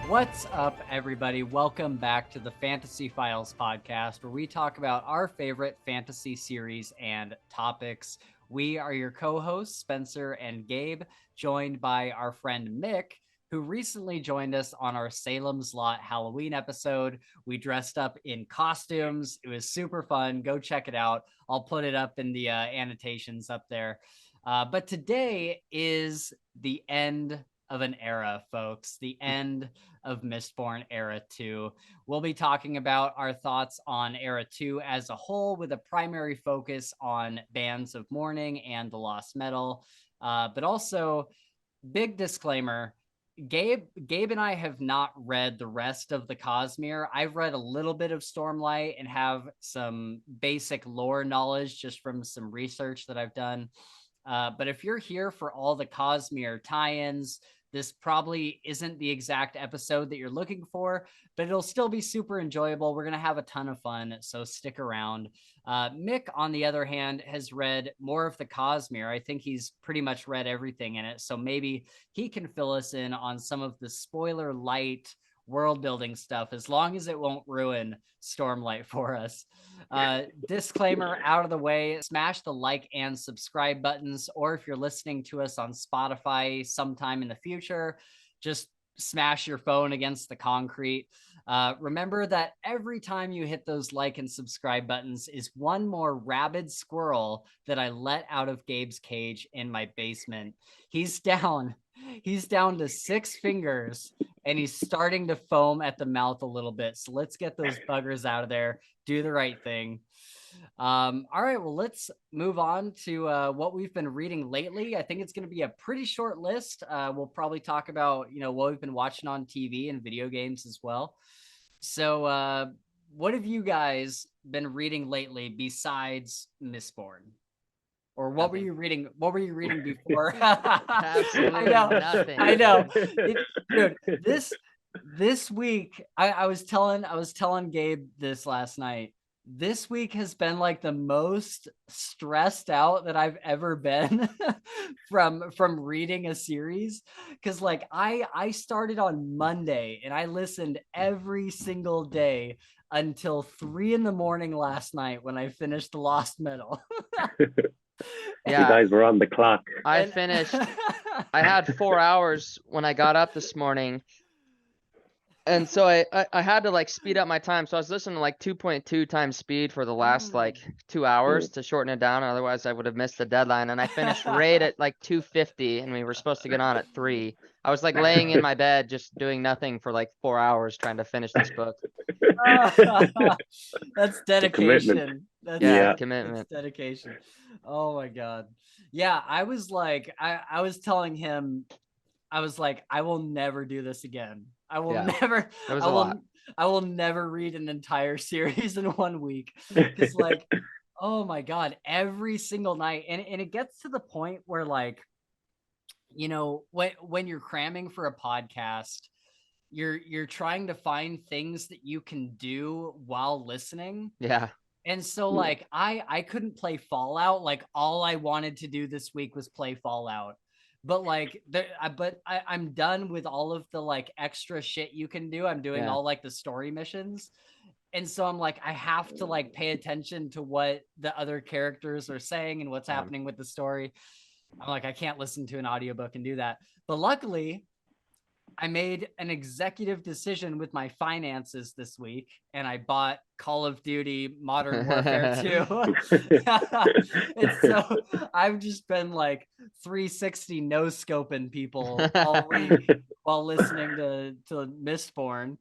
What's up, everybody? Welcome back to the Fantasy Files podcast, where we talk about our favorite fantasy series and topics. We are your co-hosts, Spencer and Gabe, joined by our friend Mick, who recently joined us on our Salem's Lot Halloween episode. We dressed up in costumes. It was super fun. Go check it out. I'll put it up in the annotations up there. But today is the end of an era, folks. The end of Mistborn Era 2. We'll be talking about our thoughts on Era 2 as a whole, with a primary focus on Bands of Mourning and the Lost Metal. But also, big disclaimer, Gabe and I have not read the rest of the Cosmere. I've read a little bit of Stormlight and have some basic lore knowledge just from some research that I've done. But if you're here for all the Cosmere tie-ins, this probably isn't the exact episode that you're looking for, but it'll still be super enjoyable. We're going to have a ton of fun, so stick around. Mick, on the other hand, has read more of the Cosmere. I think he's pretty much read everything in it, so maybe he can fill us in on some of the spoiler light world building stuff, as long as it won't ruin Stormlight for us. Disclaimer out of the way, smash the like and subscribe buttons, or if you're listening to us on Spotify sometime in the future, just smash your phone against the concrete. Remember that every time you hit those like and subscribe buttons is one more rabid squirrel that I let out of Gabe's cage in my basement. He's down to 6 fingers and he's starting to foam at the mouth a little bit. So let's get those buggers out of there. Do the right thing. All right, well, let's move on to what we've been reading lately. I think it's going to be a pretty short list. We'll probably talk about, what we've been watching on TV and video games as well. So what have you guys been reading lately besides Mistborn? Or what were you reading? What were you reading before? Absolutely nothing. I know. Dude, this week, I was telling Gabe this last night. This week has been like the most stressed out that I've ever been from reading a series. Cause like I started on Monday and I listened every single day until 3 a.m. last night when I finished The Lost Metal. Yeah, you guys were on the clock. I finished. I had 4 hours when I got up this morning, and so I had to like speed up my time. So I was listening to like 2.2 times speed for the last like 2 hours to shorten it down. Otherwise, I would have missed the deadline. And I finished right at like 2:50, and we were supposed to get on at 3. I was like laying in my bed, just doing nothing for like 4 hours trying to finish this book. That's dedication. That's commitment. That's dedication. Oh my God. Yeah, I was like, I was telling him, I was like, I will never do this again. I will never. It was a lot. I will never read an entire series in 1 week. Because like, oh my God, every single night, and it gets to the point where like, when you're cramming for a podcast, you're trying to find things that you can do while listening. Yeah. And so like I couldn't play Fallout. Like all I wanted to do this week was play Fallout. But like I'm done with all of the like extra shit you can do. I'm doing all like the story missions. And so I'm like, I have to like pay attention to what the other characters are saying and what's happening with the story. I'm like, I can't listen to an audiobook and do that. But luckily, I made an executive decision with my finances this week, and I bought Call of Duty Modern Warfare 2. And so I've just been like 360 no scoping people all week while listening to Mistborn.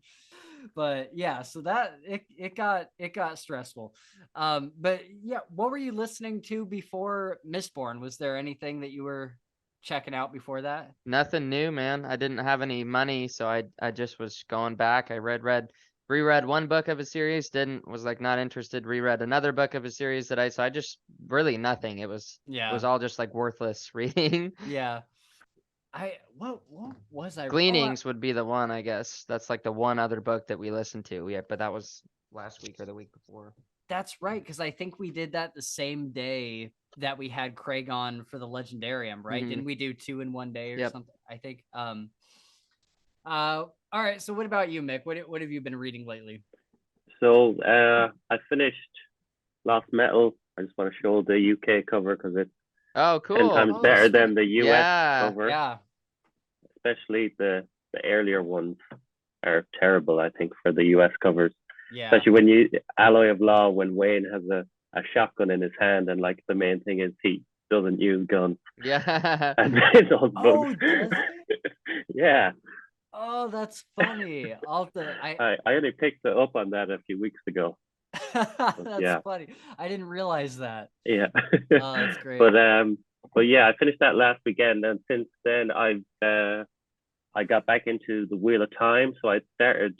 But yeah, so that it got stressful. But yeah, what were you listening to before Mistborn? Was there anything that you were checking out before that? Nothing new, man. I didn't have any money, so I just was going back. I reread one book of a series, was like not interested, reread another book of a series so I just really nothing. It was all just like worthless reading. Yeah. What was I? Gleanings would be the one, I guess. That's like the one other book that we listened to. Yeah, but that was last week or the week before. That's right, because I think we did that the same day that we had Craig on for the Legendarium, right? Didn't we do 2 in 1 day or something? I think. All right. So what about you, Mick? What have you been reading lately? So I finished Lost Metal. I just want to show the UK cover because it's Oh, 10 cool. times Oh, better sweet. than the US Yeah. cover. Yeah. Especially the earlier ones are terrible, I think, for the US covers. Yeah. Especially when you Alloy of Law, when Wayne has a shotgun in his hand, and like the main thing is he doesn't use guns. Yeah. And in those Oh, books. does he? Yeah. Oh, that's funny. I only picked up on that a few weeks ago. That's Yeah. funny. I didn't realize that. Yeah. Oh, that's great. But yeah, I finished that last weekend, and since then I got back into the Wheel of Time. So I started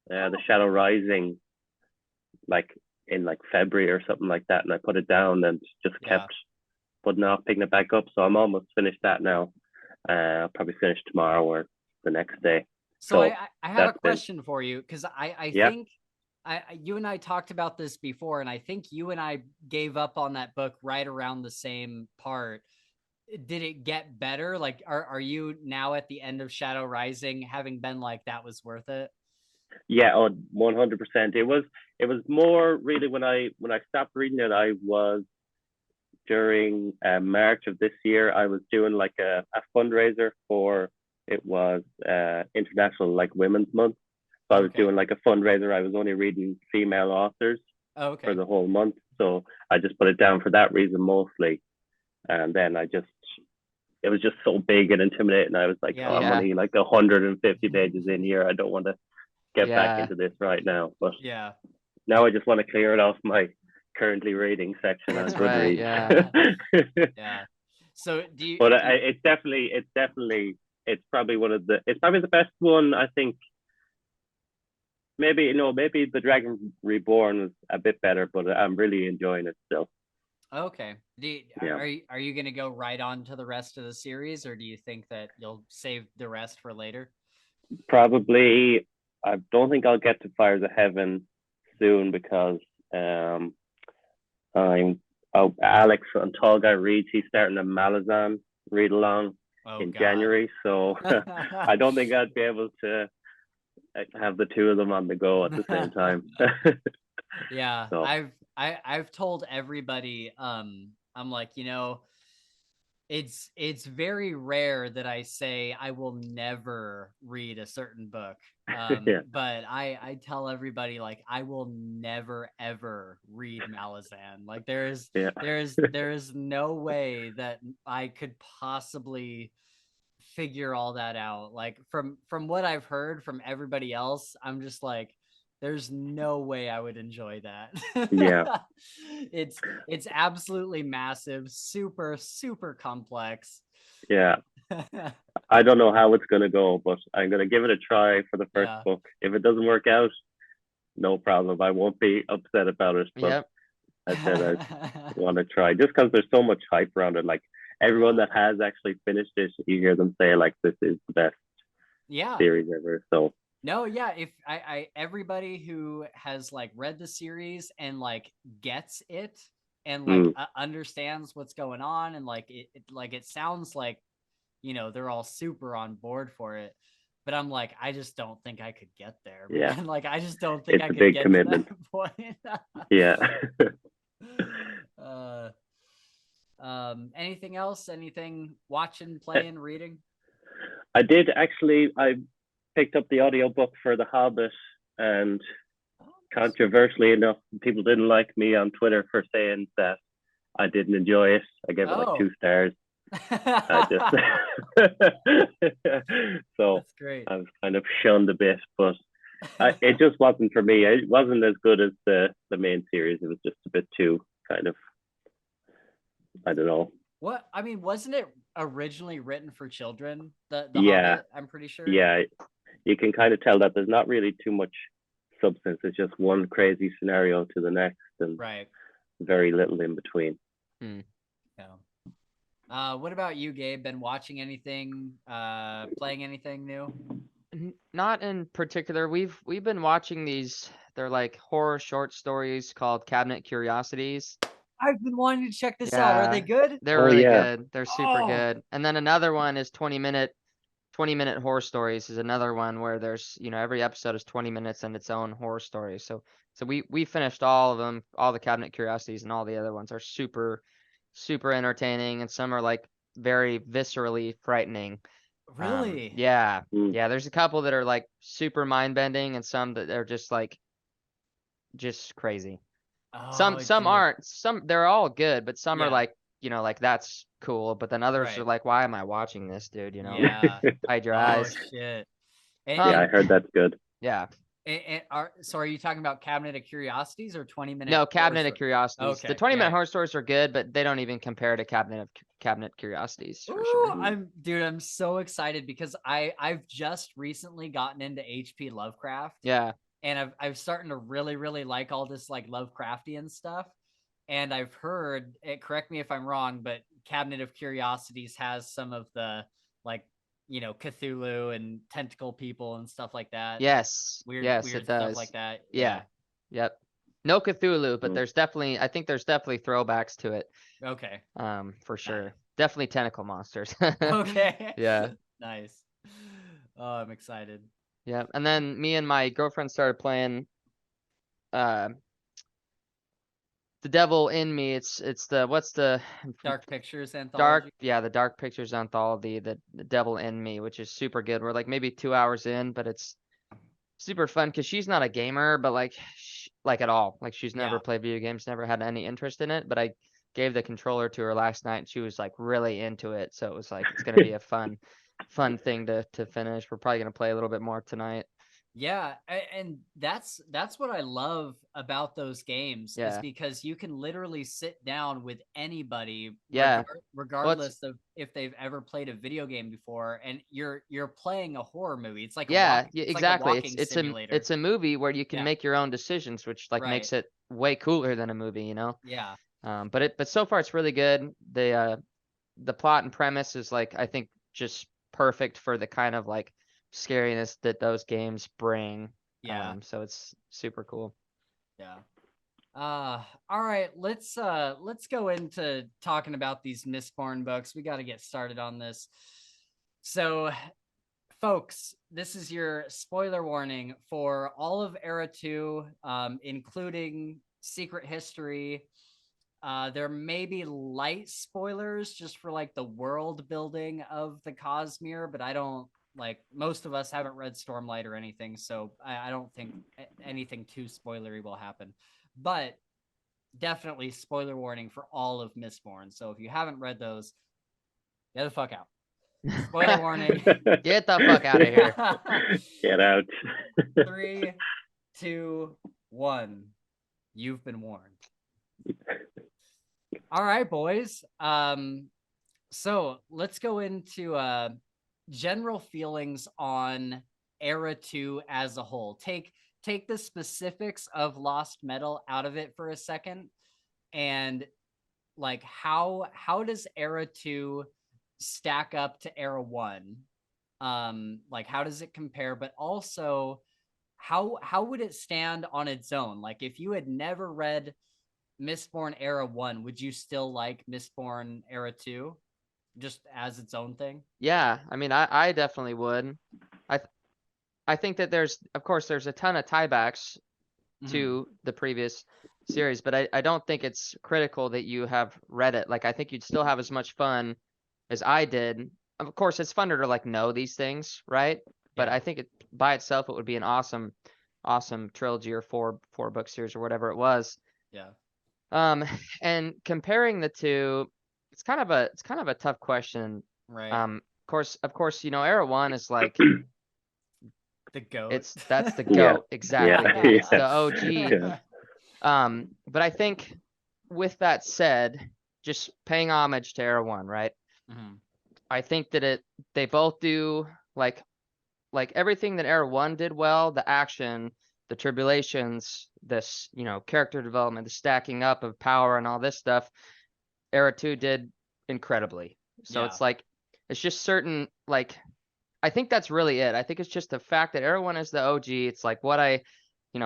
the Shadow Rising like in like February or something like that, and I put it down and just kept putting off picking it back up. So I'm almost finished that now. I'll probably finish tomorrow or the next day. So I have a question for you, because I think you and I talked about this before, and I think you and I gave up on that book right around the same part. Did it get better? Like, are you now at the end of Shadow Rising, having been like, that was worth it? Yeah, 100%. It was more really when I stopped reading it. I was during March of this year. I was doing like a fundraiser for, it was International like Women's Month. So I was doing like a fundraiser. I was only reading female authors for the whole month. So I just put it down for that reason mostly. And then it was just so big and intimidating. I was like, I'm only like 150 pages in here. I don't want to get back into this right now. But now I just want to clear it off my currently reading section on Goodreads. Yeah. So do you? But it's probably the best one, I think. Maybe the Dragon Reborn is a bit better, but I'm really enjoying it still. Okay. Are you going to go right on to the rest of the series, or do you think that you'll save the rest for later? Probably. I don't think I'll get to Fires of Heaven soon because Alex on Tall Guy Reads, he's starting a Malazan read along in January, so I don't think I'd be able to have the two of them on the go at the same time. Yeah, so. I've told everybody, I'm like, it's very rare that I say I will never read a certain book. But I tell everybody, like, I will never ever read Malazan. Like there is no way that I could possibly figure all that out. Like from what I've heard from everybody else, I'm just like, there's no way I would enjoy that. Yeah. It's absolutely massive, super, super complex. Yeah. I don't know how it's going to go, but I'm going to give it a try for the first book. If it doesn't work out, no problem. I won't be upset about it. But I said I want to try just because there's so much hype around it. Like everyone that has actually finished it, you hear them say like, this is the best series ever. So no, yeah. If I everybody who has like read the series and like gets it and like understands what's going on and like it sounds like, they're all super on board for it. But I'm like, I just don't think I could get there. Man. Yeah. Like I just don't think it's I could a big get commitment. to that point. Yeah. Anything else? Anything watching, playing, reading? I did actually. I picked up the audiobook for The Hobbit, and controversially enough, people didn't like me on Twitter for saying that I didn't enjoy it. I gave it like 2 stars. So that's great. I was kind of shunned a bit, but it just wasn't for me. It wasn't as good as the main series. It was just a bit too kind of, I don't know. What I mean, wasn't it originally written for children? The Hobbit, I'm pretty sure. Yeah, you can kind of tell that there's not really too much substance. It's just one crazy scenario to the next, and very little in between. Yeah. What about you, Gabe? Been watching anything? Playing anything new? Not in particular. We've been watching these. They're like horror short stories called Cabinet Curiosities. I've been wanting to check this out. Are they good? They're really good. They're super good. And then another one is 20-minute 20-minute horror stories is another one where there's, every episode is 20 minutes and its own horror story. So we finished all of them, all the Cabinet Curiosities, and all the other ones are super, super entertaining, and some are like very viscerally frightening. Really? Yeah. Mm. Yeah, there's a couple that are like super mind-bending, and some that are just like just crazy. Some dude. aren't. They're all good, but some are Yeah. like, like that's cool, but then others Right. are like, why am I watching this, dude? Yeah. Hide your Oh eyes. shit. Yeah, I heard that's good. Yeah. So are you talking about Cabinet of Curiosities or 20-minute? No, Cabinet of Curiosities. Okay. The 20-minute yeah. horror stories are good, but they don't even compare to Cabinet Curiosities for Ooh, sure. I'm so excited because I've just recently gotten into HP Lovecraft. Yeah. And I've starting to really, really like all this like Lovecraftian stuff. And I've heard it, correct me if I'm wrong, but Cabinet of Curiosities has some of the like, Cthulhu and tentacle people and stuff like that. Yes. Weird Yes, weird it stuff does. like that. Yeah. Yep. No Cthulhu, but Mm. I think there's definitely throwbacks to it. Okay. For sure. Definitely tentacle monsters. Okay. Yeah. Nice. Oh, I'm excited. Yeah. And then me and my girlfriend started playing The Devil in Me. It's the Dark Pictures anthology. the Dark Pictures anthology, the Devil in Me, which is super good. We're like maybe 2 hours in, but it's super fun because she's not a gamer, but like at all. Like she's never Yeah. played video games, never had any interest in it. But I gave the controller to her last night, and she was like really into it. So it was like it's gonna be a fun thing to finish. We're probably gonna play a little bit more tonight. Yeah, and that's what I love about those games is Yeah. because you can literally sit down with anybody, Yeah. regardless of if they've ever played a video game before, and you're playing a horror movie. It's like exactly. Like a walking simulator. It's a movie where you can Yeah. make your own decisions, which like Right. makes it way cooler than a movie, Yeah. But so far it's really good. The plot and premise is like I think just perfect for the kind of like scariness that those games bring. Yeah. So it's super cool. Yeah. All right, let's go into talking about these Mistborn books. We got to get started on this. So, folks, this is your spoiler warning for all of Era 2, including Secret History. There may be light spoilers just for like the world building of the Cosmere, but I don't like most of us haven't read Stormlight or anything, so I don't think anything too spoilery will happen. But definitely spoiler warning for all of Mistborn. So if you haven't read those, get the fuck out. Spoiler warning. Get the fuck out of here. Get out. 3, 2, 1. You've been warned. All right, boys. So let's go into general feelings on Era 2 as a whole. Take the specifics of Lost Metal out of it for a second, and like how does Era 2 stack up to Era 1? Like how does it compare? But also, how would it stand on its own? Like if you had never read Mistborn Era 1, would you still like Mistborn Era 2 just as its own thing? Yeah, I mean, I definitely would. I think that there's a ton of tiebacks to the previous series, but I don't think it's critical that you have read it. Like I think you'd still have as much fun as I did. Of course, it's funner to like know these things, right? But I think it by itself it would be an awesome trilogy or four book series or whatever it was. Yeah. And comparing the two, it's kind of a tough question. Right. Of course, Era 1 is like the GOAT. That's the GOAT. Exactly. Yeah. It's the OG. Yeah. But I think with that said, just paying homage to Era 1, right? Mm-hmm. I think that they both do like everything that Era 1 did well, the action, the tribulations, this, character development, the stacking up of power and all this stuff, Era 2 did incredibly. So it's like, it's just certain, like, I think that's really it. I think it's just the fact that Era 1 is the OG. It's like what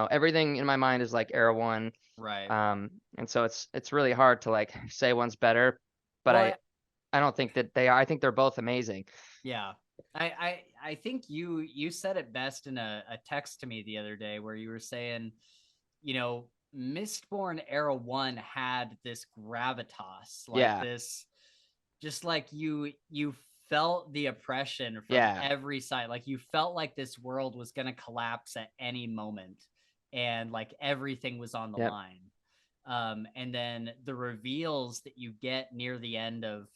everything in my mind is like Era 1. Right. And so it's really hard to like say one's better, but I don't think that they are. I think they're both amazing. Yeah. I think you said it best in a text to me the other day where you were saying, Mistborn Era 1 had this gravitas, like this, just like you felt the oppression from every side. Like you felt like this world was going to collapse at any moment, and like everything was on the line. And then the reveals that you get near the end of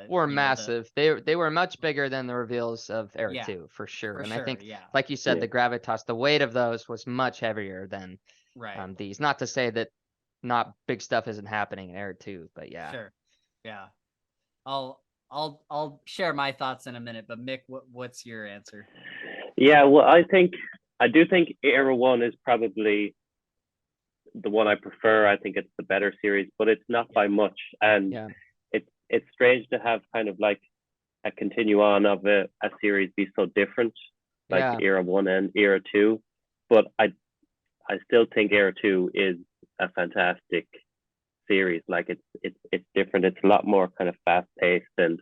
were massive. They were much bigger than the reveals of Era 2, for sure. I think, like you said, the gravitas, the weight of those was much heavier than these. Not to say that not big stuff isn't happening in Era 2, but yeah. Sure. Yeah. I'll share my thoughts in a minute, but Mick, what's your answer? Yeah, well, I do think Era 1 is probably the one I prefer. I think it's the better series, but it's not by much. And it's strange to have kind of like a continue on of a series be so different, like Era 1 and Era 2. But I still think Era 2 is a fantastic series. Like it's different. It's a lot more kind of fast paced and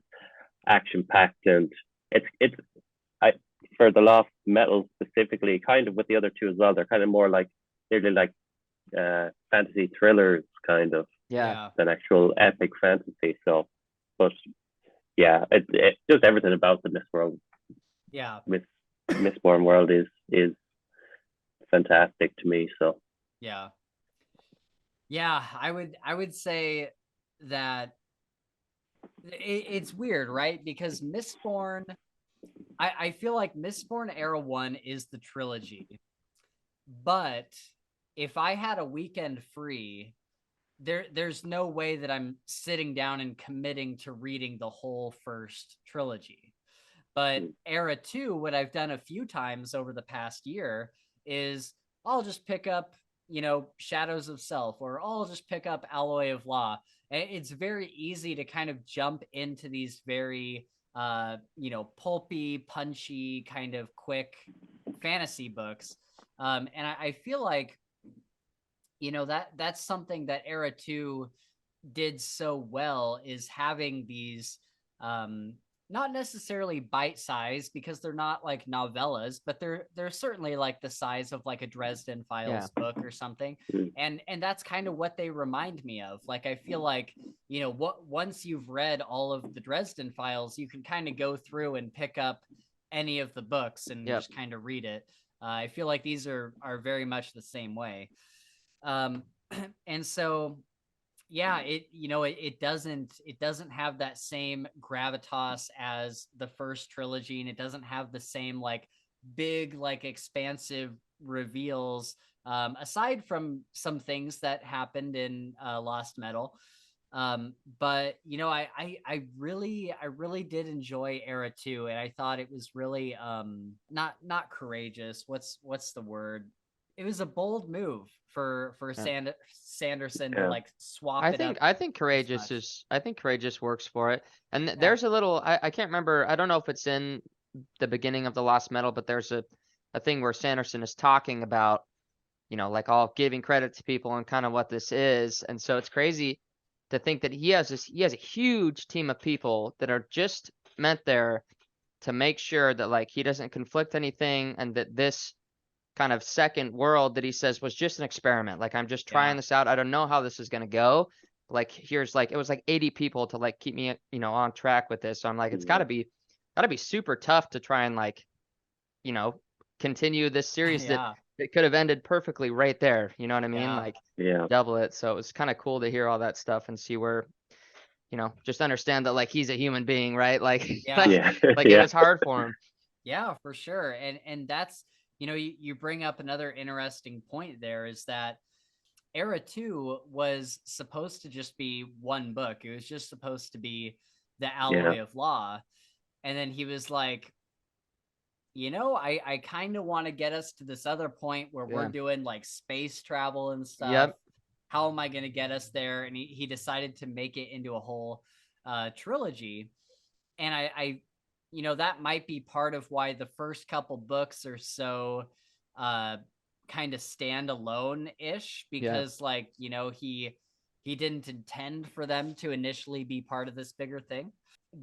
action packed, and it's for the Lost Metal specifically, kind of with the other two as well. They're kind of more like nearly like fantasy thrillers, kind of, than actual epic fantasy. So, but yeah, it just everything about the Mistborn world is fantastic to me. So I would say that it's weird, right? Because Mistborn, I feel like Mistborn Era 1 is the trilogy, but if I had a weekend free, there's no way that I'm sitting down and committing to reading the whole first trilogy. But Era 2, what I've done a few times over the past year is I'll just pick up, Shadows of Self, or I'll just pick up Alloy of Law. It's very easy to kind of jump into these very, pulpy, punchy, kind of quick fantasy books. And I feel like, that's something that Era 2 did so well, is having these, not necessarily bite-sized, because they're not like novellas, but they're certainly like the size of like a Dresden Files book or something. And that's kind of what they remind me of. Like, I feel like, once you've read all of the Dresden Files, you can kind of go through and pick up any of the books and just kind of read it. I feel like these are very much the same way. And so, it doesn't have that same gravitas as the first trilogy, and it doesn't have the same like big, like expansive reveals, aside from some things that happened in Lost Metal. But I really did enjoy Era 2, and I thought it was really not courageous. What's the word? It was a bold move for Sanderson to like swap it up. I think courageous works for it. And there's a little, I can't remember, I don't know if it's in the beginning of the Lost Metal, but there's a thing where Sanderson is talking about, like all giving credit to people and kind of what this is. And so it's crazy to think that he has a huge team of people that are just meant there to make sure that like he doesn't conflict anything, and that this kind of second world that he says was just an experiment. Like, I'm just trying this out. I don't know how this is going to go. Like, here's like, it was like 80 people to like keep me, on track with this. So I'm like, it's gotta be super tough to try and like, continue this series that it could have ended perfectly right there. You know what I mean? Like, double it. So it was kind of cool to hear all that stuff and see where, just understand that like he's a human being, right? Like, it was hard for him. Yeah, for sure. And that's, you bring up another interesting point there, is that Era 2 was supposed to just be one book. It was just supposed to be the Alloy of Law. And then he was like, I kind of want to get us to this other point where we're doing like space travel and stuff. How am I going to get us there? And he decided to make it into a whole trilogy. And I that might be part of why the first couple books are so kind of standalone-ish, because like, he didn't intend for them to initially be part of this bigger thing.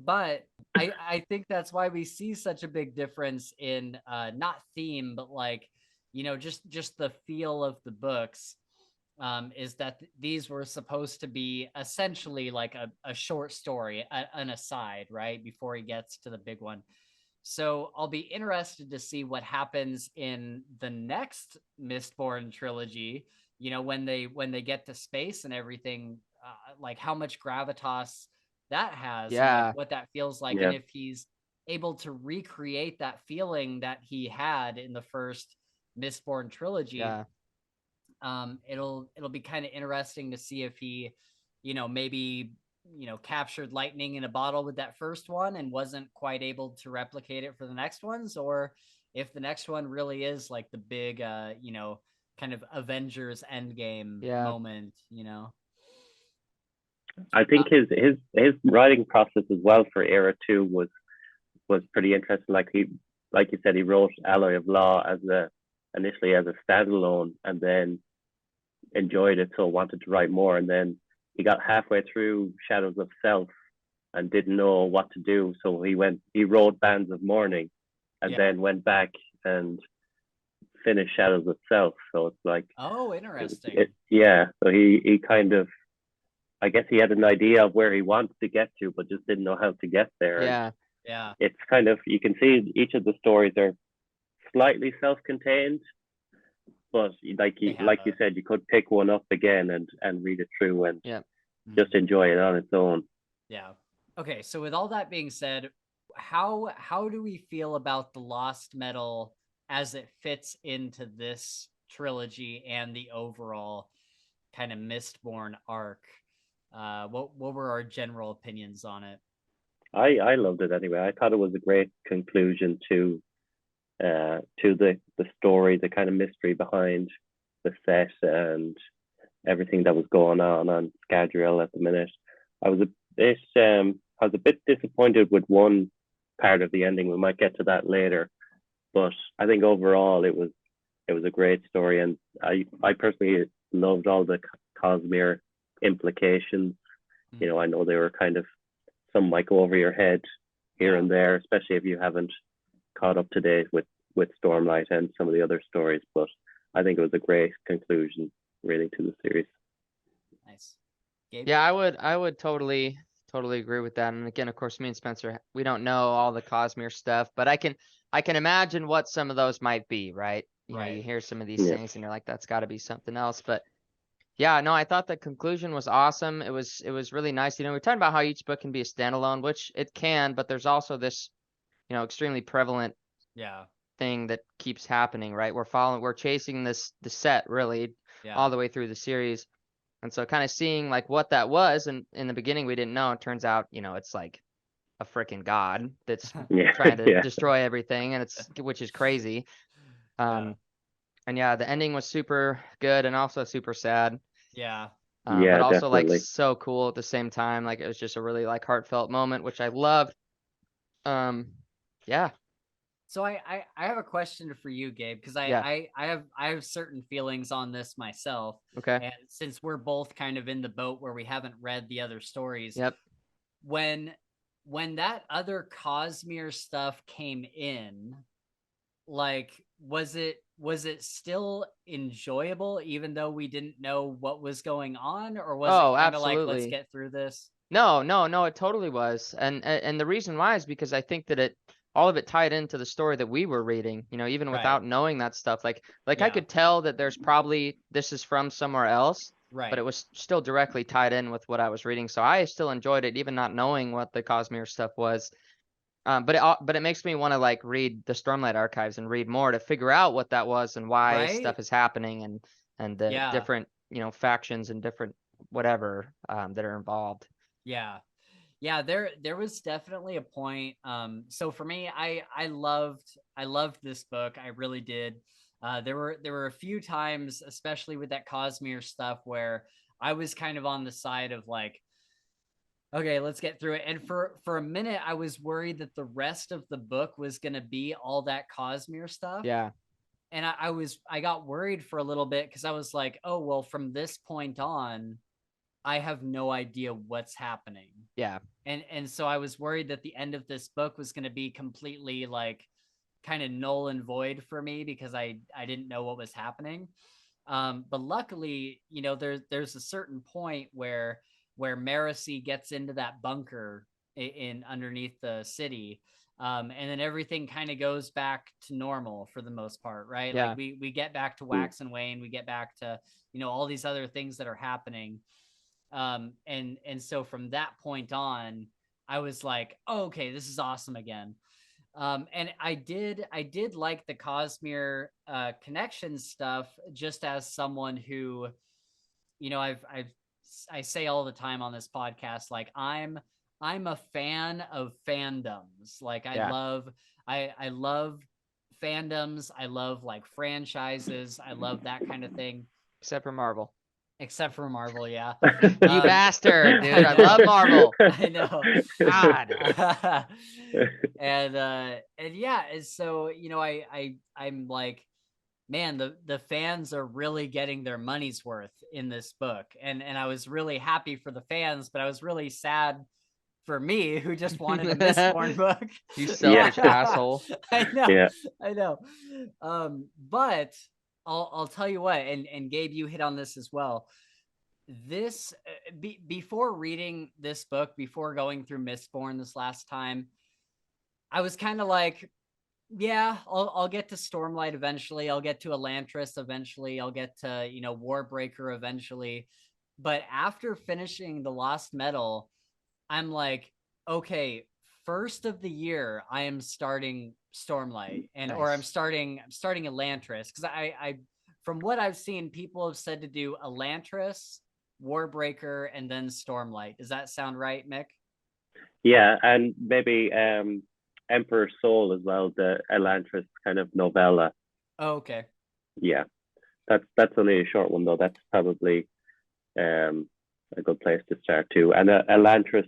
But I think that's why we see such a big difference in not theme, but like, just the feel of the books. Is that these were supposed to be essentially like a short story, an aside, right? Before he gets to the big one. So I'll be interested to see what happens in the next Mistborn trilogy, when they get to space and everything, like how much gravitas that has and like Yeah. what that feels like. Yeah. And if he's able to recreate that feeling that he had in the first Mistborn trilogy, Yeah. it'll be kind of interesting to see if he, maybe, captured lightning in a bottle with that first one and wasn't quite able to replicate it for the next ones, or if the next one really is like the big, kind of Avengers Endgame Yeah. moment, I think his writing process as well for Era 2 was pretty interesting. Like you said, he wrote Alloy of Law initially as a standalone, and then enjoyed it, so wanted to write more. And then he got halfway through Shadows of Self and didn't know what to do, so he wrote Bands of Mourning, and then went back and finished Shadows of Self. So it's like, oh, interesting. So he kind of, I guess he had an idea of where he wanted to get to, but just didn't know how to get there. Yeah. Yeah. It's kind of, you can see each of the stories are slightly self-contained, but like you said, you could pick one up again and read it through and just enjoy it on its own. Yeah. Okay. So with all that being said, how do we feel about the Lost Metal as it fits into this trilogy and the overall kind of Mistborn arc? What were our general opinions on it? I loved it anyway. I thought it was a great conclusion to the story, the kind of mystery behind the set and everything that was going on Scadriel at the minute. I was a bit disappointed with one part of the ending. We might get to that later, but I think overall it was a great story, and I personally loved all the Cosmere implications. I know they were kind of, some might go over your head here and there, especially if you haven't caught up to date with Stormlight and some of the other stories. But I think it was a great conclusion, really, to the series. Nice. Gabe? Yeah, I would totally agree with that. And again, of course, me and Spencer, we don't know all the Cosmere stuff, but I can imagine what some of those might be, right? You know, you hear some of these things and you're like, that's got to be something else. But yeah, no, I thought the conclusion was awesome. It was really nice. We're talking about how each book can be a standalone, which it can, but there's also this, extremely prevalent thing that keeps happening, right? We're chasing the set really all the way through the series. And so kind of seeing like what that was, and in the beginning we didn't know. It turns out, it's like a freaking god that's trying to destroy everything, and which is crazy. And the ending was super good and also super sad. But also definitely. like so cool at the same time. Like it was just a really like heartfelt moment, which I loved. So I have a question for you, Gabe, because I have certain feelings on this myself. Okay. And since we're both kind of in the boat where we haven't read the other stories, when that other Cosmere stuff came in, like was it still enjoyable even though we didn't know what was going on, or was it kind of like, let's get through this? No, it totally was. And the reason why is because I think that all of it tied into the story that we were reading, even without knowing that stuff. Like I could tell that there's probably, this is from somewhere else, but it was still directly tied in with what I was reading. So I still enjoyed it, even not knowing what the Cosmere stuff was. But it makes me want to like read the Stormlight archives and read more to figure out what that was and why stuff is happening and the different, factions and different whatever that are involved. There was definitely a point. So for me, I loved this book. I really did. There were a few times, especially with that Cosmere stuff, where I was kind of on the side of like, okay, let's get through it. And for a minute, I was worried that the rest of the book was going to be all that Cosmere stuff. Yeah. And I got worried for a little bit because I was like, oh, well, from this point on, I have no idea what's happening. Yeah. And so I was worried that the end of this book was going to be completely like kind of null and void for me because I didn't know what was happening. But luckily, you know, there's a certain point where Marasi gets into that bunker in underneath the city. And then everything kind of goes back to normal for the most part, right? Yeah. Like we get back to Wax and Wayne, we get back to, you know, all these other things that are happening. And so from that point on, I was like, oh, okay, this is awesome again. And I did like the Cosmere connection stuff, just as someone who, you know, I say all the time on this podcast, like I'm a fan of fandoms. Like I love fandoms. I love like franchises. I love that kind of thing. Except for Marvel. Except for Marvel, yeah. You bastard, dude. I love Marvel. I know. God. And yeah, and so, you know, I'm like, man, the fans are really getting their money's worth in this book. And I was really happy for the fans, but I was really sad for me who just wanted a Mistborn book. You selfish asshole. I know. Yeah. I know. But I'll tell you what, and Gabe, you hit on this as well. This before reading this book, before going through Mistborn this last time, I was kind of like, yeah, I'll get to Stormlight eventually. I'll get to Elantris eventually. I'll get to, you know, Warbreaker eventually. But after finishing the Lost Metal, I'm like, okay, first of the year, I am starting Stormlight, and or I'm starting Elantris, because I from what I've seen, people have said to do Elantris, Warbreaker, and then Stormlight. Does that sound right, Mick? Yeah, and maybe Emperor's Soul as well, the Elantris kind of novella. Oh, okay. Yeah, that's only a short one though. That's probably a good place to start too. And Elantris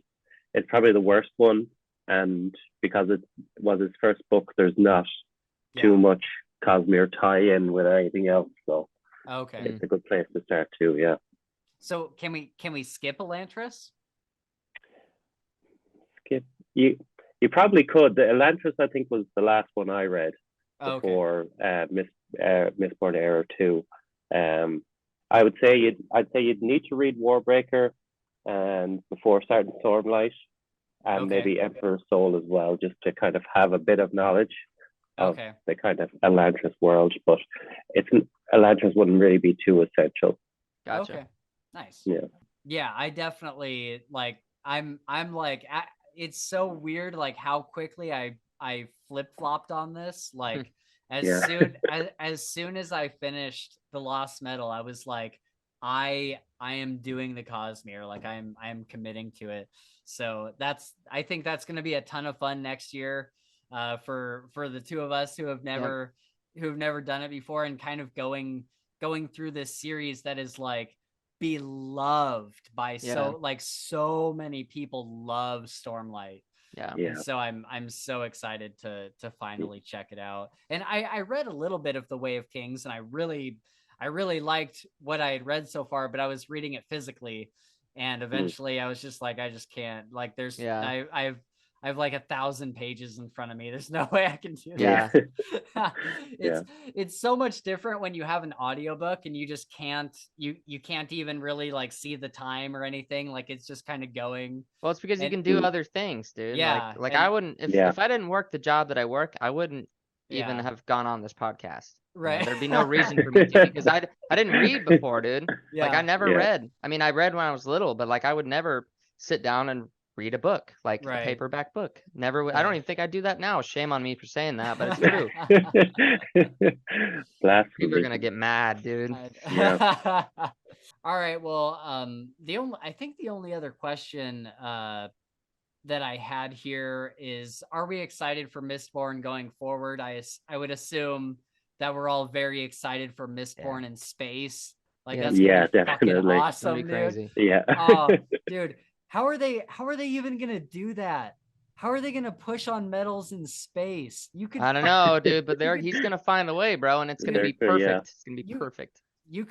is probably the worst one, and because it was his first book, there's not too much Cosmere tie-in with anything else. So okay, it's a good place to start too. Yeah. So can we skip Elantris? Skip you probably could. The Elantris, I think, was the last one I read before Mistborn Era 2. I would say you'd need to read Warbreaker and before starting Stormlight, and maybe Emperor's Soul as well, just to kind of have a bit of knowledge of the kind of Elantris world. But Elantris wouldn't really be too essential. Gotcha. Okay, nice. Yeah, I definitely like. I'm like. It's so weird, like how quickly I flip flopped on this. Like as soon as I finished the Lost Metal, I was like, I am doing the Cosmere. Like I am committing to it. So I think that's going to be a ton of fun next year, for the two of us who have never done it before, and kind of going through this series that is like beloved by so many people. Love Stormlight. And so I'm so excited to finally check it out. And I read a little bit of The Way of Kings, and I really liked what I had read so far, but I was reading it physically, and eventually I was just like, I just can't, like there's I have like 1,000 pages in front of me. There's no way I can do that. It's so much different when you have an audiobook and you just can't, you can't even really like see the time or anything. Like it's just kind of going. Well, it's because you can do other things, dude. Yeah. Like I wouldn't, if I didn't work the job that I work, I wouldn't even have gone on this podcast. Right. You know, there'd be no reason for me to, because I didn't read before, dude. Like I never read. I mean, I read when I was little, but like I would never sit down and read a book, like a paperback book. Never. I don't even think I'd do that now. Shame on me for saying that, but it's true. People are gonna get mad, dude. All right. Well, I think the only other question that I had here is, are we excited for Mistborn going forward? I would assume that we're all very excited for Mistborn in space. Like that's gonna be fucking awesome, dude. Crazy. Yeah. Oh, dude. How are they even gonna do that? How are they gonna push on metals in space? I don't know, dude, but he's gonna find a way, bro, and it's gonna be perfect. It's gonna be perfect. You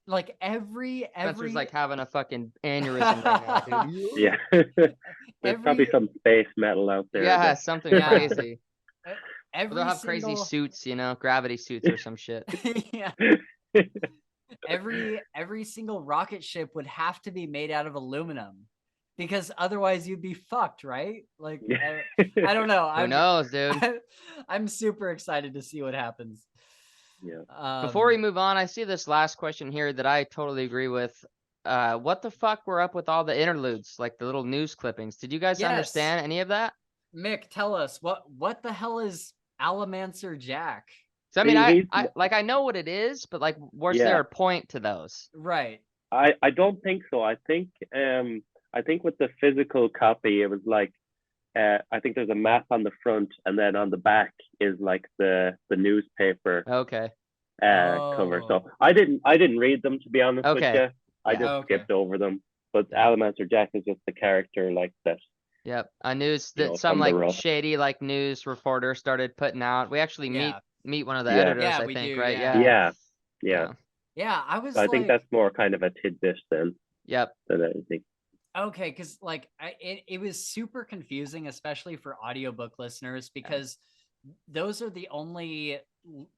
like every Spencer's like having a fucking aneurysm right now, dude. Yeah. There's probably every some space metal out there. Yeah, That... something Yeah. crazy. e- Or every they'll have crazy single suits, you know, gravity suits or some shit. yeah, every single rocket ship would have to be made out of aluminum because otherwise you'd be fucked, right? Like I don't know. Who knows, dude? I'm super excited to see what happens. Yeah. Before we move on, I see this last question here that I totally agree with. What the fuck were up with all the interludes, like the little news clippings? Did you guys Yes. understand any of that? Mick, tell us what the hell is Alamancer Jack? So I mean, See, I know what it is, but like, was Yeah. there a point to those? Right. I don't think so. I think with the physical copy, it was like I think there's a map on the front, and then on the back is like the newspaper Okay. cover. So Oh. I didn't read them, to be honest with Okay. you. I Yeah. just Okay. skipped over them. But Yeah. Alamancer Jack is just the character like that. Yep. I knew You that know, some from the like rough. shady like news reporter started putting out. We actually Yeah. meet one of the Yeah. editors, Yeah, I we think, do, right? yeah. Yeah. Yeah. Yeah, I was I like, think that's more kind of a tidbit than Yep. anything. okay, because like it was super confusing, especially for audiobook listeners, because those are the only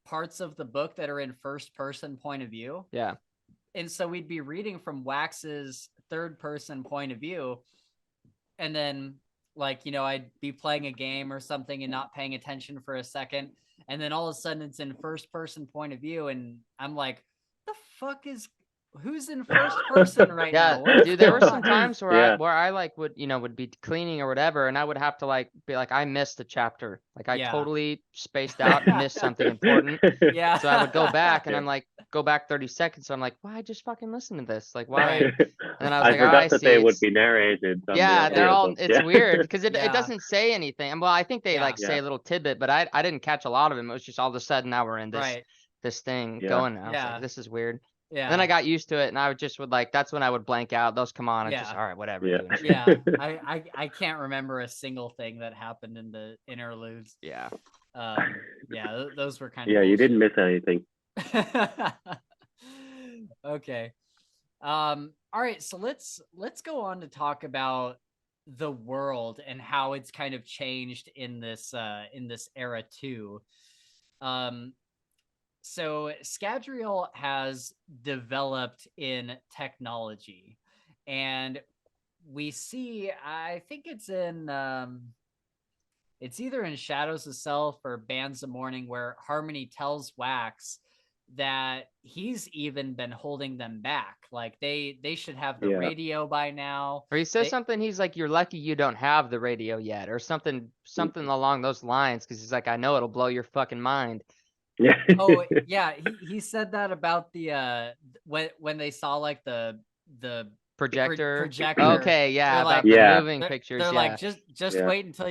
parts of the book that are in first person point of view. Yeah. And so we'd be reading from Wax's third person point of view, and then like, you know, I'd be playing a game or something and not paying attention for a second, and then all of a sudden it's in first person point of view, and I'm like, the fuck is who's in first person right Yeah, now? What is dude, there were going some on? times where Yeah. I like would, you know, would be cleaning or whatever, and I would have to like be like, I missed a chapter. Like I Yeah. totally spaced out and missed something important. Yeah. So I would go back and I'm like, go back 30 seconds. So I'm like, why? I just fucking listen to this. Like, why? Right. And then I was I like, oh, forgot I that see. they would It's, be narrated on yeah, the they're all, audiobooks. it's Yeah. weird because it Yeah. doesn't say anything. Well, I think they Yeah. like say Yeah. a little tidbit, but I didn't catch a lot of them. It was just all of a sudden now we're in this, Right. this thing Yeah. going now. I was Yeah. like, this is weird. Yeah. And then I got used to it, and I would like, that's when I would blank out. Those come on, and just Yeah. all right, whatever. Yeah. Dude. Yeah. I can't remember a single thing that happened in the interludes. Yeah. Yeah, those were kind of Yeah, you didn't bullshit. miss anything. Okay. All right, so let's go on to talk about the world and how it's kind of changed in this era too. So Scadriel has developed in technology, and we see, I think it's in it's either in Shadows of Self or Bands of Morning, where Harmony tells Wax that he's even been holding them back. Like they should have the Yeah. radio by now. Or he says They- something. He's like, "You're lucky you don't have the radio yet," or something along those lines. Because he's like, "I know it'll blow your fucking mind." Yeah. Oh yeah, he said that about the when they saw like the Projector. projector. Okay, yeah, They're about like, the Yeah. moving pictures. They're Yeah. like, just Yeah. wait until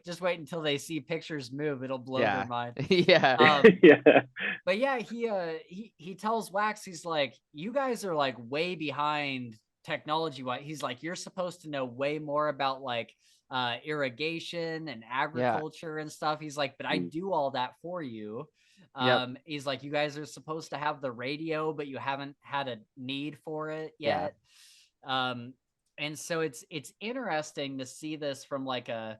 just wait until they see pictures move. It'll blow Yeah. their mind. Yeah. Yeah. But yeah, he tells Wax, he's like, you guys are like way behind technology wise. He's like, you're supposed to know way more about like irrigation and agriculture and stuff. He's like, but I do all that for you. Yep. He's like, you guys are supposed to have the radio, but you haven't had a need for it yet. And so it's interesting to see this from like a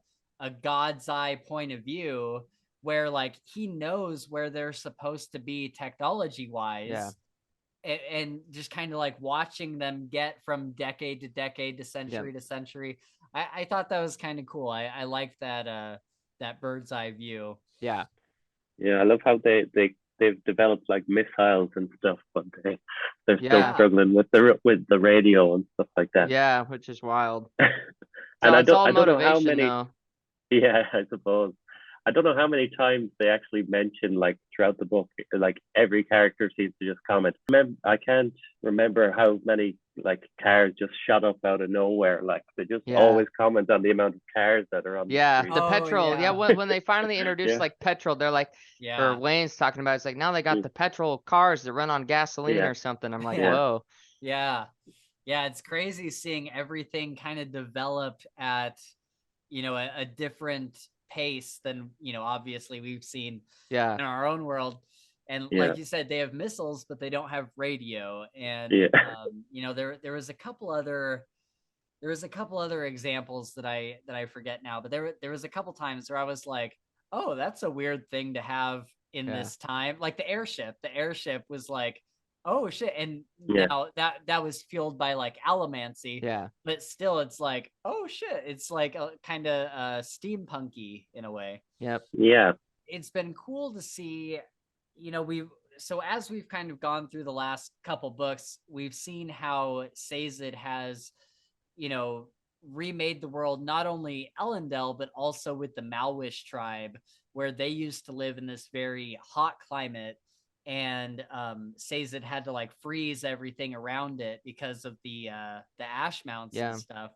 God's eye point of view, where like he knows where they're supposed to be technology wise. Yeah. And just kind of like watching them get from decade to decade to century to century. I thought that was kind of cool. I liked that that bird's eye view. Yeah. Yeah, I love how they've developed like missiles and stuff, but they're still Yeah. struggling with the radio and stuff like that. Yeah, which is wild. And So I it's all don't know how motivation, many. though. Yeah, I suppose. I don't know how many times they actually mention like throughout the book, like every character seems to just comment. I can't remember how many like cars just shot up out of nowhere. Like they just Yeah. always comment on the amount of cars that are on Yeah, the the Oh, petrol. yeah. Yeah, when they finally introduced Yeah. like petrol, they're like, Yeah. or Wayne's talking about, it's like now they got the petrol cars that run on gasoline Yeah. or something. I'm like, Yeah. whoa. Yeah. Yeah. It's crazy seeing everything kind of develop at, you know, a different pace than, you know, obviously we've seen Yeah. in our own world. And Yeah. like you said, they have missiles, but they don't have radio. And Yeah. you know, there was a couple other examples that I forget now, but there was a couple times where I was like, oh, that's a weird thing to have in this time. Like the airship was like, oh shit. And Yeah. now that was fueled by like allomancy. Yeah. But still it's like, oh shit. It's like a kind of steampunky in a way. Yep. Yeah. It's been cool to see, you know, so as we've kind of gone through the last couple books, we've seen how Sazed has, you know, remade the world, not only Elendel, but also with the Malwish tribe, where they used to live in this very hot climate. And Sazed had to like freeze everything around it because of the ash mounts and stuff.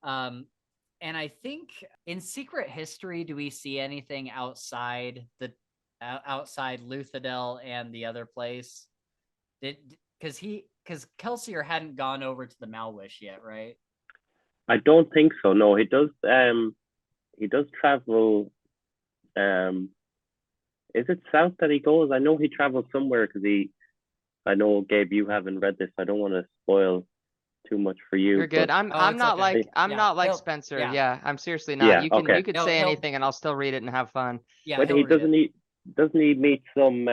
And I think in Secret History, do we see anything outside Luthadel and the other place? Because Kelsier hadn't gone over to the Malwish yet, right? I don't think so. No, he does travel. Is it south that he goes? I know he travels somewhere because I know, Gabe, you haven't read this. I don't want to spoil too much for you. You're good. I'm not okay. like not like Spencer. Yeah, I'm seriously not. You could say anything and I'll still read it and have fun. Yeah, but he doesn't he meet some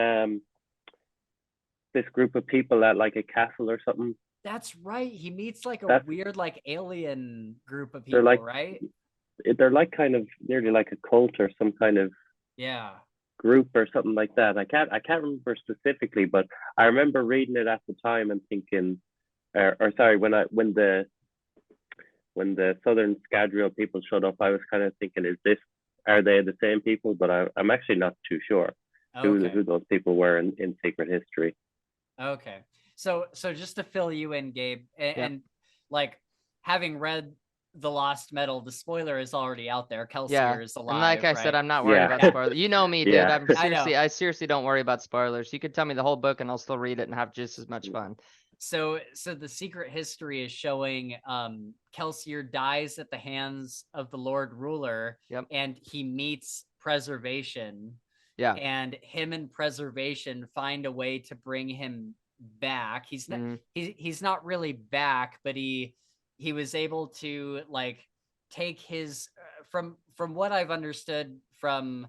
this group of people at like a castle or something? That's right. He meets like a weird like alien group of people, right? They're like kind of nearly like a cult or some kind of group or something like that. I can't remember specifically, but I remember reading it at the time and thinking, or sorry, when the Southern Scadriel people showed up, I was kind of thinking, are they the same people? But I'm actually not too sure who those people were in Secret History. Okay. So just to fill you in, Gabe, and like having read The Lost Metal, the spoiler is already out there. Kelsier is alive. And like I said, I'm not worried about spoilers. You know me, dude. I seriously don't worry about spoilers. You could tell me the whole book and I'll still read it and have just as much fun. So the Secret History is showing Kelsier dies at the hands of the Lord Ruler, and he meets Preservation. Yeah. And him and Preservation find a way to bring him back. He's not really back, but he was able to like take his from what I've understood from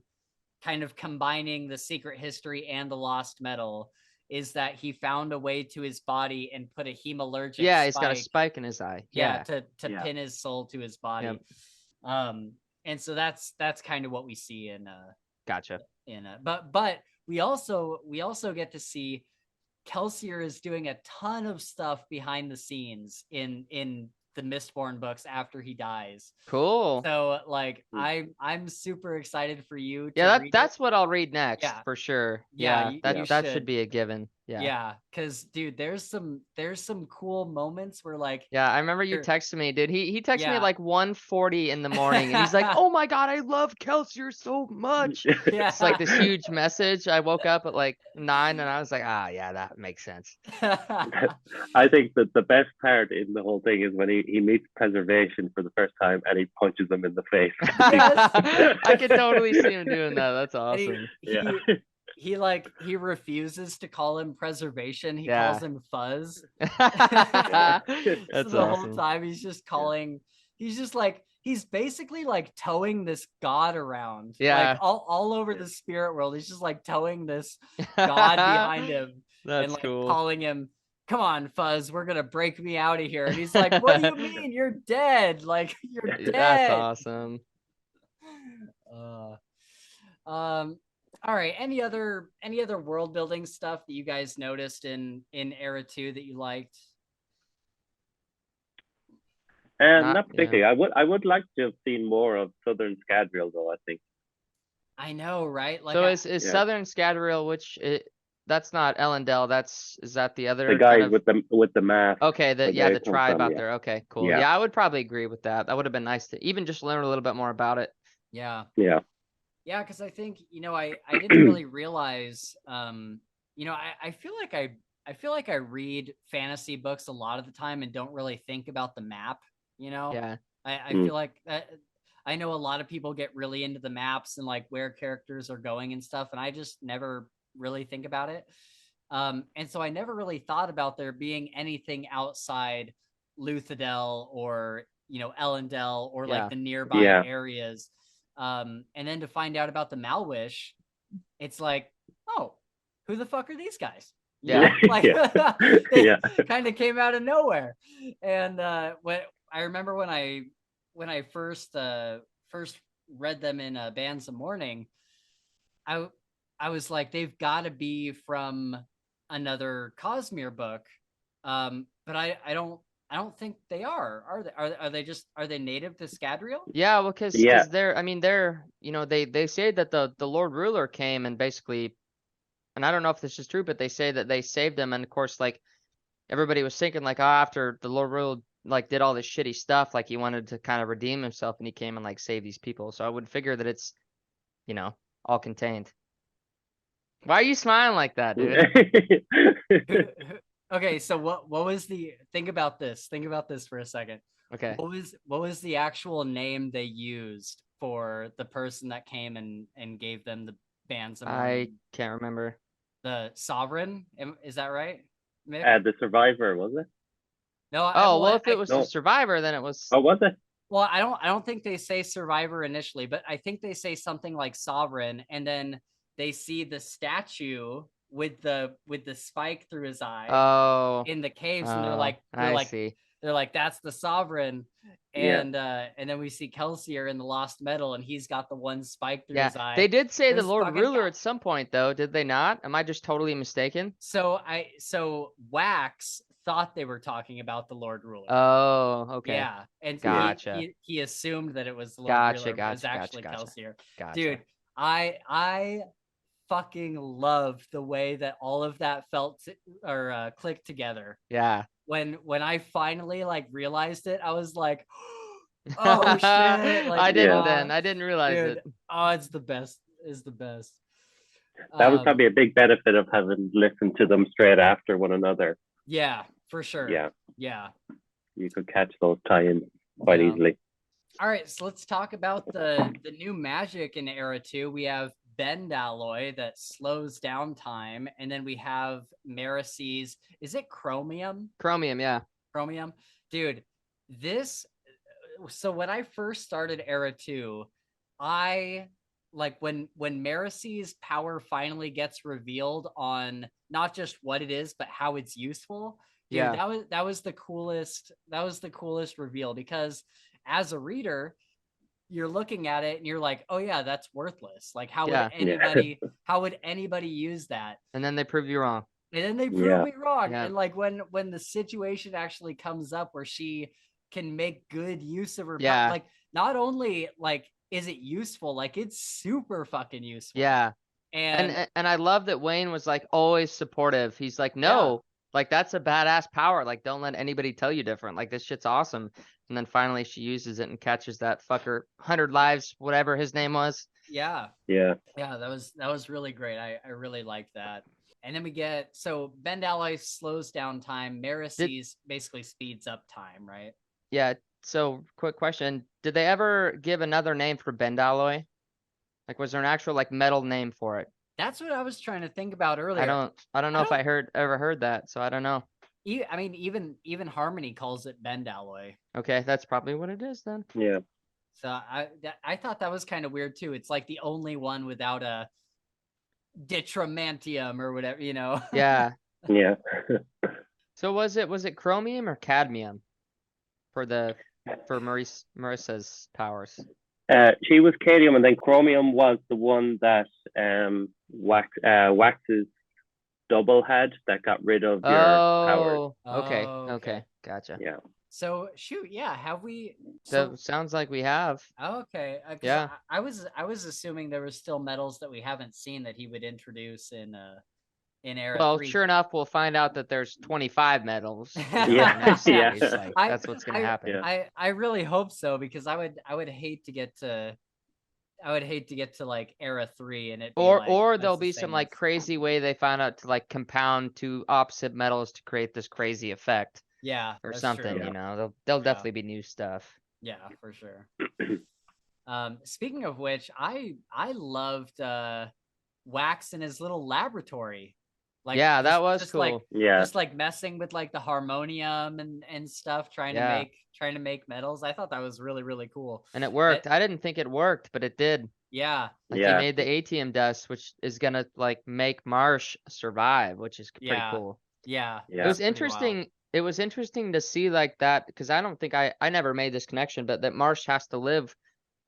kind of combining the Secret History and the Lost Metal is that he found a way to his body and put a hemalurgic he's got a spike in his eye. To pin his soul to his body. And so that's kind of what we see in gotcha. But we also get to see Kelsier is doing a ton of stuff behind the scenes in the Mistborn books after he dies. Cool. So like I'm super excited for you to read that's what I'll read next for sure. That should be a given. Because dude, there's some cool moments where like I remember you texted me, dude. He texted me at like 1:40 in the morning and he's like, oh my god, I love Kelsier so much. It's like this huge message. I woke up at like 9 and I was like, that makes sense. I think that the best part in the whole thing is when he meets Preservation for the first time and he punches him in the face. I could totally see him doing that. That's awesome. He refuses to call him Preservation. He calls him Fuzz. That's so the whole time he's just calling. He's basically like towing this god around. Like all over the spirit world. He's just like towing this god behind him. That's and like cool. Calling him, come on, Fuzz, we're gonna break me out of here. And he's like, what do you mean? You're dead. Like you're dead. That's awesome. All right. Any other world building stuff that you guys noticed in Era 2 that you liked? Not particularly. I would like to have seen more of Southern Scadriel, though. I think. I know, right? Like, so is Southern Scadriel, that's not Elendel. Is that the other? The guy with the mask. Okay, the tribe out there. Okay, cool. Yeah, I would probably agree with that. That would have been nice to even just learn a little bit more about it. Yeah. Yeah. Yeah, because I think I didn't really realize. I feel like I read fantasy books a lot of the time and don't really think about the map. Yeah. I feel like I know a lot of people get really into the maps and like where characters are going and stuff, and I just never really think about it. And so I never really thought about there being anything outside Luthadel or, you know, Ellendale or like the nearby areas. And then to find out about the Malwish, it's like, oh, who the fuck are these guys? You know? Like, they kind of came out of nowhere. And when I remember when I first read them in Bands of Mourning, I was like, they've got to be from another Cosmere book, but I don't think they are they? Are they just, are they native to Scadriel? Yeah, well, because they're, I mean, they're, you know, they say that the Lord Ruler came and basically, and I don't know if this is true, but they say that they saved them, and of course, like, everybody was thinking like, oh, after the Lord Ruler like did all this shitty stuff, like he wanted to kind of redeem himself, and he came and like saved these people. So I would figure that it's, you know, all contained. Why are you smiling like that, dude? Okay, so what was the, think about this for a second. Okay. What was the actual name they used for the person that came and gave them the Bands of Mourning? I can't remember. The Sovereign, is that right, Mick? The Survivor, was it? No. Well, if it was the Survivor, then it was. Oh, was it? Well, I don't think they say Survivor initially, but I think they say something like Sovereign, and then they see the statue with the spike through his eye in the caves, and they're like, that's the Sovereign. And and then we see Kelsier in the Lost Metal, and he's got the one spike through his eye. They did say the Lord Ruler at some point, though, did they not? Am I just totally mistaken? So Wax thought they were talking about the Lord Ruler. Oh, okay. Yeah, and gotcha. He assumed that it was the Lord Ruler, but it was actually Kelsier. Dude, I fucking loved the way that all of that felt or clicked together. Yeah. When I finally like realized it, I was like, oh shit! Like, I didn't then. I didn't realize it. Oh, it's the best. It's the best. That was probably a big benefit of having listened to them straight after one another. Yeah, for sure. Yeah. You could catch those tie-ins quite easily. All right, so let's talk about the new magic in Era 2. We have Bend Alloy that slows down time, and then we have Maricy's, is it Chromium? Chromium, yeah. Chromium. Dude, so when I first started Era 2, I like when Maricy's power finally gets revealed on not just what it is, but how it's useful. Dude, that was the coolest reveal, because as a reader, you're looking at it and you're like, oh yeah, that's worthless. Like, how would anybody use that? And then they prove you wrong. And then they prove me wrong. Yeah. And like when the situation actually comes up where she can make good use of her power, like, not only like is it useful, like it's super fucking useful. Yeah. And I love that Wayne was like always supportive. He's like, no, like that's a badass power. Like, don't let anybody tell you different. Like, this shit's awesome. And then finally she uses it and catches that fucker 100 lives, whatever his name was. Yeah, that was really great. I really liked that. And then we get, so Bend Alloy slows down time. Maricy's basically speeds up time, right? Yeah. So quick question. Did they ever give another name for Bend Alloy? Like, was there an actual like metal name for it? That's what I was trying to think about earlier. I don't know if I ever heard that, so I don't know. I mean, even Harmony calls it Bend Alloy. Okay, that's probably what it is then. Yeah. So I thought that was kind of weird too. It's like the only one without a detrimantium or whatever, you know. Yeah. Yeah. So was it chromium or cadmium for Marissa's powers? She was cadmium, and then chromium was the one that Wax's double had that got rid of your powers. Okay, gotcha. Yeah. So shoot, have we? So sounds like we have. Okay. I was assuming there was still metals that we haven't seen that he would introduce in Era 3. Well, sure enough, we'll find out that there's 25 metals. Yeah. Like, that's what's gonna happen. I really hope so, because I would hate to get to like Era 3 and it or there'll be some like crazy way they found out to like compound two opposite metals to create this crazy effect. Yeah. Or something, you know. There'll definitely be new stuff. Yeah, for sure. Speaking of which, I loved Wax in his little laboratory. Like, Yeah, that just, was just cool. like Yeah. just like messing with like the harmonium and stuff, trying Yeah. to make metals. I thought that was really, really cool. And it worked. I didn't think it worked, but it did. Yeah. Like he made the ATM dust, which is gonna like make Marsh survive, which is pretty cool. Yeah. It was interesting. It was interesting to see like that, because I don't think I never made this connection, but that Marsh has to live,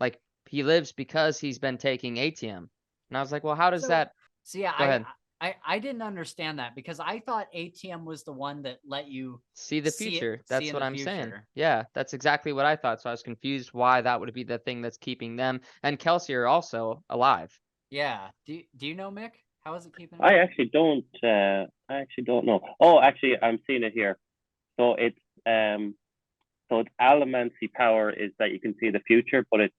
like he lives because he's been taking ATM. And I was like, well, how does that? So yeah, Go ahead. I didn't understand that, because I thought ATM was the one that let you See the future. That's what I'm saying. future. Yeah, that's exactly what I thought. So I was confused why that would be the thing that's keeping them and Kelsier also alive. Yeah. Do you know, Mick? How is it keeping? I actually don't know. Oh, actually, I'm seeing it here. So it's allomancy power is that you can see the future, but it's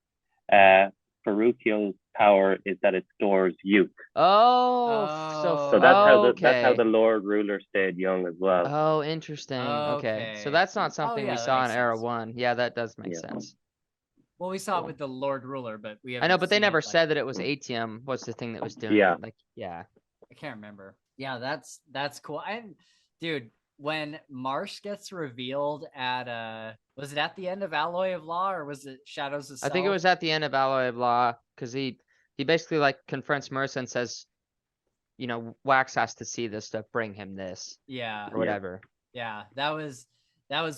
Ferrucio's power is that it stores youth. Oh, So that's okay. how the Lord Ruler stayed young as well. Oh, interesting. Okay. So that's not something we saw in Era 1. Yeah, that does make sense. Well, we saw it with the Lord Ruler, but we I know, but they never said that it was ATM was the thing that was doing it. Like, yeah. I can't remember. Yeah, that's cool. Dude, when Marsh gets revealed at was it at the end of Alloy of Law, or was it Shadows of Self? I think it was at the end of Alloy of Law, because he basically like confronts Marissa and says, you know, Wax has to see this to bring him this. Yeah. Or whatever. Yeah, that was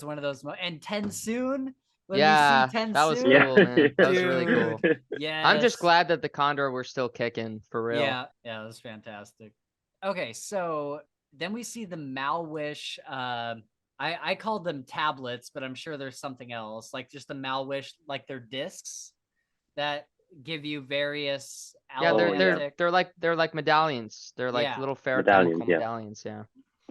one of those and Tensoon. When yeah, we see Tensoon, that was cool, man. That was really cool. Yeah, I'm just glad that the Condor were still kicking, for real. Yeah, it was fantastic. Okay, so then we see the Malwish. I called them tablets, but I'm sure there's something else, like just the Malwish, like they're discs that give you various. Yeah, they're like medallions. They're like little ferrochemical medallions. Yeah.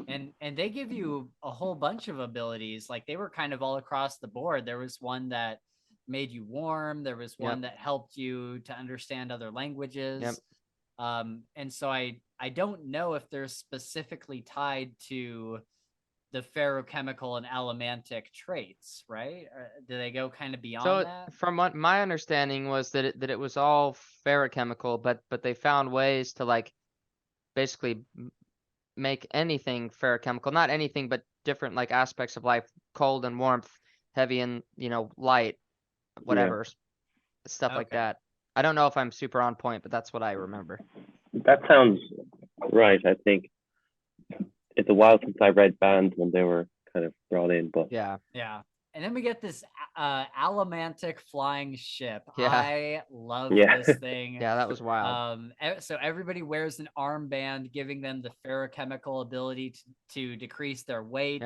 And they give you a whole bunch of abilities. Like they were kind of all across the board. There was one that made you warm. There was one that helped you to understand other languages. And so I don't know if they're specifically tied to the ferrochemical and allomantic traits, right? Or do they go kind of beyond that? From what my understanding was that it was all ferrochemical, but they found ways to like basically make anything ferrochemical, not anything, but different like aspects of life, cold and warmth, heavy and, you know, light, whatever, stuff like that. I don't know if I'm super on point, but that's what I remember. That sounds right. I think it's a while since I read Band when they were kind of brought in, but yeah. And then we get this allomantic flying ship. Yeah. I love this thing. Yeah, that was wild. So everybody wears an armband, giving them the ferrochemical ability to decrease their weight.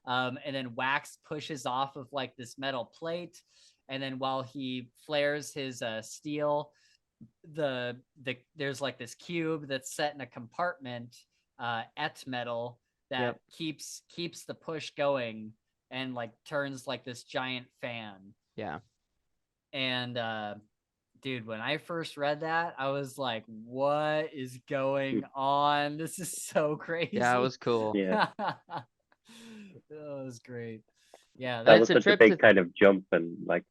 And then Wax pushes off of like this metal plate, and then while he flares his steel, there's like this cube that's set in a compartment at metal that keeps the push going and like turns like this giant fan. Yeah. And dude, when I first read that, I was like, what is going on? This is so crazy. Yeah, it was cool. Yeah. That was great. Yeah, that was such a big kind of jump, and like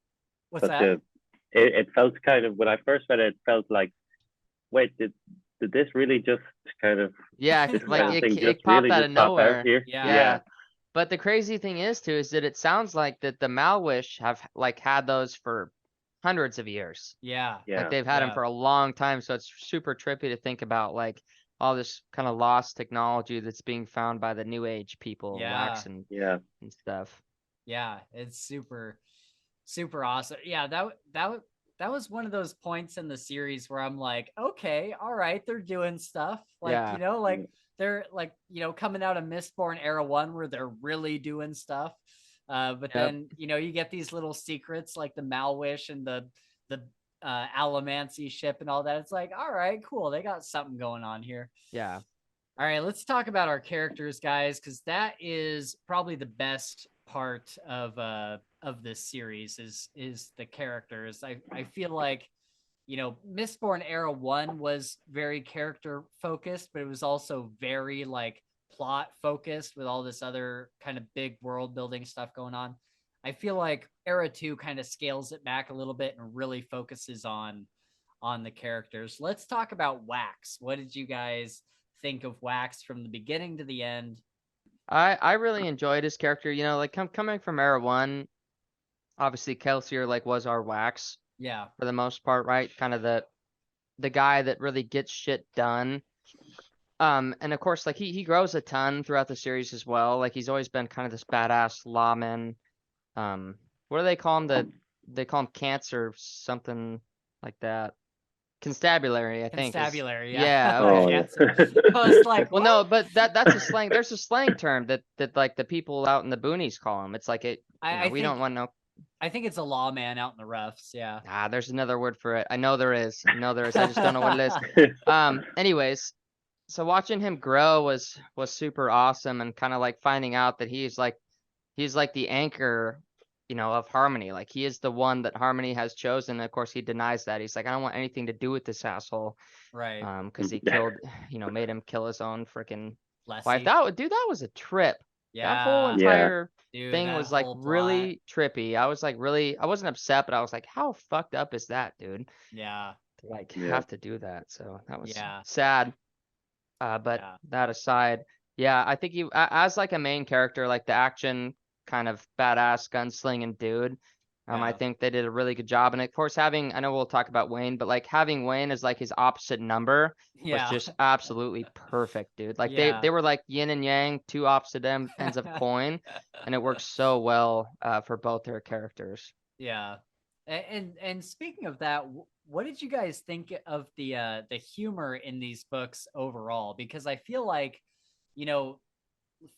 it felt kind of, when I first read it, it felt like, wait, did this really just kind of like it popped really out of nowhere. Yeah. But the crazy thing is that it sounds like that the Malwish have like had those for hundreds of years. Yeah. Like they've had them for a long time, so it's super trippy to think about like all this kind of lost technology that's being found by the new age people, Wax and stuff. Yeah, it's super awesome. Yeah, that was one of those points in the series where I'm like, okay, all right, they're doing stuff. Like, you know, like they're like, you know, coming out of Mistborn Era 1 where they're really doing stuff. But then, you know, you get these little secrets like the Malwish and the Allomancy ship and all that. It's like, all right, cool. They got something going on here. Yeah. All right, let's talk about our characters, guys, because that is probably the best part of this series is the characters. I feel like, you know, Mistborn Era 1 was very character focused, but it was also very like plot focused with all this other kind of big world building stuff going on. I feel like Era 2 kind of scales it back a little bit and really focuses on on the characters. Let's talk about Wax. What did you guys think of Wax from the beginning to the end? I really enjoyed his character. You know, like coming from Era 1, obviously Kelsier like was our Wax Yeah. for the most part, right? Kind of the guy that really gets shit done. And of course, like he grows a ton throughout the series as well. Like he's always been kind of this badass lawman. What do they call him? They call him Cancer, something like that. Constabulary, I think is. Constabulary, yeah. Yeah, Oh, okay. yeah. Cancer. I was like, Well, what? no, but that's a slang. There's a slang term that like the people out in the boonies call him. It's like it. I We think don't want no. I think it's a lawman out in the roughs. Yeah. There's another word for it. I know there is. I know there is. I just don't know what it is. Anyways, so watching him grow was super awesome, and kind of like finding out that he's like the anchor, of Harmony. Like he is the one that Harmony has chosen. Of course, he denies that. He's like, I don't want anything to do with this asshole. Right. Because he killed, made him kill his own freaking wife. Lessie. Dude, that was a trip. Yeah. That whole Yeah. entire Dude, thing that was like whole plot. really trippy. I was like I wasn't upset, but I was like, how fucked up is that, dude? Yeah. To like Yeah. have to do that. So that was Yeah. sad. But Yeah. that aside, yeah, I think as like a main character, like the action kind of badass gunslinging dude. I Yeah. think they did a really good job. And of course, I know we'll talk about Wayne, but like having Wayne as like his opposite number was Yeah. just absolutely perfect, dude. Like Yeah. they were like yin and yang, two opposite ends of a coin, and it works so well for both their characters. Yeah. And speaking of that, what did you guys think of the humor in these books overall? Because I feel like,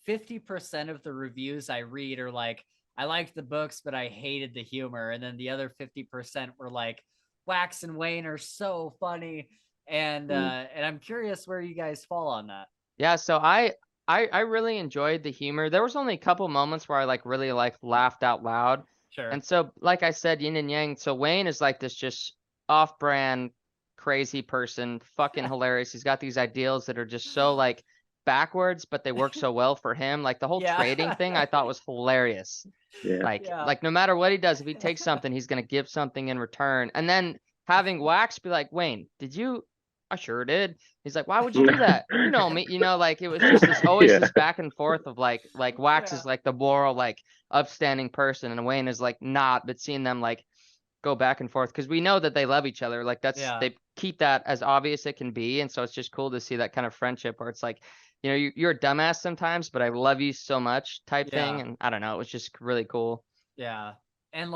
50% of the reviews I read are like, I liked the books, but I hated the humor. And then the other 50% were like, Wax and Wayne are so funny. And and I'm curious where you guys fall on that. Yeah, so I really enjoyed the humor. There was only a couple moments where I like really like laughed out loud. Sure. And so like I said, yin and yang. So Wayne is like this just off-brand crazy person, fucking hilarious. He's got these ideals that are just so like backwards, but they work so well for him. Like the whole Yeah. trading thing I thought was hilarious. Yeah. Like no matter what he does, if he takes something, he's gonna give something in return. And then having Wax be like, Wayne, did you? I sure did. He's like, why would you do that? You know me, like it was just this always Yeah. this back and forth of like Wax Yeah. is like the moral, like upstanding person, and Wayne is like not, but seeing them like go back and forth because we know that they love each other. Like Yeah. they keep that as obvious it can be. And so it's just cool to see that kind of friendship where it's like, you're a dumbass sometimes, but I love you so much type thing. Yeah. And I don't know, it was just really cool. Yeah. And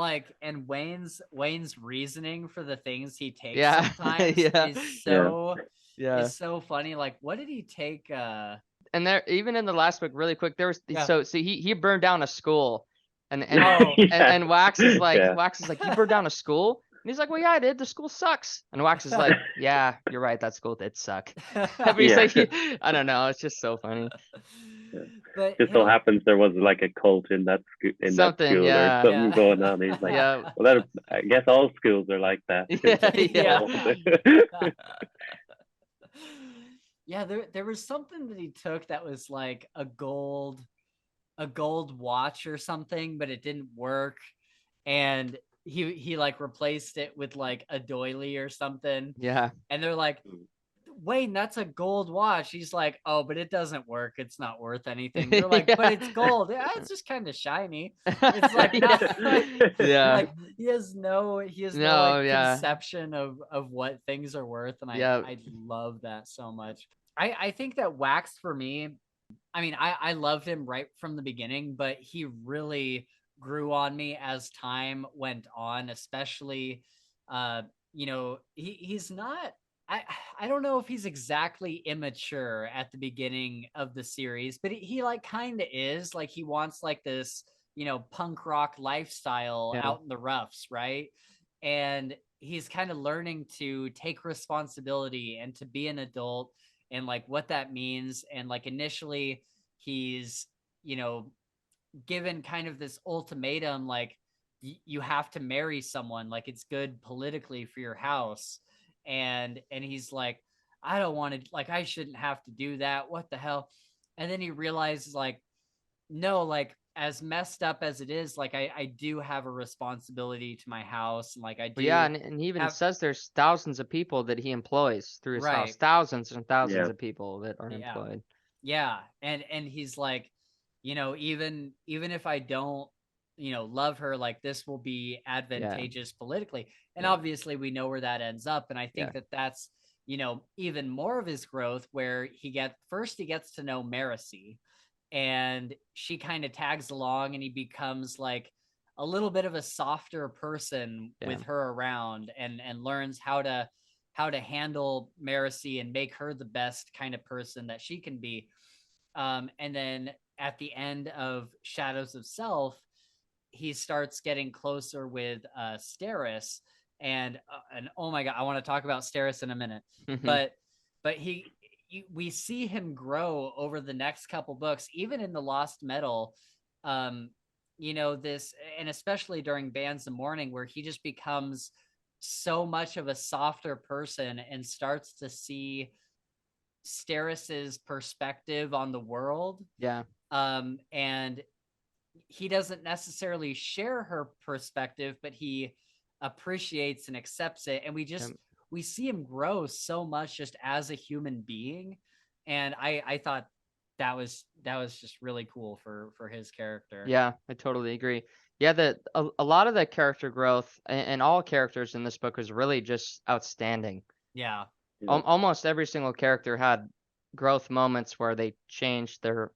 Wayne's reasoning for the things he takes Yeah. sometimes Yeah. is so Yeah. is so funny. Like, what did he take? And there, even in the last book, really quick, there was Yeah. so he burned down a school, and Oh. and Wax is like Yeah. you burned down a school, and he's like, well, yeah, I did. The school sucks. And Wax is like, yeah, you're right. That school did suck. But he's Yeah. like, I don't know. It's just so funny. But Just so happens there was like a cult in that Something, school yeah. or something Yeah. going on. He's like, Yeah. well, I guess all schools are like that. Yeah. Yeah, there was something that he took that was like a gold watch or something, but it didn't work. And he like replaced it with like a doily or something. Yeah. And they're like, Wayne, that's a gold watch. He's like, oh, but it doesn't work. It's not worth anything. They're like, but it's gold. Yeah, it's just kind of shiny. It's like, Yeah. like he has no like conception of what things are worth. And I love that so much. I think that Wax for me, I mean, I loved him right from the beginning, but he really grew on me as time went on, especially he's not I don't know if he's exactly immature at the beginning of the series, but he like kind of is. Like he wants like this, punk rock lifestyle out in the roughs, right? And he's kind of learning to take responsibility and to be an adult and like what that means. And like initially he's, given kind of this ultimatum, like you have to marry someone, like it's good politically for your house. And he's like, I don't want to, like, I shouldn't have to do that. What the hell? And then he realizes like, no, like as messed up as it is, like I do have a responsibility to my house, and like I But do yeah, and he even have says there's thousands of people that he employs through his house. right. Thousands and thousands Yeah. of people that are Yeah. employed. Yeah. And he's like, even if I don't, love her, like this will be advantageous politically. And Yeah. obviously we know where that ends up. And I think Yeah. that's, even more of his growth, where he gets to know Marcy, and she kind of tags along, and he becomes like a little bit of a softer person Yeah. with her around, and learns how to handle Marcy and make her the best kind of person that she can be. And then at the end of Shadows of Self, he starts getting closer with Steris, and oh my god, I want to talk about Steris in a minute, but we see him grow over the next couple books, even in the Lost Metal. This, and especially during Bands of Mourning, where he just becomes so much of a softer person and starts to see Steris's perspective on the world. Yeah. And he doesn't necessarily share her perspective, but he appreciates and accepts it. And we see him grow so much just as a human being. And I thought that was just really cool for his character. Yeah, I totally agree. Yeah, a lot of the character growth and all characters in this book was really just outstanding. Yeah. Almost every single character had growth moments where they changed their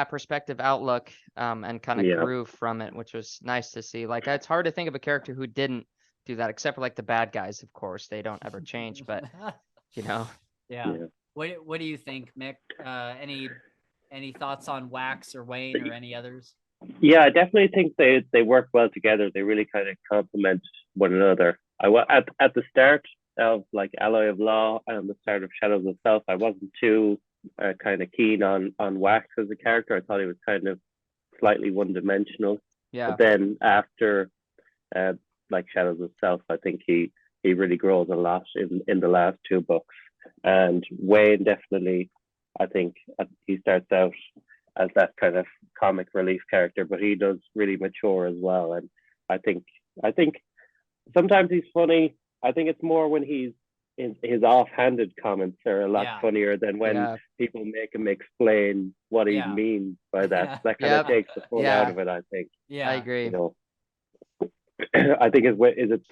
perspective, outlook, and kind of grew from it, which was nice to see. Like, it's hard to think of a character who didn't do that, except for like the bad guys, of course. They don't ever change, but Yeah. What do you think, Mick? Any thoughts on Wax or Wayne or any others? Yeah, I definitely think they work well together. They really kind of complement one another. At the start of like Alloy of Law and the start of Shadows of Self, I wasn't too kind of keen on Wax as a character. I thought he was kind of slightly one-dimensional. Yeah. But then after like Shadows of Self, I think he really grows a lot in the last two books. And Wayne definitely, I think he starts out as that kind of comic relief character, but he does really mature as well. And I think sometimes he's funny. I think it's more when his offhanded comments are a lot funnier than when people make him explain what he means by that. That kind of takes the fun out of it, I think. Yeah, I agree. I think is it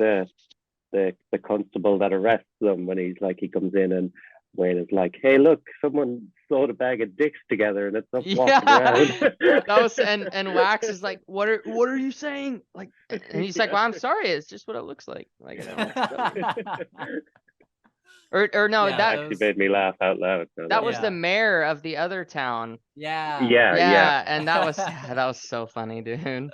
the constable that arrests them when he comes in, and Wayne is like, "Hey, look, someone sewed a bag of dicks together and it's up walking around." That was and Wax is like, "What are you saying?" Like, and he's like, "Well, I'm sorry, it's just what it looks like." Like, or no, that actually made me laugh out loud. That was the mayor of the other town. Yeah. And that was so funny, dude.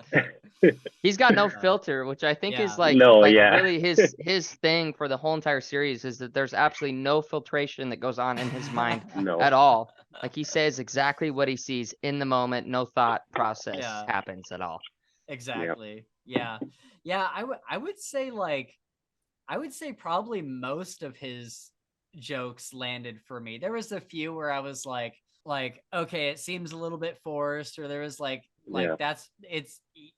He's got no filter, which I think is really his thing for the whole entire series, is that there's absolutely no filtration that goes on in his mind at all. Like, he says exactly what he sees in the moment, no thought process happens at all. Exactly. Yeah. I would say probably most of his jokes landed for me. There was a few where I was like, okay, it seems a little bit forced, or there was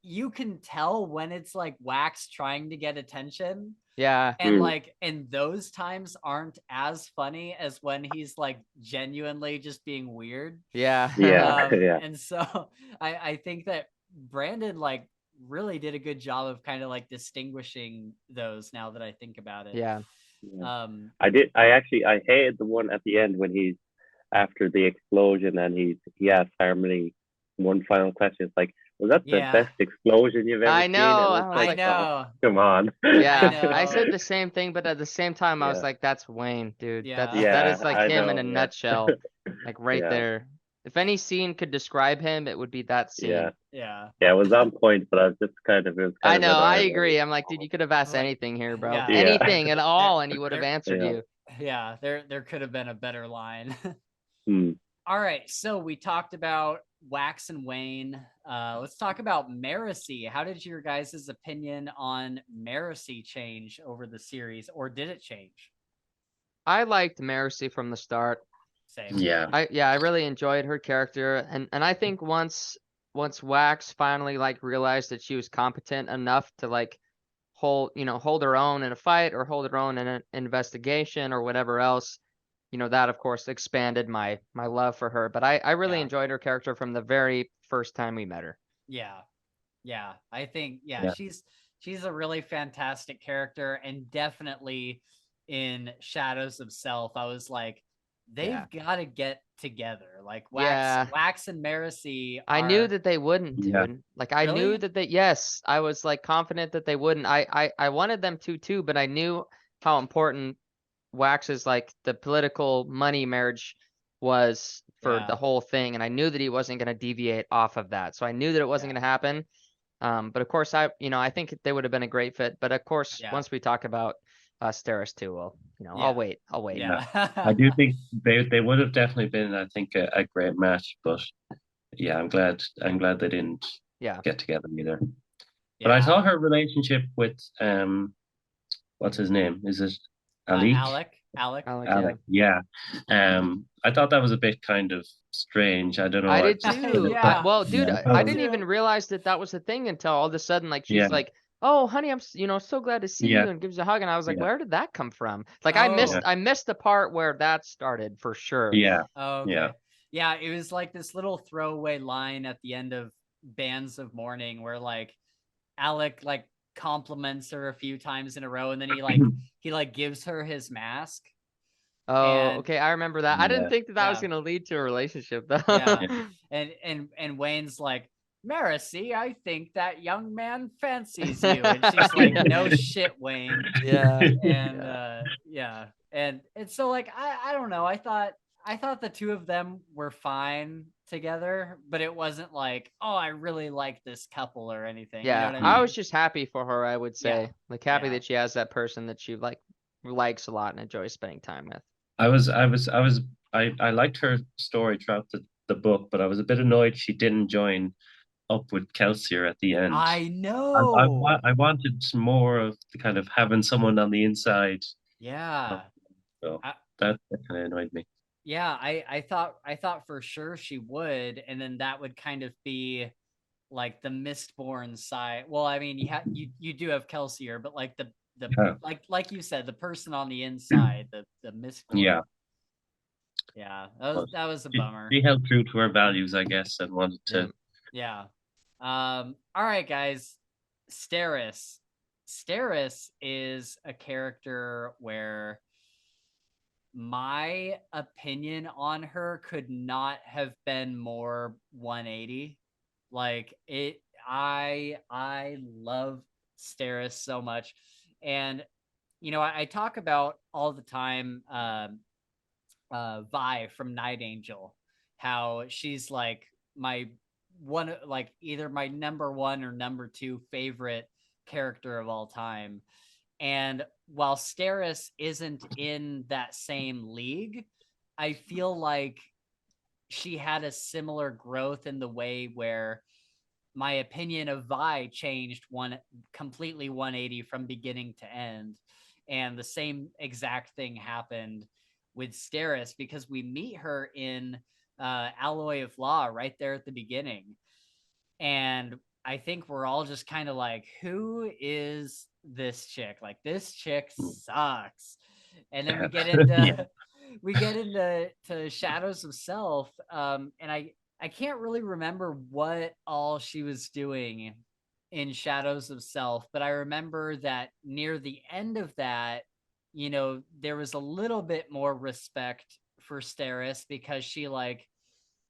you can tell when it's like Wax trying to get attention. Yeah. And those times aren't as funny as when he's like genuinely just being weird. Yeah. And so I think that Brandon really did a good job of kind of distinguishing those, now that I think about it. Yeah. I hated the one at the end when he's after the explosion and he asks Harmony one final question. It's like, was that the best explosion you've ever seen? I know. Oh, come on. Yeah, I said the same thing, but at the same time, I was like, that's Wayne, dude. That is like him in a nutshell. Like there. If any scene could describe him, it would be that scene. Yeah, it was on point, but I was just I know, I agree. I'm like, dude, you could have asked anything here, bro. Anything at all, and he would have answered you. Yeah, there could have been a better line. All right, so we talked about Wax and Wayne. Let's talk about Marcy. How did your guys' opinion on Marcy change over the series, or did it change? I liked Marcy from the start. Same. Yeah. I really enjoyed her character, and I think once Wax finally like realized that she was competent enough to like hold her own in a fight or hold her own in an investigation or whatever else, that of course expanded my love for her. But I really Yeah. enjoyed her character from the very first time we met her. Yeah. Yeah. I think, Yeah. she's a really fantastic character, and definitely in Shadows of Self, I was like, they've got to get together. Like Yeah. Wax and Marcy I knew are that they wouldn't, Yeah. dude. Like I knew really. that yes, I was like confident that they wouldn't. I wanted them to too, but I knew how important Wax's like the political money marriage was for the Yeah. whole thing, and I knew that he wasn't going to deviate off of that. So I knew that it wasn't Yeah. going to happen. But of course, I think they would have been a great fit. But of course, Yeah. once we talk about Steris too, well, Yeah. I'll wait. Yeah. I do think they would have definitely been, I think, a great match. But yeah, I'm glad they didn't Yeah. get together either. But I thought her relationship with what's his name? Is it Alec? Alec. Alec, yeah. I thought that was a bit kind of strange. I don't know. I I did just too. Yeah. Well, dude, Yeah, I didn't even realize that was the thing until all of a sudden, like she's yeah, like, "Oh, honey, I'm so glad to see yeah, you," and gives you a hug, and I was like, yeah, "Where did that come from?" Like Oh. I missed the part where that started for sure. yeah, Oh, okay. yeah. Yeah, it was like this little throwaway line at the end of Bands of Mourning where like Alec like compliments her a few times in a row, and then he gives her his mask. Oh, And okay, I remember that. I didn't Yeah, think that was yeah, gonna lead to a relationship though. yeah. yeah, And Wayne's like, Marcy, I think that young man fancies you. And she's like, Yeah. no shit, Wayne. Yeah. And Yeah. yeah. And so like I don't know. I thought the two of them were fine together, but it wasn't like, oh, I really like this couple or anything. You know Yeah, what I I mean? was just happy for her, I would Yeah. say. Like happy Yeah. that she has that person that she like likes a lot and enjoys spending time with. I liked her story throughout the book, but I was a bit annoyed she didn't join up with Kelsier at the end. I know. I wanted more of the kind of having someone on the inside. Yeah. So I, that kind of annoyed me. yeah, I thought for sure she would, and then that would kind of be like the Mistborn side. Well, I mean, you do have Kelsier, but like the Yeah. like you said, the person on the inside, the Mistborn. Yeah. Yeah, But that was a she, bummer. she held true to her values, I guess, and wanted to. Yeah. All right, guys. Steris. Steris is a character where my opinion on her could not have been more 180. Like it, I love Steris so much. And I talk about all the time Vi from Night Angel, how she's like my one, like either my number one or number two favorite character of all time. And while Steris isn't in that same league, I feel like she had a similar growth in the way where my opinion of Vi changed completely 180 from beginning to end. And the same exact thing happened with Steris because we meet her in Alloy of Law right there at the beginning. And I think we're all just kind of like, who is this chick? Like, this chick sucks. And then we get into Yeah. we get into Shadows of Self. And I can't really remember what all she was doing in Shadows of Self, but I remember that near the end of that, there was a little bit more respect for Steris because she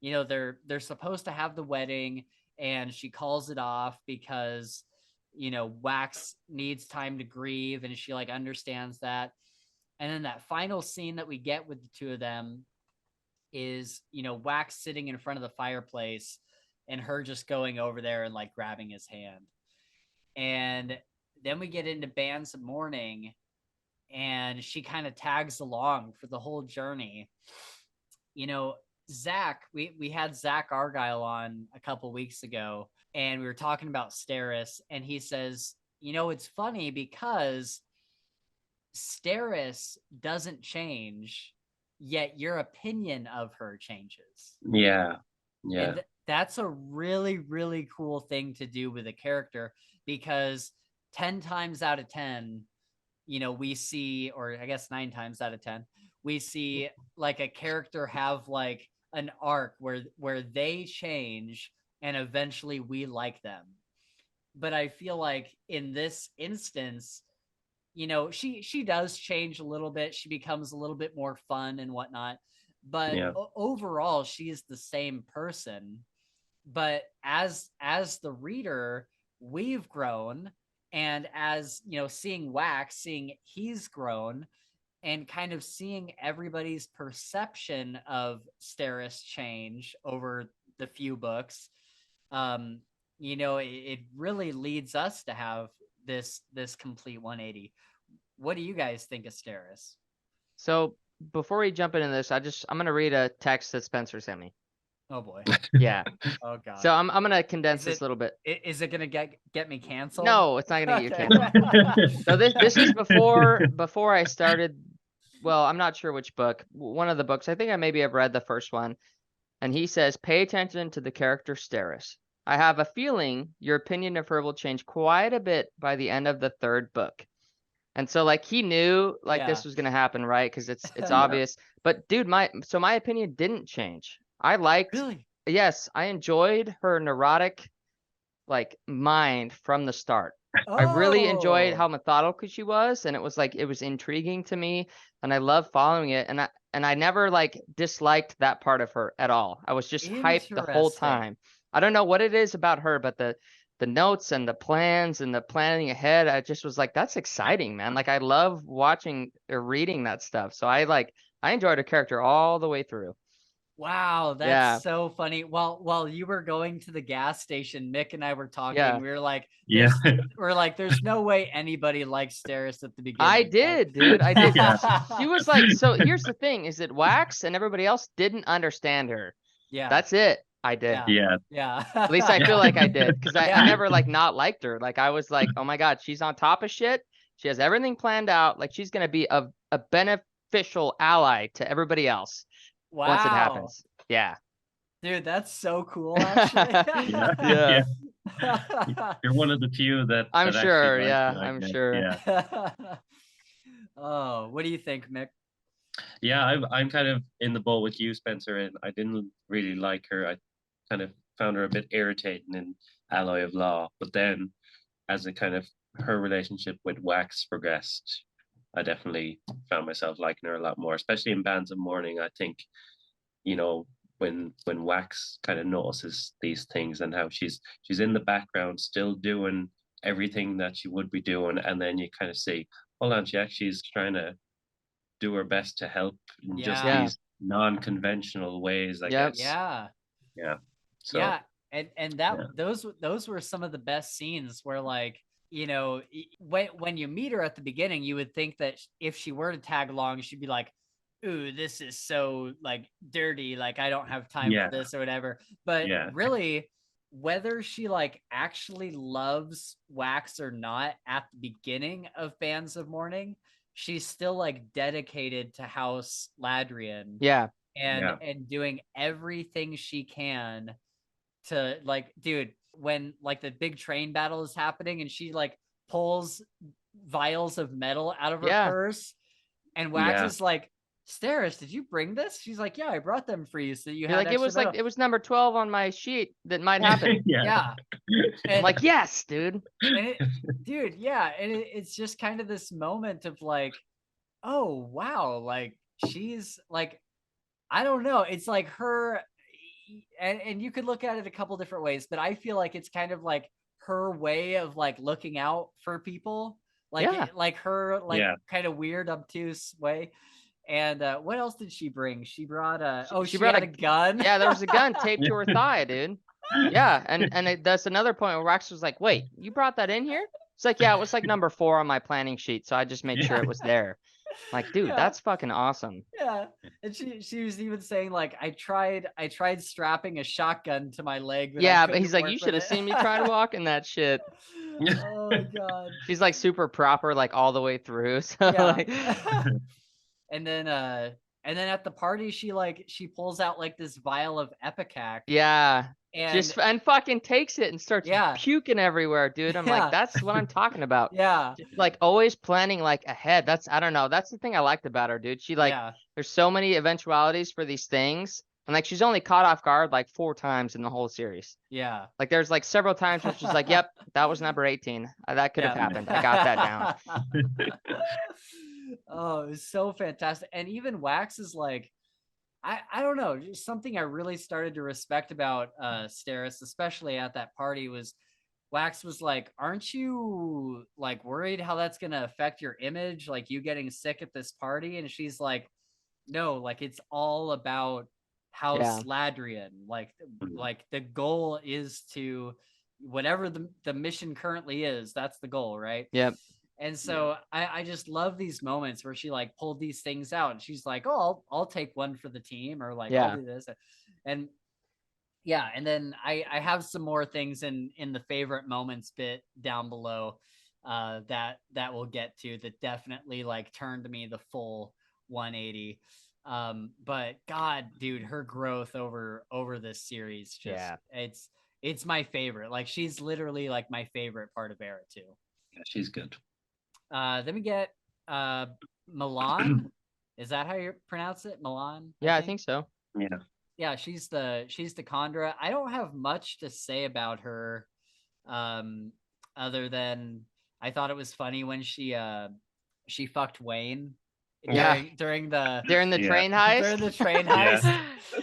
they're supposed to have the wedding and she calls it off because Wax needs time to grieve and she understands that. And then that final scene that we get with the two of them is Wax sitting in front of the fireplace and her just going over there and grabbing his hand. And then we get into Bands of Mourning and she kind of tags along for the whole journey. Zach, we had Zach Argyle on a couple weeks ago and we were talking about Steris and he says, it's funny because Steris doesn't change yet your opinion of her changes. Yeah. And that's a really, really cool thing to do with a character, because 10 times out of 10, we see, or I guess 9 times out of 10, we see like a character have like an arc where they change and eventually we like them. But I feel like in this instance, she does change a little bit. She becomes a little bit more fun and whatnot. But overall, she is the same person. But as the reader, we've grown, and as seeing Wax, seeing he's grown, and kind of seeing everybody's perception of Steris change over the few books, it really leads us to have this complete 180. What do you guys think of Steris? So before we jump into this, I'm gonna read a text that Spencer sent me. Oh boy. Yeah. Oh god. So I'm gonna condense this a little bit. Is it gonna get me canceled? No, it's not gonna get you canceled. So this is before I started. Well, I'm not sure which book. One of the books. I think I maybe have read the first one. And he says, pay attention to the character Steris. I have a feeling your opinion of her will change quite a bit by the end of the 3rd book. And so like he knew like this was gonna happen, right? Because it's obvious. But dude, my opinion didn't change. I liked Yes, I enjoyed her neurotic like mind from the start. I really enjoyed how methodical she was, and it was intriguing to me, and I love following it, and I never like disliked that part of her at all. I was just hyped the whole time. I don't know what it is about her, but the notes and the plans and the planning ahead, I just was like, that's exciting, man. Like I love watching or reading that stuff. So I enjoyed her character all the way through. Wow, that's so funny. While you were going to the gas station, Mick and I were talking. Yeah. We were like, we're like, there's no way anybody likes Steris at the beginning. I did, dude. I did. She was like, so here's the thing, is that Wax and everybody else didn't understand her. Yeah. That's it. I did. Yeah. At least I feel like I did, because I never like not liked her. Like I was like, oh my God, she's on top of shit. She has everything planned out. Like she's gonna be a beneficial ally to everybody else. Wow. Once it happens. Yeah. Dude, that's so cool, actually. Yeah. You're one of the few that I'm that sure. actually Yeah, likes it, I'm guess. sure. Yeah. Oh, what do you think, Mick? Yeah, I'm kind of in the boat with you, Spencer, and I didn't really like her. I kind of found her a bit irritating in Alloy of Law, but then as it kind of her relationship with Wax progressed, I definitely found myself liking her a lot more, especially in Bands of Mourning. I think, when Wax kind of notices these things and how she's in the background still doing everything that she would be doing, and then you kind of see, hold on, she actually is trying to do her best to help in just these non-conventional ways, I guess. Yeah. So, yeah, and those were some of the best scenes where, like, when you meet her at the beginning, you would think that if she were to tag along, she'd be like, ooh, this is so like dirty, like I don't have time for this or whatever. But really, whether she like actually loves Wax or not at the beginning of Bands of Mourning, she's still like dedicated to House Ladrian. And doing everything she can to, like, dude, when like the big train battle is happening and she like pulls vials of metal out of her purse, and Wax is like, Steris, did you bring this? She's like, yeah, I brought them for you so you had like, it was metal. Like, it was number 12 on my sheet that might happen. I'm like, yes, dude. And it's just kind of this moment of like, oh wow, like she's like, I don't know, it's like her, and you could look at it a couple different ways, but I feel like it's kind of like her way of like looking out for people, like like her like kind of weird obtuse way. And what else did she bring? She brought she brought a gun. Yeah, there was a gun taped to her thigh, dude. Yeah, and that's another point where Rax was like, wait, you brought that in here? It's like, yeah, it was like number 4 on my planning sheet, so I just made sure it was there. Like, dude, that's fucking awesome. Yeah. And she was even saying, like, I tried strapping a shotgun to my leg. But he's like, you should have seen me try to walk in that shit. Oh my god. She's like super proper, like all the way through. So like... and And then at the party, she pulls out like this vial of Epicac. Yeah. And And fucking takes it and starts yeah, puking everywhere, dude. I'm yeah, like, that's what I'm talking about. yeah, Just, like always planning like ahead. I don't know. That's the thing I liked about her, dude. She like, yeah, there's so many eventualities for these things. And like, she's only caught off guard like 4 times in the whole series. yeah. Like there's like several times where she's like, yep, that was number 18. That could have Yeah. happened. I got that down. Oh, it was so fantastic. And even Wax is like, I don't know, just something I really started to respect about Steris, especially at that party, was Wax was like, aren't you like worried how that's gonna affect your image, like you getting sick at this party? And she's like, no, like it's all about how Yeah. Scadriel, like the goal is to whatever the mission currently is, that's the goal, right? Yep. And so I just love these moments where she like pulled these things out and she's like, oh, I'll take one for the team, or like, I'll do this. And yeah, and then I have some more things in the favorite moments bit down below that we'll get to, that definitely like turned me the full 180. But God, dude, her growth over this series, just it's my favorite. Like, she's literally like my favorite part of Era too. Yeah, she's good. Then we get Milan. Is that how you pronounce it? Milan? Yeah, I think so. Yeah. Yeah, she's the Chondra. I don't have much to say about her, other than I thought it was funny when she fucked Wayne. During the train heist. During the train heist.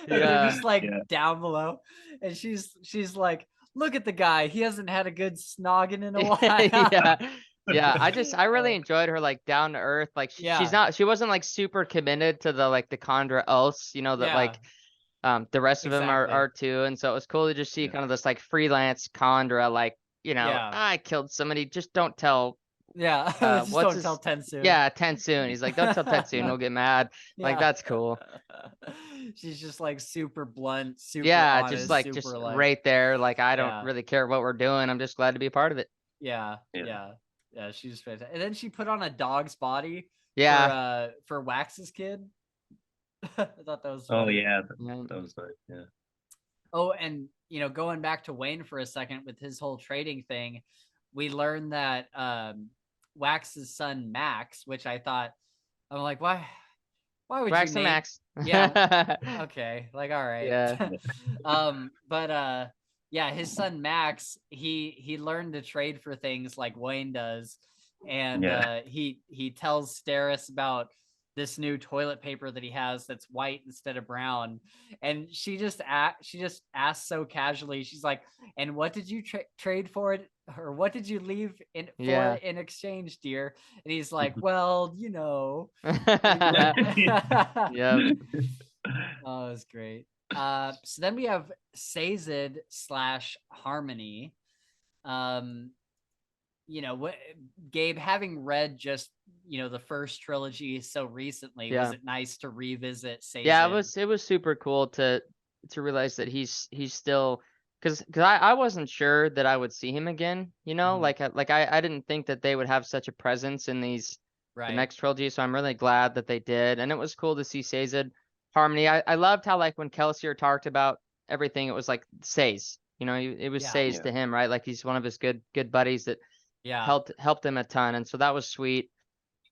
They're just like down below, and she's like, look at the guy. He hasn't had a good snogging in a while. Yeah, I really enjoyed her like down to earth. Like she wasn't like super committed to the like the Chondra else, you know, that like the rest of them are too. And so it was cool to just see kind of this like freelance Chondra, like, you know, I killed somebody, just don't tell. Yeah, just don't tell Tensoon. Yeah, Tensoon. He's like, don't tell Tensoon, we'll get mad. Like, that's cool. She's just like super blunt, super honest, just like just right there. Like, I don't really care what we're doing. I'm just glad to be a part of it. Yeah. She's fantastic. And then she put on a dog's body. For Wax's kid. I thought that was funny. That was nice. Yeah. Oh, and you know, going back to Wayne for a second with his whole trading thing, we learned that Wax's son Max, which I'm like, why would Wax you name Max? Yeah. Okay. Like, all right. Yeah. His son Max, he learned to trade for things like Wayne does, and he tells Steris about this new toilet paper that he has that's white instead of brown, and she just asks so casually. She's like, "And what did you trade for it, or what did you leave in for in exchange, dear?" And he's like, "Well, you know." Yeah. Oh, it was great. So then we have Sazed / Harmony. You know what, Gabe, having read just, you know, the first trilogy so recently, was it nice to revisit Sazed? Yeah, it was super cool to realize that he's still, because I wasn't sure that I would see him again, you know, like I didn't think that they would have such a presence in the next trilogy, so I'm really glad that they did. And it was cool to see Sazed Harmony. I loved how, like, when Kelsier talked about everything, it was like Sazed, you know, it was Sazed to him, right? Like, he's one of his good buddies that helped him a ton, and so that was sweet.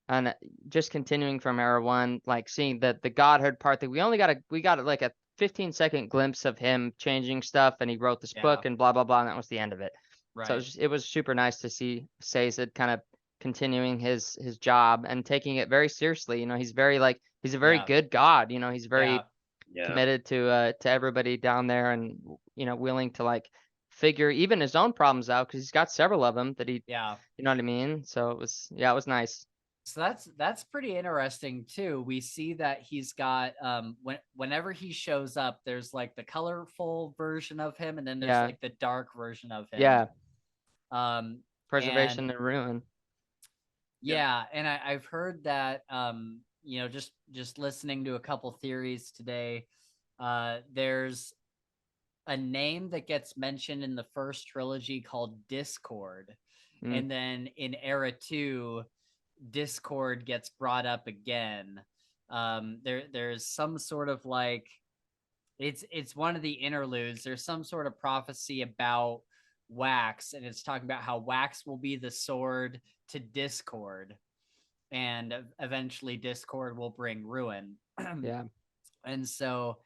And just continuing from Era 1, like seeing the godhood part, that we got like a 15-second glimpse of him changing stuff, and he wrote this book and blah blah blah, and that was the end of it. So it was super nice to see Sazed kind of continuing his job and taking it very seriously. You know, he's a very good god, you know, he's very committed to everybody down there, and, you know, willing to like figure even his own problems out, because he's got several of them that you know what I mean. So it was nice. So that's pretty interesting too. We see that he's got whenever he shows up, there's like the colorful version of him, and then there's like the dark version of him. Preservation and ruin. And I've heard that you know, just listening to a couple theories today, there's a name that gets mentioned in the first trilogy called Discord. And then in Era 2, Discord gets brought up again. there's some sort of like it's one of the interludes. There's some sort of prophecy about Wax, and it's talking about how Wax will be the sword to Discord, and eventually Discord will bring ruin. Yeah. And so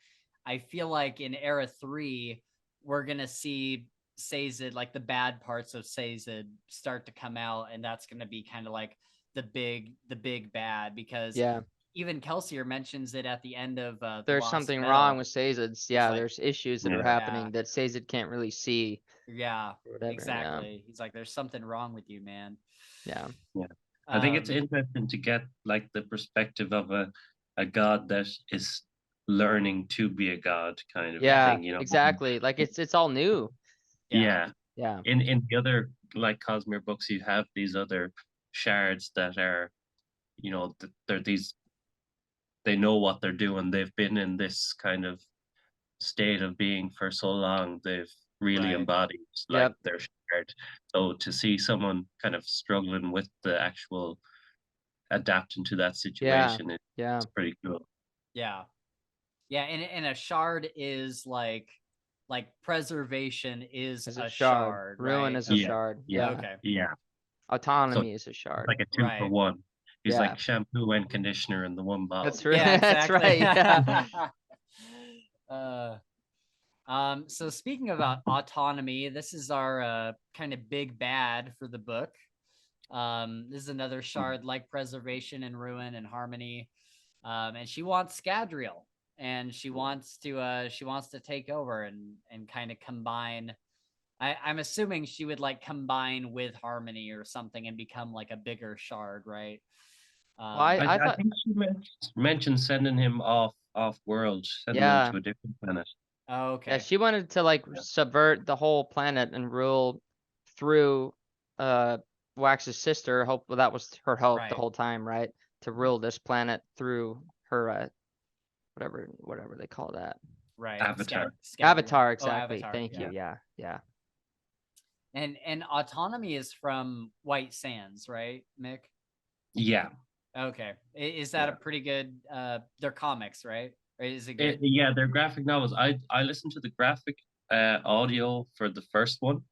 I feel like in Era 3, we're gonna see Sazed, like the bad parts of Sazed, start to come out, and that's gonna be kind of like the big bad, because Yeah. even Kelsier mentions it at the end of the There's Lost something Metal. wrong with Sazed. Yeah, like- there's issues that are Yeah. happening that Sazed can't really see. Yeah, or whatever. exactly. He's like, there's something wrong with you, man. Yeah. I think it's Um, interesting to get like the perspective of a god that is learning to be a god, kind of Yeah. thing, you know. Exactly. Like it's all new. Yeah. Yeah. In the other like Cosmere books, you have these other shards that are, you know, they're these, they know what they're doing. They've been in this kind of state of being for so long. They've really Right. embodied like Yep. their shard. So to see someone kind of struggling with the actual adapting to that situation, Yeah. it's pretty cool. Yeah. Yeah, and a shard is like preservation is Is a a shard. shard, Ruin right? is a Yeah. shard. Yeah. Yeah. Okay. Yeah. Autonomy is a shard. Like a 2 for Right. 1. He's Yeah. like shampoo and conditioner in the one bottle. That's right. Yeah, That's exactly. right. Yeah. So speaking about autonomy, this is our kind of big bad for the book. This is another shard like preservation and ruin and harmony. And she wants Scadriel, and she wants to take over and kind of combine. I'm assuming she would like combine with harmony or something and become like a bigger shard, right? Well, I I thought. think she mentioned sending him off world, sending him Yeah. to a different planet. Oh, okay. Yeah. She wanted to like subvert the whole planet and rule through Wax's sister. Hope well, that was her hope the Right. whole time, right? To rule this planet through her whatever they call that. Right. Avatar. Avatar, Oh, exactly. Avatar. Thank you. yeah. Yeah. And autonomy is from White Sands, right, Mick? Yeah. Okay. Is that a pretty good they're comics, right? Or is it good? Yeah, they're graphic novels. I listened to the graphic audio for the first one,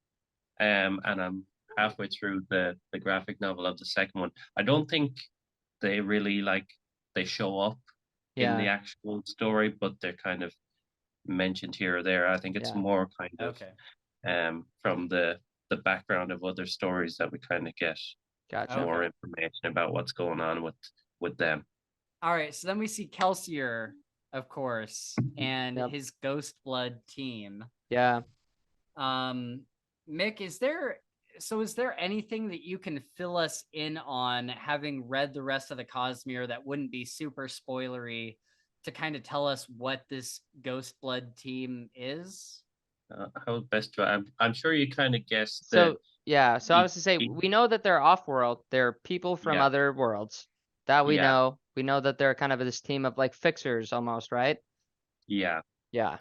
and I'm halfway through the graphic novel of the second one. I don't think they really like they show up in the Yeah. actual story, but they're kind of mentioned here or there. I think it's Yeah. more kind of Okay. from the background of other stories that we kind of get Gotcha. more Okay. information about what's going on with them. All right. So then we see Kelsier, of course, and Yep. his Ghost Blood team. Yeah. Mick, is there anything that you can fill us in on, having read the rest of the Cosmere, that wouldn't be super spoilery, to kind of tell us what this Ghost Blood team is? How best to? I'm sure you kind of guessed So that. yeah. So I e- was to say e- we know that they're off world. They're people from Yeah. other worlds. That we Yeah. know. We know that they're kind of this team of like fixers almost, right? Yeah, Yeah.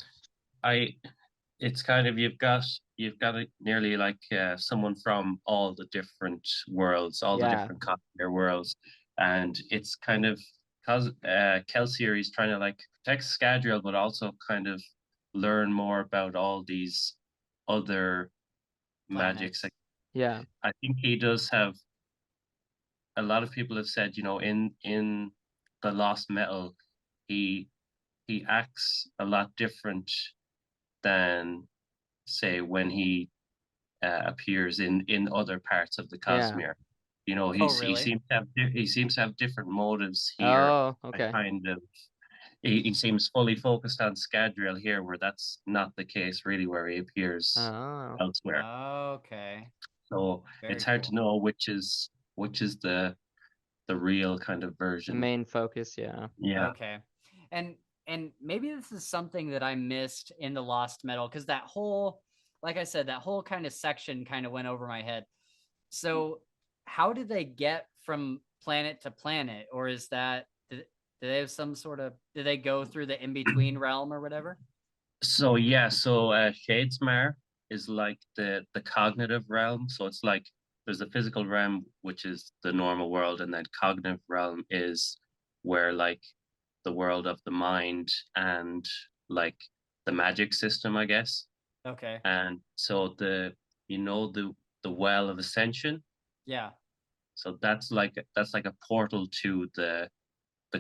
it's kind of you've got nearly like someone from all the different worlds, all the Yeah. different Cosmere worlds, and it's kind of because Kelsier is trying to like protect Scadriel, but also kind of learn more about all these other magics. Planets. Yeah. I think he does have. A lot of people have said, you know, in the Lost Metal, he acts a lot different than say when he appears in other parts of the Yeah. Cosmere. You know, Oh, really? he seems to have different motives here. Oh, And okay. kind of he seems fully focused on Scadriel here, where that's not the case really, where he appears Oh. elsewhere. Okay. So Very it's hard to cool. know which is the real kind of The version. main focus, yeah. Yeah. Okay. And maybe this is something that I missed in the Lost Metal, because that whole, like I said, that whole kind of section kind of went over my head. So how did they get from planet to planet? Or is that, do they have some sort of, do they go through the in-between realm or whatever? So yeah, so Shadesmar is like the cognitive realm. So it's like there's the physical realm, which is the normal world, and then cognitive realm is where like the world of the mind and like the magic system, I guess. Okay. And so the well of ascension. Yeah. So that's like a portal to the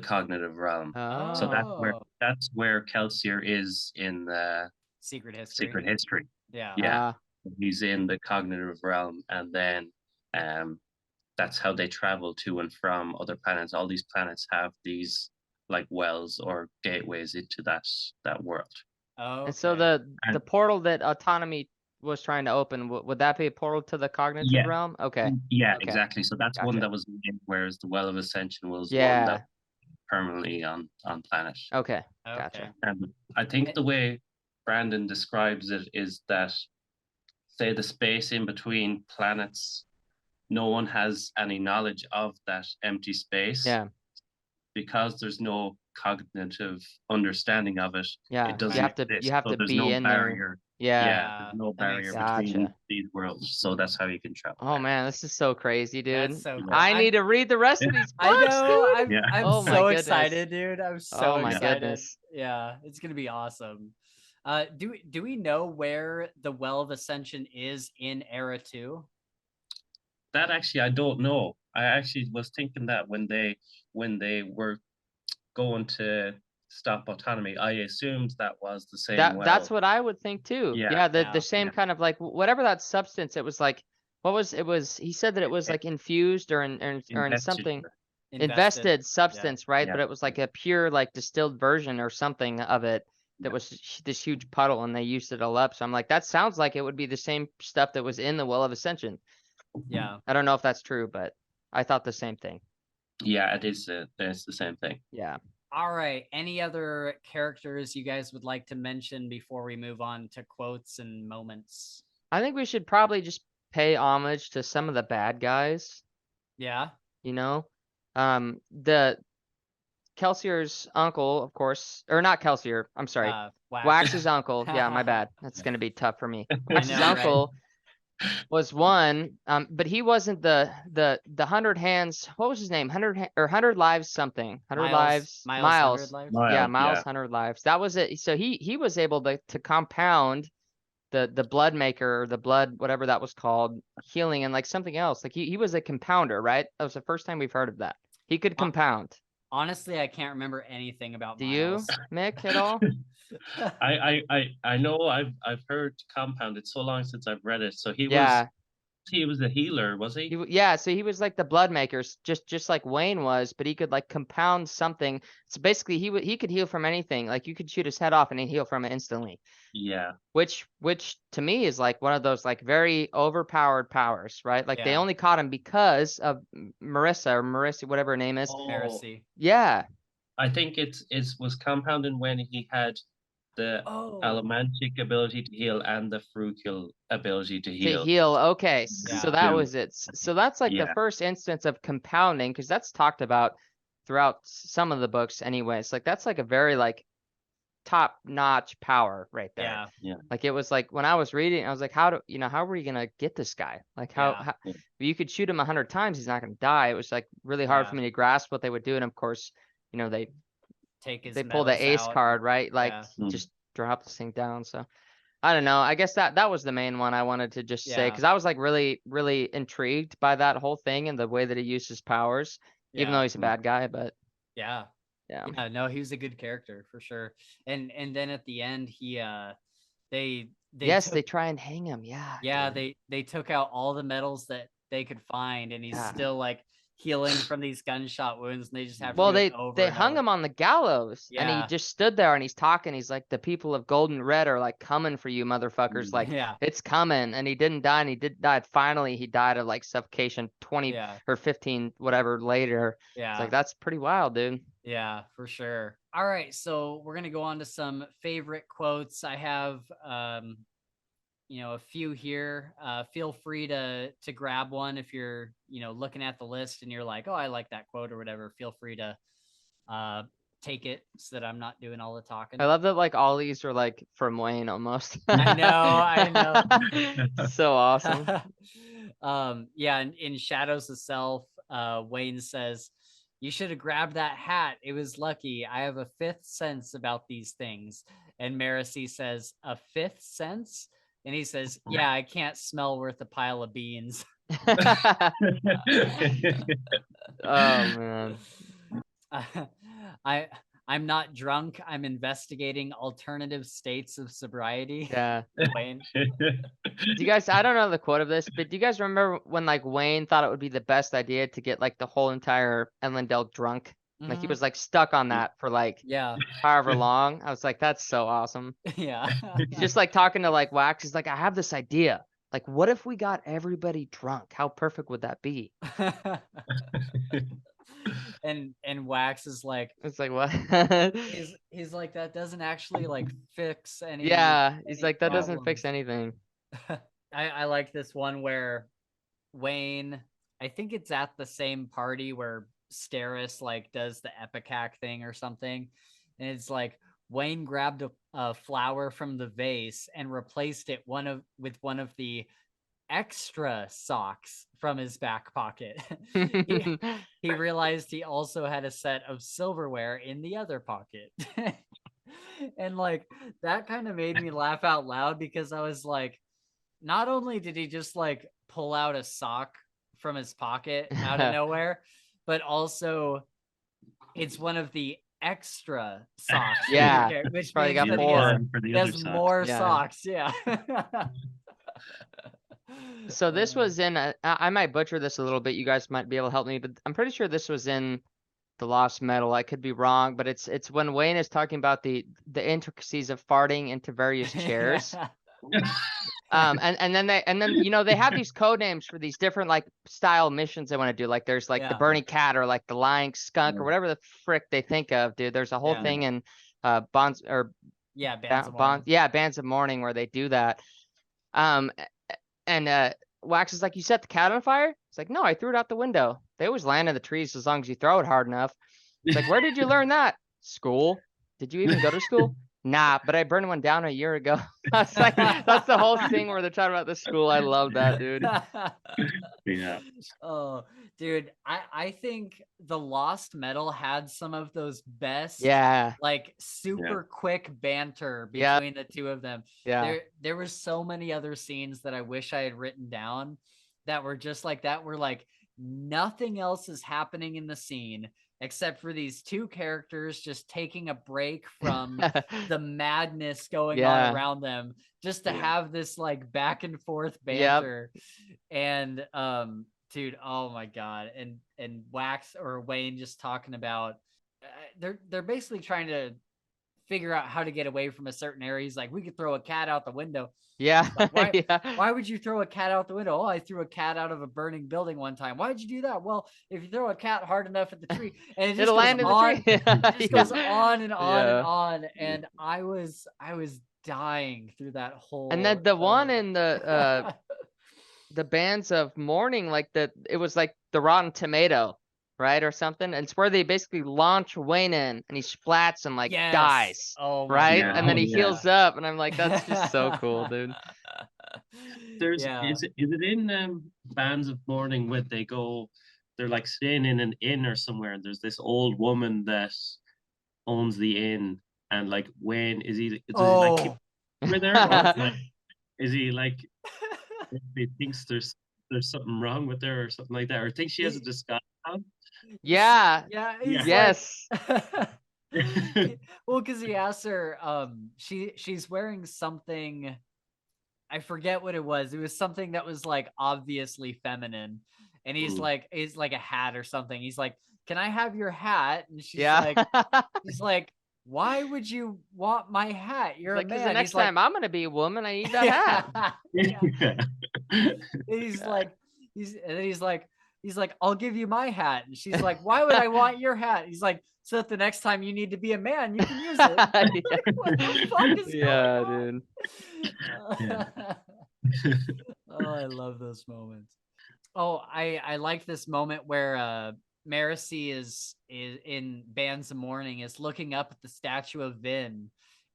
cognitive realm. So Oh. that's where Kelsier is in the Secret history. secret history. Yeah. Yeah. He's in the cognitive realm, and then that's how they travel to and from other planets. All these planets have these like wells or gateways into that world. Oh. And so the portal that Autonomy was trying to open, would that be a portal to the cognitive realm? Okay. Yeah, Okay. exactly. So that's one Gotcha. that was made, whereas the Well of Ascension was one Yeah. that permanently on planet. Okay. Okay. Gotcha. And I think the way Brandon describes it is that, say, the space in between planets, no one has any knowledge of that empty space. Yeah. Because there's no cognitive understanding of it. Yeah. It doesn't You have to exist. you have So to there's be no in barrier. there. Yeah, Yeah. there's no That makes barrier sense. between Gotcha. these worlds. So that's how you can travel. Oh man, this is so crazy, dude. That's so cool. I need to read the rest of these books, I know. dude. Yeah. I'm Oh my so goodness. excited, dude. I'm so Oh my excited. goodness. Yeah, it's gonna be awesome. Do we know where the Well of Ascension is in Era 2? That actually, I don't know. I actually was thinking that when they were going to stop Autonomy, I assumed that was the same well. That's what I would think too. Yeah. The same kind of like whatever that substance. It was like he said that it was like infused or in Invested. something invested substance, right? Yeah. But it was like a pure like distilled version or something of it that was this huge puddle, and they used it all up. So I'm like, that sounds like it would be the same stuff that was in the Well of Ascension. Yeah. I don't know if that's true, but I thought the same thing. Yeah, it is. It's the same thing. Yeah. All right. Any other characters you guys would like to mention before we move on to quotes and moments? I think we should probably just pay homage to some of the bad guys. Yeah. You know, the Kelsier's uncle, of course, or not Kelsier. I'm sorry, Wax's uncle. Yeah, my bad. That's gonna be tough for me. Wax's uncle was one, but he wasn't the 100 hands. What was his name? 100 lives something. 100 lives. Miles. 100 lives? Yeah, Miles. 100 lives. That was it. So he was able to compound the blood maker, or the blood, whatever that was called, healing, and like something else. Like he was a compounder, right? That was the first time we've heard of that. He could compound. Honestly, I can't remember anything about Do Miles. you, Mick, at all? I know I've heard compound. It's so long since I've read it. So he was a healer, was he? Yeah, so he was like the blood makers, just like Wayne was, but he could like compound something. So basically, he could heal from anything. Like you could shoot his head off and he'd heal from it instantly. Yeah. Which to me is like one of those like very overpowered powers, right? Like they only caught him because of Marissa, whatever her name is. Marissy. Yeah. I think it was compounded when he had the allomantic ability to heal and the frugal ability to heal. Okay. So that was it. So that's like the first instance of compounding, because that's talked about throughout some of the books anyways. Like that's like a very like top-notch power right there. Yeah. Like it was like when I was reading, I was like, how are you gonna get this guy? Like how you could shoot him 100 times, he's not gonna die. It was like really hard for me to grasp what they would do. And of course, they pull the ace card, right? Like just drop this thing down. So I don't know. I guess that was the main one I wanted to just say, because I was like really, really intrigued by that whole thing and the way that he used his powers, even though he's a bad guy. But yeah, no, he was a good character for sure. And then at the end, they try and hang him. Yeah, they took out all the medals that they could find, and he's still like healing from these gunshot wounds, and they just have they hung him on the gallows, and he just stood there and he's talking. He's like, the people of Golden Red are like coming for you, motherfuckers. Like it's coming. And he didn't die, and he did die. Finally, he died of like suffocation 20 or 15 whatever later. It's like, that's pretty wild, dude. Yeah, for sure. All right, so we're gonna go on to some favorite quotes. I have a few here. Feel free to grab one if you're, looking at the list and you're like, oh, I like that quote or whatever. Feel free to take it so that I'm not doing all the talking. I love that like all these are like from Wayne almost. I know. So awesome. In Shadows of Self, Wayne says, you should have grabbed that hat. It was lucky. I have a fifth sense about these things. And Marcy says, a fifth sense? And he says, yeah, I can't smell worth a pile of beans. Oh man. I'm not drunk. I'm investigating alternative states of sobriety. Yeah. Wayne. Do you guys, I don't know the quote of this, but do you guys remember when like Wayne thought it would be the best idea to get like the whole entire Ellendale drunk? Like he was like stuck on that for like Yeah. however long. I was like, that's so awesome. Yeah. He's just like talking to like Wax. He's like, I have this idea. Like, what if we got everybody drunk? How perfect would that be? and Wax is like, It's like, what? he's like, that doesn't actually like fix any. Yeah, he's any like, that doesn't problems. fix anything. I like this one where Wayne, I think it's at the same party where Steris like does the Epicac thing or something, and it's like Wayne grabbed a flower from the vase and replaced it with one of the extra socks from his back pocket. he realized he also had a set of silverware in the other pocket. And like that kind of made me laugh out loud because I was like, not only did he just like pull out a sock from his pocket out of nowhere, but also it's one of the extra socks. Yeah, which probably means got that more. he has more Yeah. socks. Yeah. So this was in, I might butcher this a little bit. You guys might be able to help me, but I'm pretty sure this was in the Lost Metal. I could be wrong, but it's when Wayne is talking about the intricacies of farting into various chairs. And then you know they have these code names for these different like style missions they want to do. Like there's like the burning cat or like the lying skunk or whatever the frick they think of, dude. There's a whole thing in Bands of Mourning where they do that. And Wax is like, you set the cat on fire? It's like, no, I threw it out the window. They always land in the trees as long as you throw it hard enough. It's like, where did you learn that? School. Did you even go to school? Nah, but I burned one down a year ago. That's like, that's the whole thing where they're talking about the school. I love that, dude. Yeah. Oh, dude, I think the Lost Metal had some of those best, like super quick banter between the two of them. Yeah. There were so many other scenes that I wish I had written down that were just like that, where like nothing else is happening in the scene except for these two characters just taking a break from the madness going on around them, just to have this like back and forth banter. And dude, oh my god. And Wax or Wayne just talking about they're basically trying to figure out how to get away from a certain area. He's like, we could throw a cat out the window. Yeah. Like, why would you throw a cat out the window? Oh, I threw a cat out of a burning building one time. Why'd you do that? Well, if you throw a cat hard enough at the tree, and it just it'll land in the tree. It just goes on and on and on. And I was dying through that whole. And then the one in the Bands of Mourning, like it was like the Rotten Tomato, right, or something. And it's where they basically launch Wayne in, and he splats and like dies, right? God. And then he heals up, and I'm like, that's just so cool, dude. There's is it in Bands of Mourning where they're like staying in an inn or somewhere, and there's this old woman that owns the inn, and like Wayne does he like keep over there, or like, is he like he thinks there's something wrong with her or something like that, or thinks she has a disguise on? Yes. Well, because he asks her, she's wearing something, I forget what it was. It was something that was like obviously feminine, and he's like a hat or something. He's like, "Can I have your hat?" And she's like, "Why would you want my hat? You're like, a man." Because the next time I'm gonna be a woman, I need that hat. He's like, "I'll give you my hat." And she's like, "Why would I want your hat?" He's like, "So that the next time you need to be a man, you can use it." Like, what the fuck is going on? Dude. Oh, I love those moments. Oh, I like this moment where Marcy is in Bands of Mourning is looking up at the statue of Vin,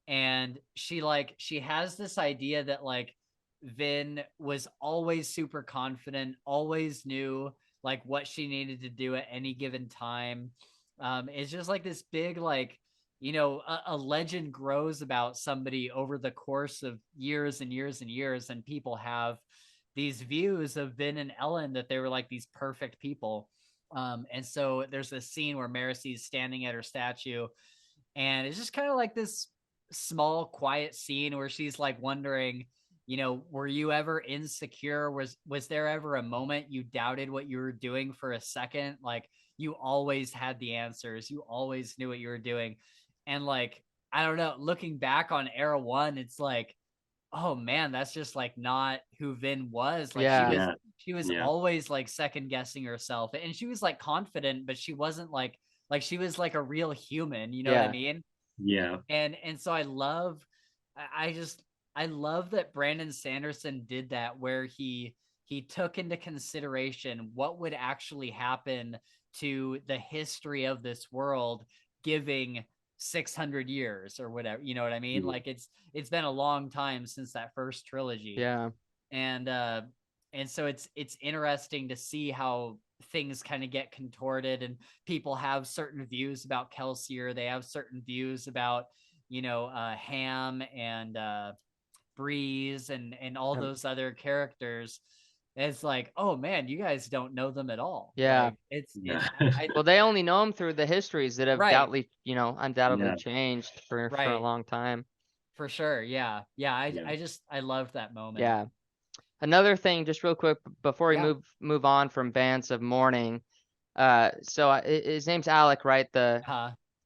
and she has this idea that like Vin was always super confident, always knew like what she needed to do at any given time. It's just like this big, like, you know, a legend grows about somebody over the course of years and years and years, and people have these views of Vin and Ellen that they were like these perfect people. And so there's this scene where Maricy's standing at her statue, and it's just kind of like this small, quiet scene where she's like wondering, you know, were you ever insecure? Was there ever a moment you doubted what you were doing for a second? Like, you always had the answers. You always knew what you were doing. And like, I don't know, looking back on Era 1, it's like, oh man, that's just like not who Vin was. Like, Yeah. she was Yeah. always like second guessing herself, and she was like confident, but she wasn't like she was like a real human, you know what I Yeah. mean? Yeah. And so I love, I love that Brandon Sanderson did that, where he took into consideration what would actually happen to the history of this world, giving 600 years or whatever, you know what I mean? Mhm. Like, it's been a long time since that first trilogy. Yeah. And so it's interesting to see how things kind of get contorted, and people have certain views about Kelsier. They have certain views about, you know, Ham and Breeze and all those other characters. It's like, oh man, you guys don't know them at all. Yeah. Like, it's Yeah. Well, they only know him through the histories that have Right. undoubtedly Yeah. changed for a Right. long time. For sure. Yeah. Yeah. I loved that moment. Yeah. Another thing, just real quick before we Yeah. move on from Bands of Mourning. So his name's Alec, right?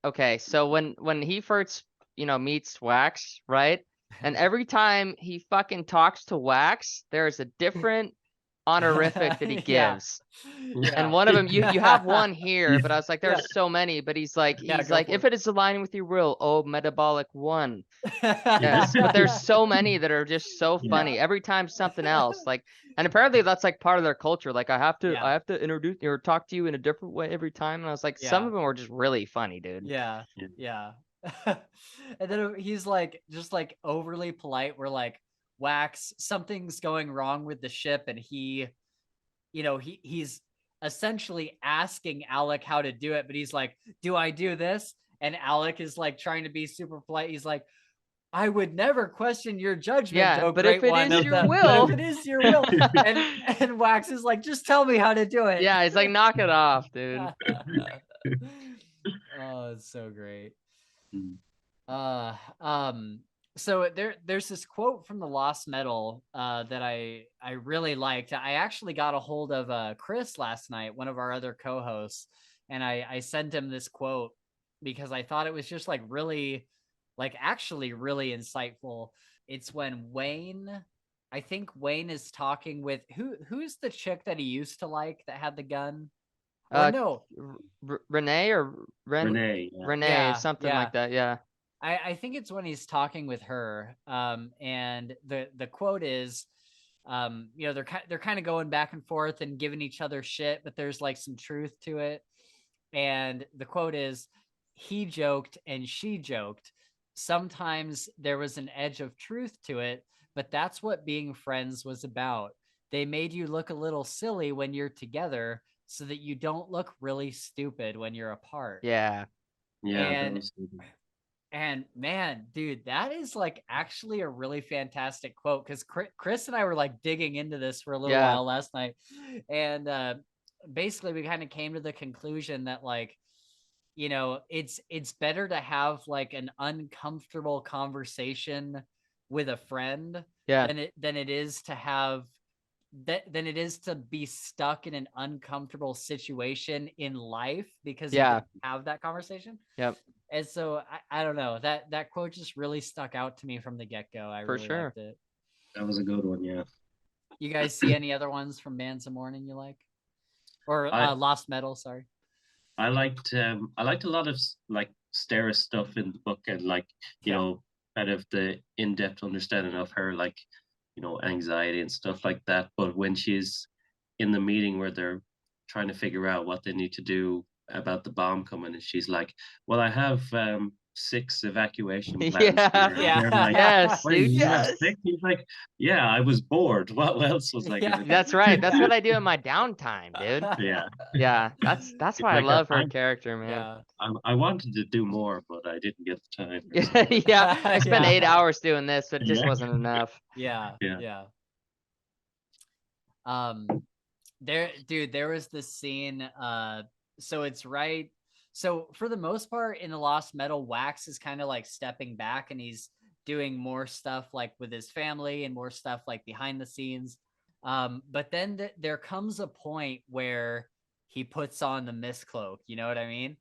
Okay. So when he first, meets Wax, right? And every time he fucking talks to Wax, there's a different honorific that he Yeah. gives. Yeah. And one of them, you have one here, but I was like, there's Yeah. so many. But he's like, Yeah, go for if it is aligning with your will, oh, metabolic one. Yes, Yes. but there's so many that are just so Yeah. funny. Every time something else, like, and apparently that's like part of their culture. Like, I have to Yeah. introduce or talk to you in a different way every time. And I was like, some Yeah. of them were just really funny, dude. Yeah. Yeah. Yeah. And then he's like, just like overly polite. We're like, Wax, something's going wrong with the ship, and he, you know, he's essentially asking Alec how to do it, but he's like, do I do this? And Alec is like trying to be super polite. He's like, I would never question your judgment, Yeah, oh but great if it one. is your But will. if it is your will, and Wax is like, just tell me how to do it. Yeah, he's like, knock it off, dude. Oh, it's so great. Mhm. So there's this quote from the Lost Metal that I really liked. I actually got a hold of Chris last night, one of our other co-hosts, and I sent him this quote because I thought it was just like really, like actually really insightful. It's when I think Wayne is talking with who's the chick that he used to like that had the gun? Or no, Renee or Renee. Yeah. Renee, Yeah, something yeah. like that. Yeah. I think it's when he's talking with her. And the quote is, you know, they're kind of going back and forth and giving each other shit, but there's like some truth to it. And the quote is, he joked and she joked. Sometimes there was an edge of truth to it, but that's what being friends was about. They made you look a little silly when you're together so that you don't look really stupid when you're apart. Yeah. Yeah. That And was good. and man, dude, that is like actually a really fantastic quote, because Chris and I were like digging into this for a little Yeah. while last night. And basically we kind of came to the conclusion that, like, you know, it's better to have like an uncomfortable conversation with a friend Yeah. than it is to have than it is to be stuck in an uncomfortable situation in life because you Yeah. didn't have that conversation. Yep. And so I don't know, that quote just really stuck out to me from the get-go. I For really sure. liked it. That was a good one. Yeah. You guys see any other ones from Bands of Mourning you like? Or Lost Metal, sorry. I liked a lot of like Stara stuff in the book, and like, you know, kind of the in-depth understanding of her, like, you know, anxiety and stuff like that. But when she's in the meeting where they're trying to figure out what they need to do about the bomb coming, and she's like, well, I have 6 evacuation plans. Yeah. Yeah. They're like, Yes, wait, dude, you have yes. 6? He's like, yeah, I was bored. What else was I Yeah. gonna do? That's right. That's what I do in my downtime, dude. Yeah. Yeah, that's It's why I like love her character, man. Yeah. I wanted to do more, but I didn't get the time. or Yeah, something. yeah. I spent Yeah. 8 hours doing this, but it just Yeah. wasn't enough. Yeah. Yeah. Yeah. There was this scene, so it's right. So for the most part in the Lost Metal, Wax is kind of like stepping back and he's doing more stuff like with his family and more stuff like behind the scenes. But then there comes a point where he puts on the mist cloak, you know what I mean?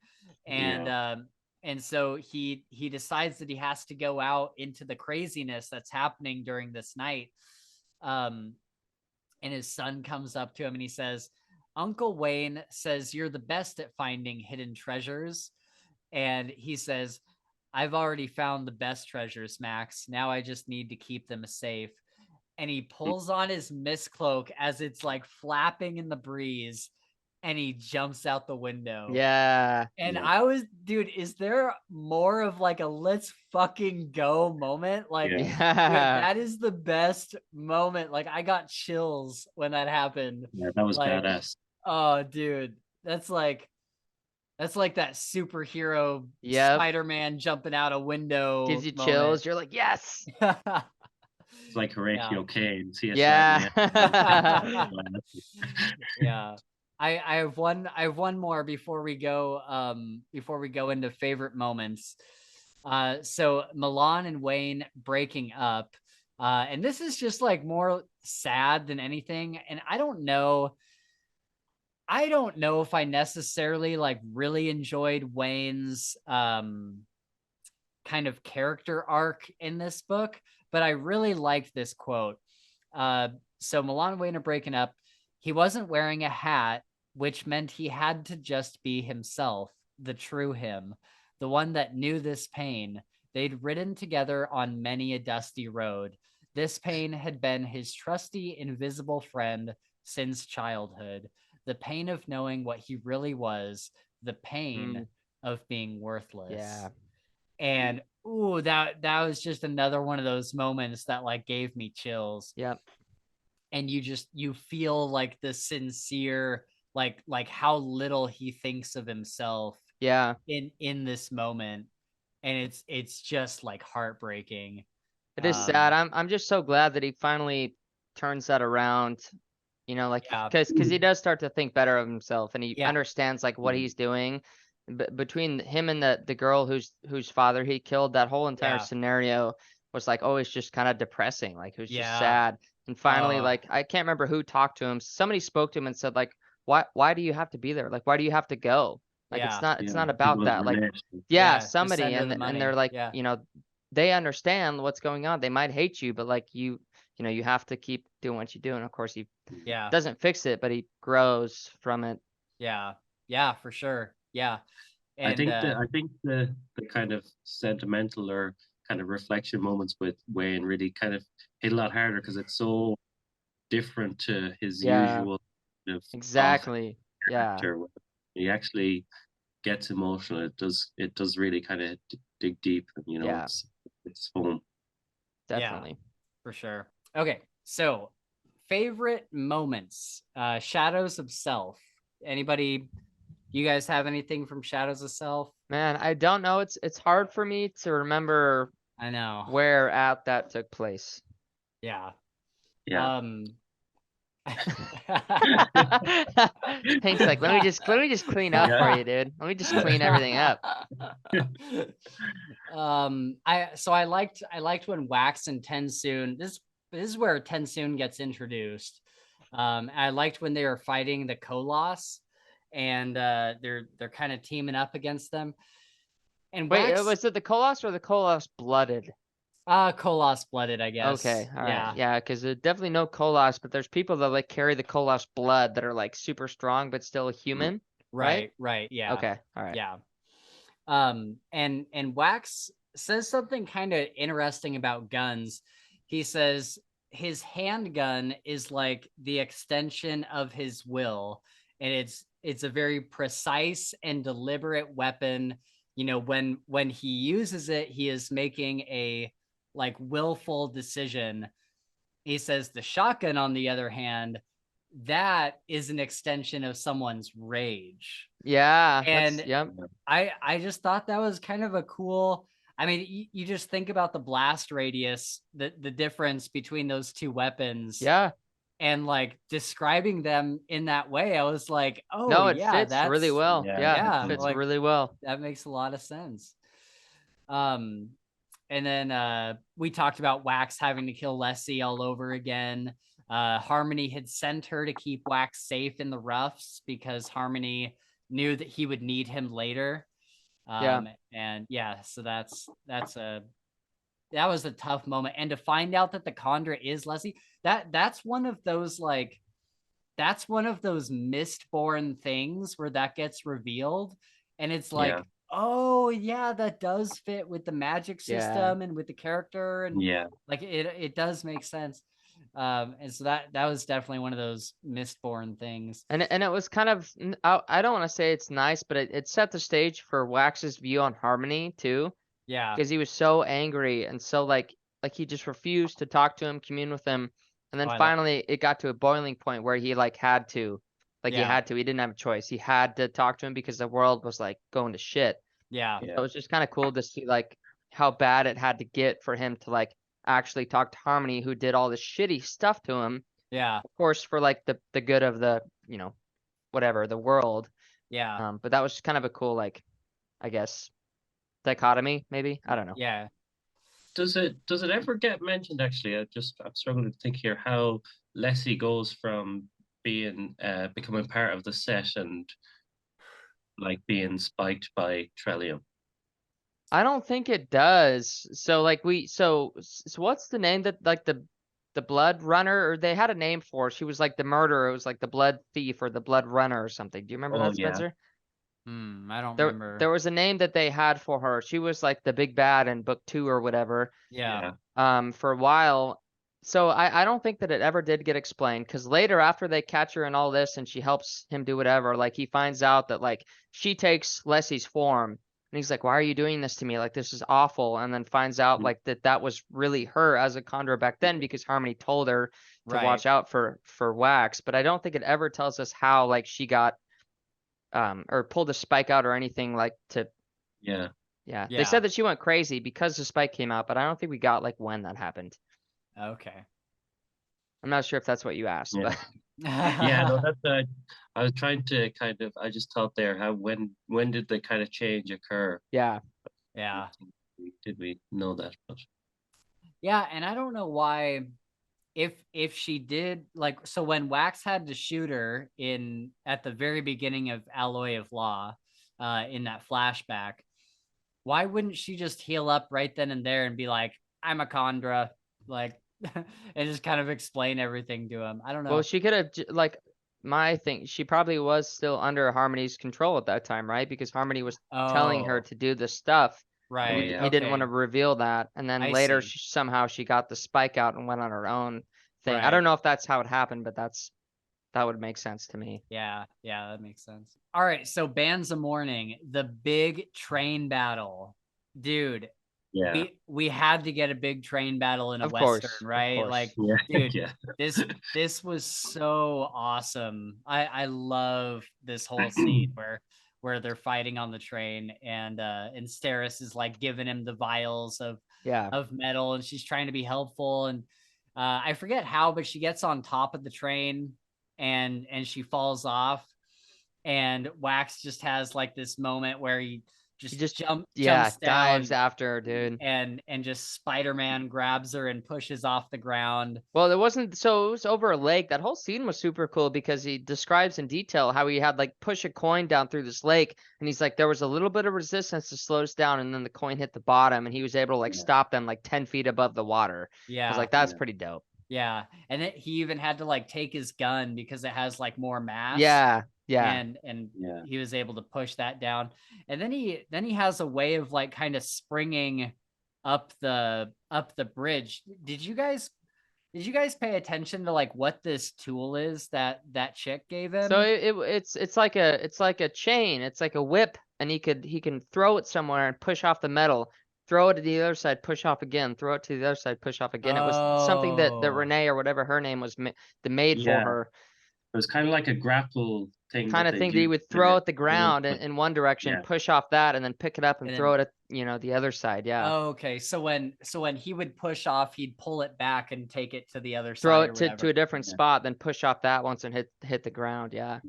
And so he decides that he has to go out into the craziness that's happening during this night. And his son comes up to him and he says, Uncle Wayne says you're the best at finding hidden treasures. And he says, I've already found the best treasures, Max. Now I just need to keep them safe. And he pulls on his mist cloak as it's like flapping in the breeze and he jumps out the window. Yeah. And Yeah. I was, dude, is there more of like a let's fucking go moment? Like, Yeah. dude, Yeah. that is the best moment. Like, I got chills when that happened. Yeah, that was Like, badass. oh, dude, that's like that superhero Yep. Spider-Man jumping out a window. Gives you moment. chills. You're like, yes. It's like Horatio Kane. See Yeah. Yeah. I have one more before we go into favorite moments. So Milan and Wayne breaking up. And this is just like more sad than anything. And I don't know if I necessarily like really enjoyed Wayne's kind of character arc in this book, but I really liked this quote. So Milan and Wayne are breaking up. He wasn't wearing a hat, which meant he had to just be himself, the true him, the one that knew this pain. They'd ridden together on many a dusty road. This pain had been his trusty, invisible friend since childhood. The pain of knowing what he really was, the pain of being worthless. Yeah. And ooh, that was just another one of those moments that like gave me chills. Yep. And you feel like the sincere, like how little he thinks of himself. Yeah. In this moment, and it's just like heartbreaking. It is sad. I'm just so glad that he finally turns that around. You know, like because he does start to think better of himself and he understands like what he's doing. Between him and the girl whose father he killed, that whole entire scenario was like always just kind of depressing. Like it was just sad. And finally, like I can't remember who talked to him. Somebody spoke to him and said like, why do you have to be there? Like why do you have to go? Like it's not about that. Like somebody and they're like, you know, they understand what's going on. They might hate you, but like you know, you have to keep doing what you do. And of course he doesn't fix it, but he grows from it. Yeah, for sure. Yeah. And I think the kind of sentimental or kind of reflection moments with Wayne really kind of hit a lot harder because it's so different to his usual kind of exactly character. He actually gets emotional. It does really kind of dig deep, and you know it's home. Definitely. For sure. Okay, so favorite moments, Shadows of Self. Anybody? You guys have anything from Shadows of Self? Man, I don't know. It's hard for me to remember. I know where at that took place. Yeah. Hank's like, let me just clean up for you, dude. Let me just clean everything up. I liked when Wax and Tensoon. This is where Tensoon gets introduced. I liked when they were fighting the Koloss, and they're kind of teaming up against them. And wait, was it the Koloss or the Koloss blooded? Koloss blooded, I guess. Okay, all right, yeah, because there's definitely no Koloss, but there's people that like carry the Koloss blood that are like super strong but still human. Right, yeah. Okay, all right. Yeah. And Wax says something kind of interesting about guns. He says his handgun is like the extension of his will, and it's a very precise and deliberate weapon you know, when he uses it, he is making a like willful decision. He says the shotgun, on the other hand, that is an extension of someone's rage. Yeah, And yep. I just thought that was kind of a cool. I mean, you just think about the blast radius, the difference between those two weapons. Yeah. And like describing them in that way, I was like, oh No, it yeah, fits really well. yeah, It fits like, really well. that makes a lot of sense. And then we talked about Wax having to kill Leslie all over again. Harmony had sent her to keep Wax safe in the roughs because Harmony knew that he would need him later. And yeah, so that was a tough moment. And to find out that the Condra is Leslie, that's one of those like, that's one of those Mistborn things where that gets revealed. And it's like, oh yeah, that does fit with the magic system and with the character. And like, it does make sense. And so that was definitely one of those Mistborn things. And it was kind of, I don't want to say it's nice, but it set the stage for Wax's view on Harmony too. Yeah. Because he was so angry and so like he just refused to talk to him, commune with him. And then finally it got to a boiling point where he like had to. Like he had to. He didn't have a choice. He had to talk to him because the world was like going to shit. Yeah. So it was just kind of cool to see like how bad it had to get for him to like actually talk to Harmony, who did all this shitty stuff to him. Yeah. Of course, for like the good of the, you know, whatever, the world. Yeah. But that was kind of a cool, like, I guess, dichotomy, maybe. I don't know. Yeah. Does it ever get mentioned, actually? I'm struggling to think here how Leslie goes from being becoming part of the set and like being spiked by Trellium. I don't think it does. So like so what's the name that like the blood runner, or they had a name for her. She was like the murderer. It was like the blood thief or the blood runner or something. Do you remember that, Spencer? I don't remember. There was a name that they had for her. She was like the big bad in book 2 or whatever. Yeah. For a while. So I don't think that it ever did get explained, because later after they catch her and all this and she helps him do whatever, like he finds out that like she takes Leslie's form and he's like, why are you doing this to me? Like, this is awful. And then finds out like that was really her as a Condor back then, because Harmony told her to watch out for Wax. But I don't think it ever tells us how like she got or pulled a spike out or anything like to. Yeah. They said that she went crazy because the spike came out, but I don't think we got like when that happened. Okay. I'm not sure if that's what you asked, but no, that's I was trying to kind of, I just thought there how when did the kind of change occur? Yeah. Did we know that? But yeah, and I don't know why, if she did, like, so when Wax had to shoot her at the very beginning of Alloy of Law, in that flashback, why wouldn't she just heal up right then and there and be like, I'm a Condra, like, and just kind of explain everything to him? I don't know. Well, she could have, like, my thing, she probably was still under Harmony's control at that time, right? Because Harmony was telling her to do this stuff. Right. He didn't want to reveal that. And then later, somehow she got the spike out and went on her own thing. I don't know if that's how it happened, but that would make sense to me. Yeah, that makes sense. All right, so Bands of Mourning, the big train battle. Dude, we had to get a big train battle in a Western, right? Like, dude, this was so awesome. I love this whole scene where they're fighting on the train, and Steris is like giving him the vials of metal, and she's trying to be helpful, and I forget how, but she gets on top of the train and she falls off, and Wax just has like this moment where he just jumps down, dives after her, dude, and just Spider-Man grabs her and pushes off the ground. Well, it was over a lake. That whole scene was super cool because he describes in detail how he had like push a coin down through this lake, and he's like, there was a little bit of resistance to slow us down, and then the coin hit the bottom, and he was able to like stop them like 10 feet above the water. I was like, that's pretty dope. Yeah, and he even had to like take his gun because it has like more mass. And he was able to push that down, and then he has a way of like kind of springing up the bridge. Did you guys pay attention to like what this tool is that chick gave him? So it's like a chain. It's like a whip, and he can throw it somewhere and push off the metal, throw it to the other side, push off again, throw it to the other side, push off again. It was something that Oh. Renee or whatever her name was made for Yeah. her. It was kind of like a grapple thing Kind that of thing that do he would with throw at the the ground rope, in one direction, yeah. push off that, and then pick it up and And throw then- it at the other side. Yeah. Oh, okay. So when he would push off, he'd pull it back and take it to the other Throw side or it whatever. to a different Yeah. spot, then push off that once and hit the ground. Yeah.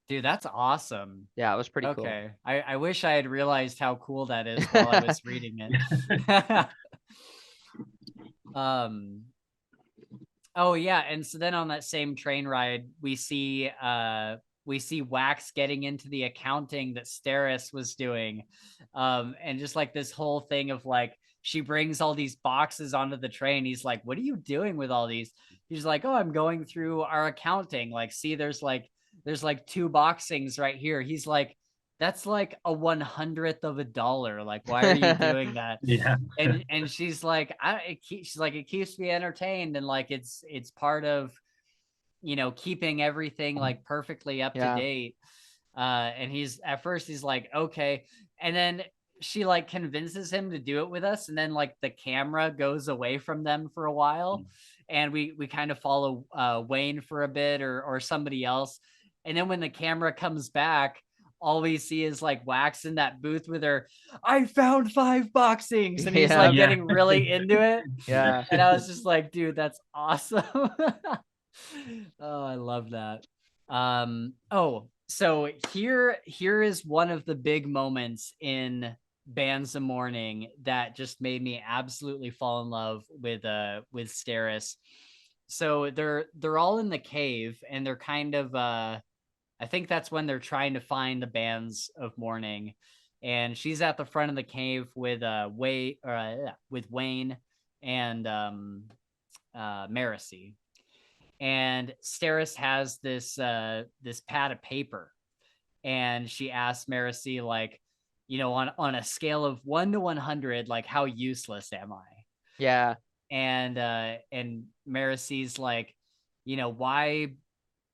Dude, that's awesome. Yeah, it was pretty cool. Okay. I wish I had realized how cool that is while I was reading it. Oh yeah, and so then on that same train ride, we see Wax getting into the accounting that Steris was doing. And just like this whole thing of like she brings all these boxes onto the train. He's like, "What are you doing with all these?" He's like, "Oh, I'm going through our accounting. Like, see, there's like 2 boxings right here." He's like, "That's like a 100th of a dollar. Like, why are you doing that?" Yeah. And she's like, she's like, "It keeps me entertained, and like it's part of, keeping everything like perfectly up Yeah. to date." And at first he's like, "Okay," and then she like convinces him to do it with us, and then like the camera goes away from them for a while, and we kind of follow Wayne for a bit or somebody else, and then when the camera comes back, all we see is like Wax in that booth with her, "I found 5 boxings," and he's like getting really into it. Yeah. And I was just like, dude, that's awesome. Oh, I love that. So here is one of the big moments in Bands of Mourning that just made me absolutely fall in love with Steris. So they're all in the cave, and they're kind of I think that's when they're trying to find the Bands of Mourning, and she's at the front of the cave with Wayne and Marcy. And Steris has this pad of paper, and she asks Marcy, like, on a scale of 1 to 100, like, how useless am I? Yeah. And Marcy's like,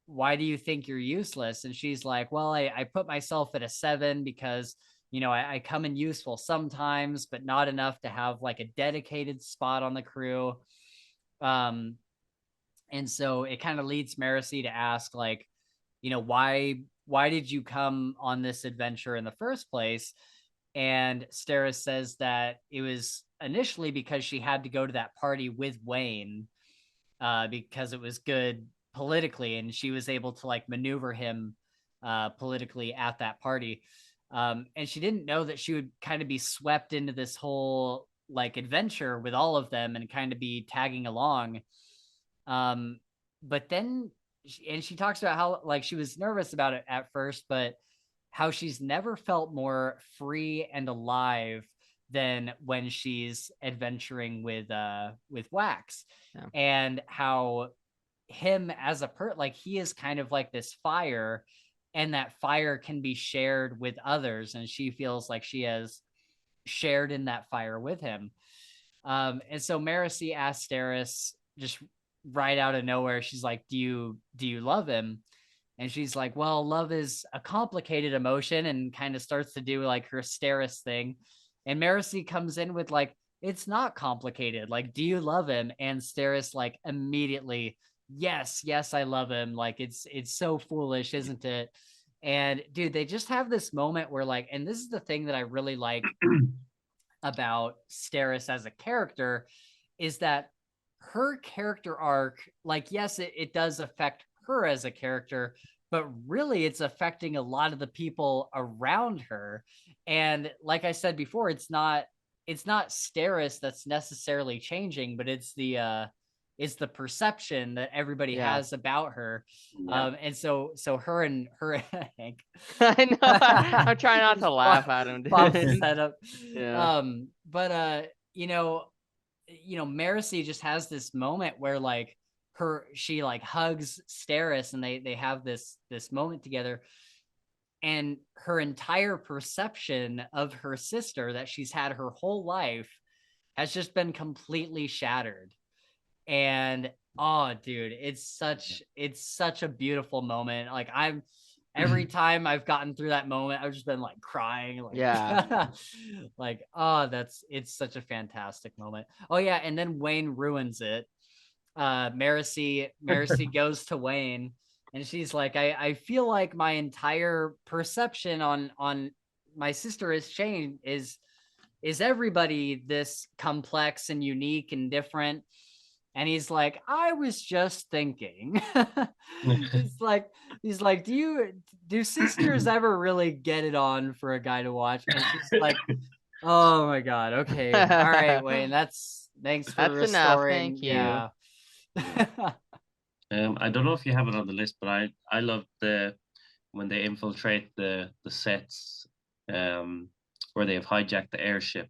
why do you think you're useless? And she's like, well, I put myself at a 7 because, I come in useful sometimes, but not enough to have like a dedicated spot on the crew. And so it kind of leads Marcy to ask, like, why did you come on this adventure in the first place? And Steris says that it was initially because she had to go to that party with Wayne, because it was good politically, and she was able to like maneuver him politically at that party. And she didn't know that she would kind of be swept into this whole like adventure with all of them and kind of be tagging along. But then, she talks about how like she was nervous about it at first, but how she's never felt more free and alive than when she's adventuring with Wax. Yeah. And how him as a like he is kind of like this fire, and that fire can be shared with others, and she feels like she has shared in that fire with him. And so Marcy asked Steris just right out of nowhere, she's like, do you love him? And she's like, well, love is a complicated emotion, and kind of starts to do like her Steris thing. And Marcy comes in with like, it's not complicated. Like, do you love him? And Steris like immediately, yes, I love him. Like, it's so foolish, isn't it? And dude, they just have this moment where like, and this is the thing that I really like about Steris as a character, is that her character arc, like, yes, it does affect her as a character, but really it's affecting a lot of the people around her. And like I said before, it's not Steris that's necessarily changing, but it's the perception that everybody has about her. Yeah. And so her and Hank. I know. I'm trying not to laugh at him. Bob's setup. Yeah. But Marcy just has this moment where like she like hugs Steris, and they have this moment together, and her entire perception of her sister that she's had her whole life has just been completely shattered. And oh dude, it's such a beautiful moment. Like, every time I've gotten through that moment, I've just been like crying, like, Yeah. like, oh, it's such a fantastic moment. Oh yeah, and then Wayne ruins it. Marcy goes to Wayne, and she's like, I feel like my entire perception on my sister has changed. Is everybody this complex and unique and different? And he's like, I was just thinking. he's like do sisters ever really get it on for a guy to watch? And she's like, oh my god, okay, all right, Wayne, thanks for That's enough. restoring. Thank you. Yeah. I don't know if you have it on the list, but I love when they infiltrate the sets, where they have hijacked the airship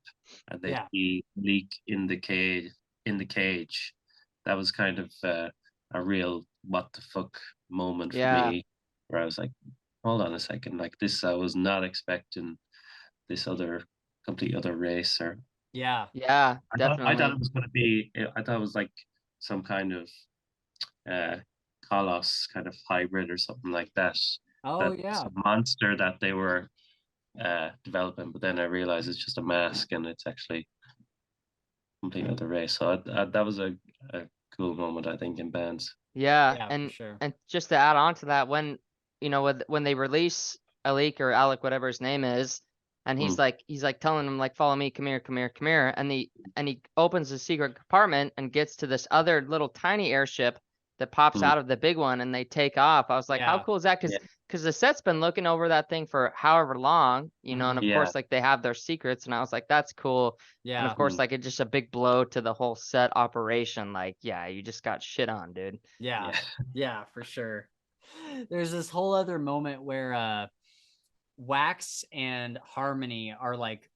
and they see Leak in the cage. That was kind of a real what the fuck moment for me, where I was like, hold on a second, like this, I was not expecting this complete other race. Or Yeah, definitely. I thought it was going to be. I thought it was like some kind of Colossus kind of hybrid or something like that. Oh That's yeah. a monster that they were developing, but then I realized it's just a mask and it's actually completely other race. So that was a cool moment, I think, in bands. Yeah, for sure. and just to add on to that, when when they release Alec or Alec, whatever his name is, and he's like telling him like, follow me, come here, come here, come here, and he opens the secret compartment and gets to this other little tiny airship that pops out of the big one, and they take off. I was like, how cool is that? Because the set's been looking over that thing for however long, and of course, like they have their secrets, and I was like, that's cool. Yeah. And of course, like it's just a big blow to the whole set operation. Like, yeah, you just got shit on, dude. Yeah, for sure. There's this whole other moment where Wax and Harmony are like,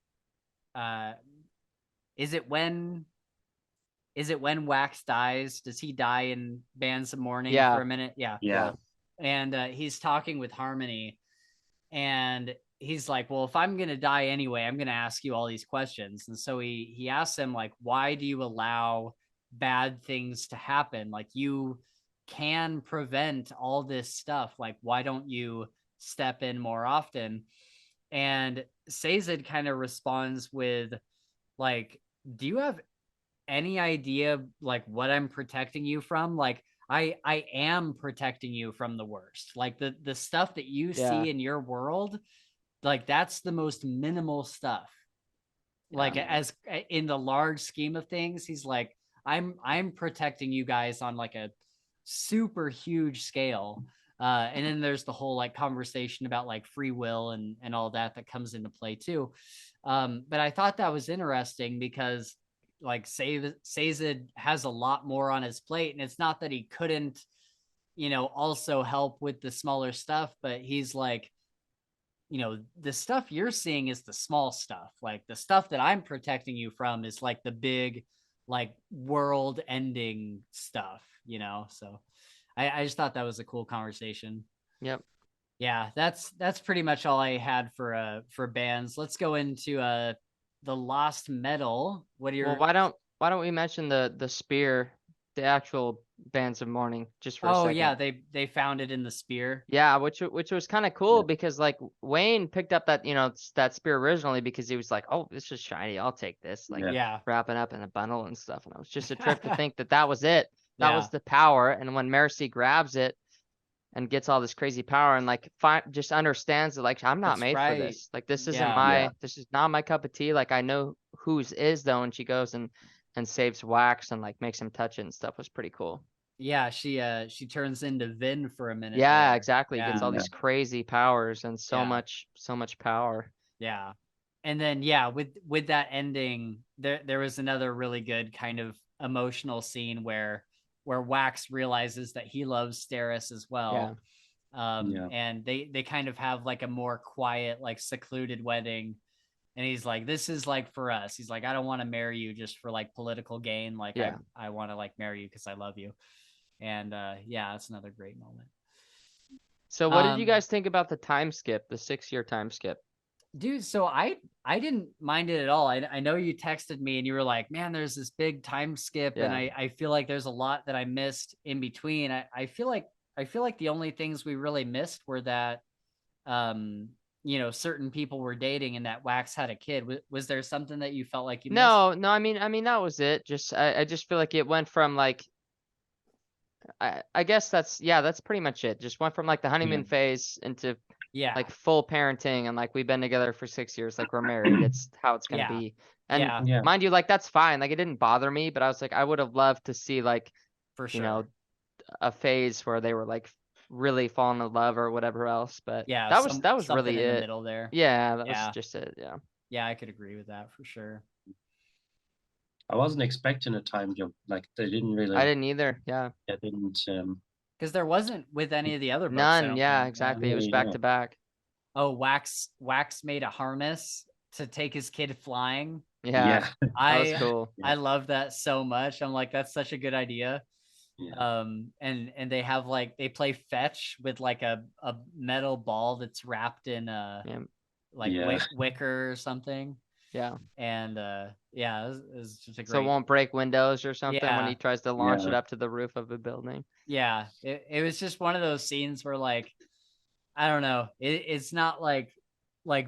is it when Wax dies? Does he die in Bands of Mourning for a minute? Yeah. And he's talking with Harmony, and he's like, well, if I'm gonna die anyway, I'm gonna ask you all these questions. And so he asks him, like, why do you allow bad things to happen? Like, you can prevent all this stuff. Like, why don't you step in more often? And Sazed kind of responds with, like, do you have any idea like what I'm protecting you from? Like, I am protecting you from the worst. Like the stuff that you see in your world, like that's the most minimal stuff. Like as in the large scheme of things, he's like, I'm protecting you guys on like a super huge scale. And then there's the whole like conversation about like free will and all that comes into play too. But I thought that was interesting because like Sazed has a lot more on his plate, and it's not that he couldn't, also help with the smaller stuff, but he's like, the stuff you're seeing is the small stuff. Like the stuff that I'm protecting you from is like the big, like world ending stuff, So I just thought that was a cool conversation. Yep. Yeah, that's pretty much all I had for bands. Let's go into the Lost Metal. What are your? Well, why don't we mention the spear, the actual Bands of Mourning, just for a second? Yeah, they found it in the spear. Yeah, which was kind of cool because like Wayne picked up that that spear originally because he was like, oh, this is shiny, I'll take this, like wrapping up in a bundle and stuff, and it was just a trip to think that was it. That was the power. And when Mercy grabs it and gets all this crazy power and like just understands that like I'm not made for this. Like this isn't this is not my cup of tea. Like I know whose is though, and she goes and saves Wax and like makes him touch it and stuff. Was pretty cool. Yeah, she turns into Vin for a minute. Yeah, exactly. Gets all these crazy powers and so much power. Yeah. And then with that ending, there was another really good kind of emotional scene where Wax realizes that he loves Steris as well. And they kind of have like a more quiet, like secluded wedding. And he's like, this is like for us. He's like, I don't want to marry you just for like political gain. Like I want to like marry you because I love you. And that's another great moment. So what did you guys think about the time skip, the 6-year time skip? Dude, so I didn't mind it at all. I know you texted me and you were like, man, there's this big time skip. And I feel like there's a lot that I missed in between. I feel like the only things we really missed were that certain people were dating and that Wax had a kid. Was there something that you felt like you missed? No, I mean that was it. I just feel like it went from like I guess that's pretty much it. Just went from like the honeymoon phase into Yeah. like full parenting, and like we've been together for 6 years, like we're married. It's how it's gonna Yeah. be. And Yeah. Yeah. mind you, like that's fine. Like it didn't bother me, but I was like, I would have loved to see like, For you sure. know, a phase where they were like really falling in love or whatever else. But Yeah. that was Something really in the it. middle there. Yeah, that was Yeah. just it. Yeah. Yeah, I could agree with that for sure. I wasn't expecting a time jump. Like they didn't really. I didn't either. Yeah. They didn't. Because there wasn't with any of the other books. I None. don't Yeah, think. exactly. It was Yeah. back to back. Oh, Wax made a harness to take his kid flying. Yeah. That was cool. I love that so much. I'm like, that's such a good idea. Yeah. And they have like they play fetch with like a metal ball that's wrapped in wicker or something. Yeah. And it was just a great. So it won't break windows or something when Yeah. he tries to launch it Yeah. up to the roof of a building. Yeah, it was just one of those scenes where like, I don't know, it's not like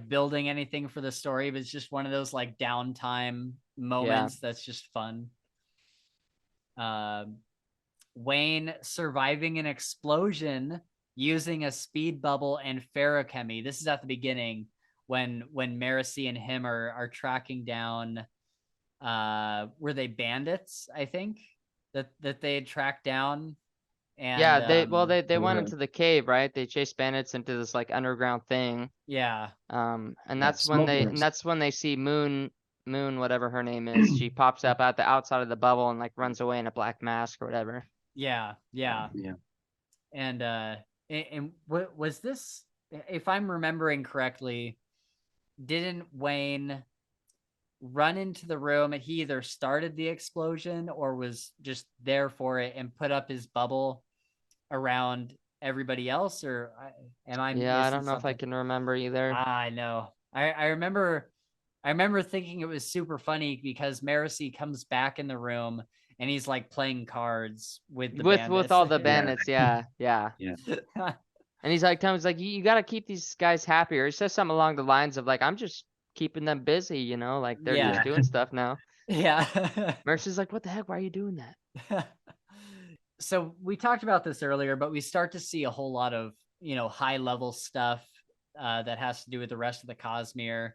building anything for the story, but it's just one of those like downtime moments that's just fun. Wayne surviving an explosion using a speed bubble and ferrochemy. This is at the beginning when Marcy and him are tracking down were they bandits, I think, that they had tracked down. And they went into the cave, right? They chased bandits into this like underground thing. Yeah. And that's when they see Moon, whatever her name is. She pops up at the outside of the bubble and like runs away in a black mask or whatever. Yeah. And what was this? If I'm remembering correctly, didn't Wayne run into the room and he either started the explosion or was just there for it and put up his bubble around everybody else? Or am I? Yeah, I don't know if I can remember either. I know. I remember thinking it was super funny because Marcy comes back in the room and he's like playing cards with all the bandits. Yeah. And he's like, Tom's like, you got to keep these guys happy. Or he says something along the lines of like, I'm just keeping them busy, like they're just doing stuff now. Yeah. Marcy's like, what the heck? Why are you doing that? So we talked about this earlier, but we start to see a whole lot of, high level stuff that has to do with the rest of the Cosmere.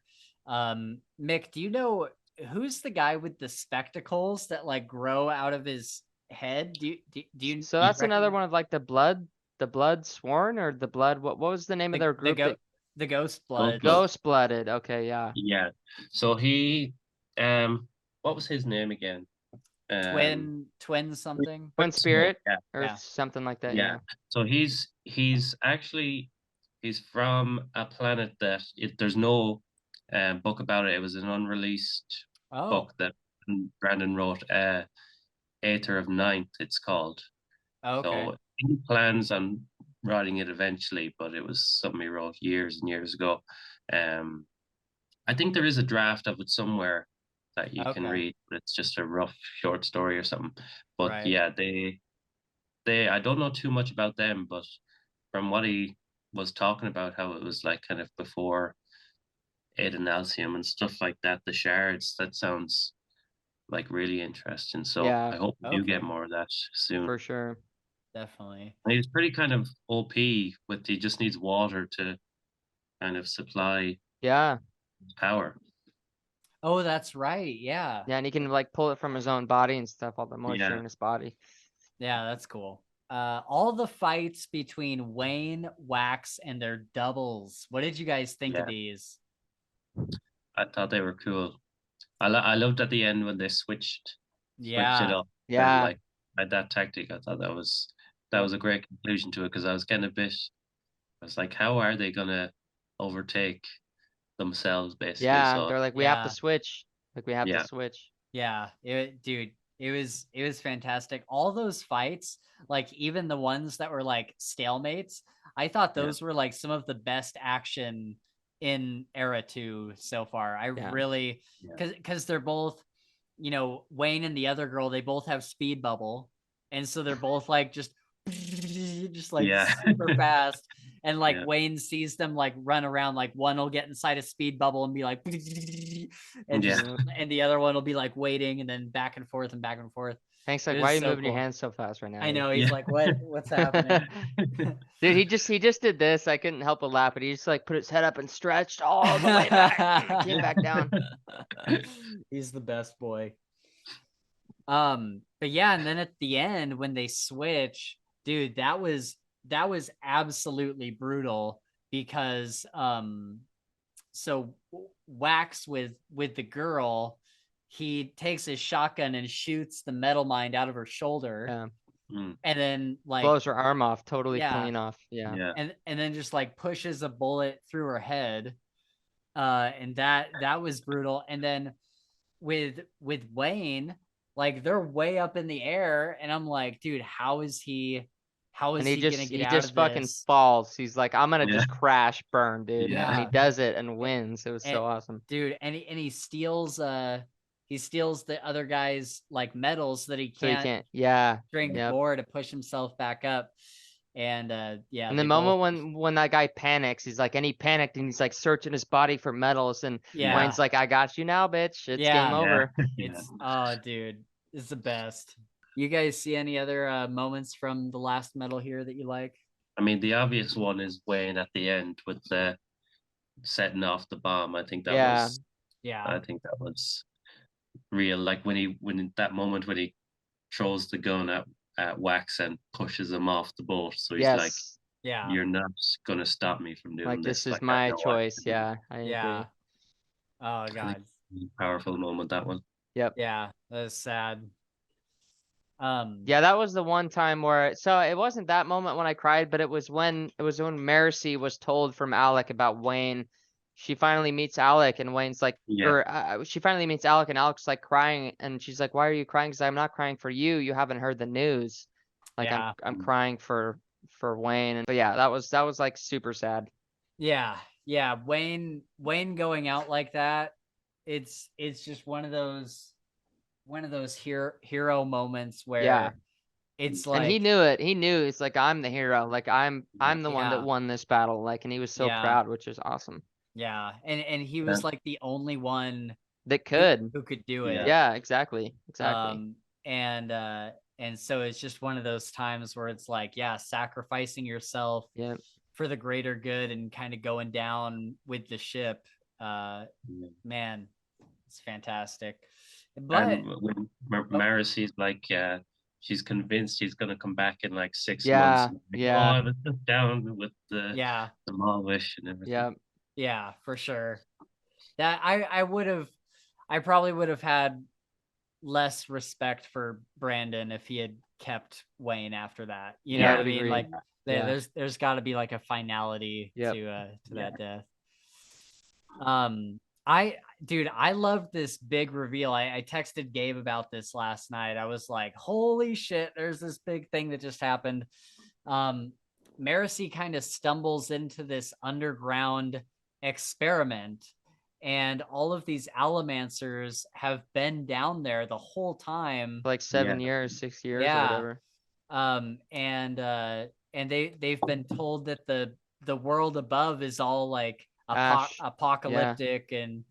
Mick, do you know who's the guy with the spectacles that like grow out of his head? Do you? So that's another one of like the blood sworn or the blood. What was the name of their group? The Ghost Blood. Ghost Blooded. Okay, yeah. Yeah. So he, what was his name again? Twin something. Twin Spirit, yeah. Something like that. Yeah. So he's from a planet that there's no book about it. It was an unreleased book that Brandon wrote. Aether of Ninth, it's called. Okay. So he plans on writing it eventually, but it was something he wrote years and years ago. I think there is a draft of it somewhere that you can read, but it's just a rough short story or something. But yeah, they I don't know too much about them, but from what he was talking about, how it was like kind of before Adenalcium and stuff like that, the shards, that sounds like really interesting. So I hope we do get more of that soon. For sure. Definitely. And he's pretty kind of OP with, he just needs water to kind of supply power. Oh, that's right. Yeah. Yeah, and he can like pull it from his own body and stuff, all the moisture in his body. Yeah, that's cool. All the fights between Wayne, Wax, and their doubles. What did you guys think of these? I thought they were cool. I loved at the end when they switched it up. Yeah. Like that tactic. I thought that was a great conclusion to it, because I was kind of I was like, how are they gonna overtake themselves basically? Yeah, so, they're like, we have to switch. Like we have to switch. Yeah, dude, it was fantastic. All those fights, like even the ones that were like stalemates, I thought those were like some of the best action in Era 2 so far. I really, because they're both, Wayne and the other girl, they both have speed bubble, and so they're both like just like super fast. and like Yeah. Wayne sees them like run around, like one will get inside a speed bubble and be like, and just, and the other one will be like waiting, and then back and forth and back and forth. Hank's It like, was why are you so moving your cool. hands so fast right now? I know, dude?" he's Yeah. like, what's happening? Dude, he just did this. I couldn't help but laugh, but he just like put his head up and stretched all the way back, came back down. He's the best boy. But yeah, and then at the end when they switch, dude, that was absolutely brutal because so Wax with the girl, he takes his shotgun and shoots the metal mind out of her shoulder. Yeah. And then like Blows her arm off, totally Yeah. clean off. Yeah. Yeah. and then just like pushes a bullet through her head. And that was brutal. And then with Wayne, like they're way up in the air, and I'm like, dude, how is he gonna get out of fucking this? falls. He's like, I'm gonna Yeah. just crash burn, dude. Yeah. And he does it and wins. It was so awesome. Dude, and he steals the other guy's like medals so that he So he can't can't, yeah. drink Yep. more to push himself back up. And yeah, And the they moment when that guy panics, he's like, and he panicked and he's like searching his body for medals, and Yeah. Wayne's like, I got you now, bitch. It's Yeah. game over. It's oh dude, it's the best. You guys see any other moments from the last medal here that you like? I mean, the obvious one is Wayne at the end with the setting off the bomb. I think that Yeah. was Yeah. I think that was real. Like when in that moment when he throws the gun at Wax and pushes him off the boat. So he's like, Yes. Yeah. you're not gonna stop me from doing Like, this. this is Like, I my know what choice. to do. Yeah. I Yeah. agree. Oh god. Powerful moment, that one. Yep. Yeah, that was sad. Yeah, that was the one time where, so it wasn't that moment when I cried, but it was when Marcy was told from Alec about Wayne. She finally meets Alec, and Wayne's like, she finally meets Alec, and Alec's like crying, and she's like, why are you crying? Because I'm not crying for you. You haven't heard the news. Like, Yeah. I'm crying for Wayne. But yeah, that was like super sad. Yeah. Wayne going out like that, it's just one of those hero moments where Yeah. it's like, And he knew it. He knew, it's like, I'm the hero. Like, I'm the one Yeah. that won this battle. Like, and he was so Yeah. proud, which is awesome. Yeah, and he was like the only one That could. who could do it. Yeah, exactly. And so it's just one of those times where it's like, yeah, sacrificing yourself for the greater good and kind of going down with the ship. Man, it's fantastic. But And when Marcy's like, she's convinced he's gonna come back in like 6 Yeah, months. Like, yeah. Oh, I was just down with the Malvish and everything. Yeah. Yeah, for sure. That I probably would have had less respect for Brandon if he had kept Wayne after that. You know what I mean? Agree. Like there's got to be like a finality to that death. I love this big reveal. I texted Gabe about this last night. I was like, holy shit, there's this big thing that just happened. Marcy kind of stumbles into this underground experiment, and all of these allomancers have been down there the whole time, Like 7 years, 6 years, or whatever. And they've been told that the world above is all like apocalyptic, and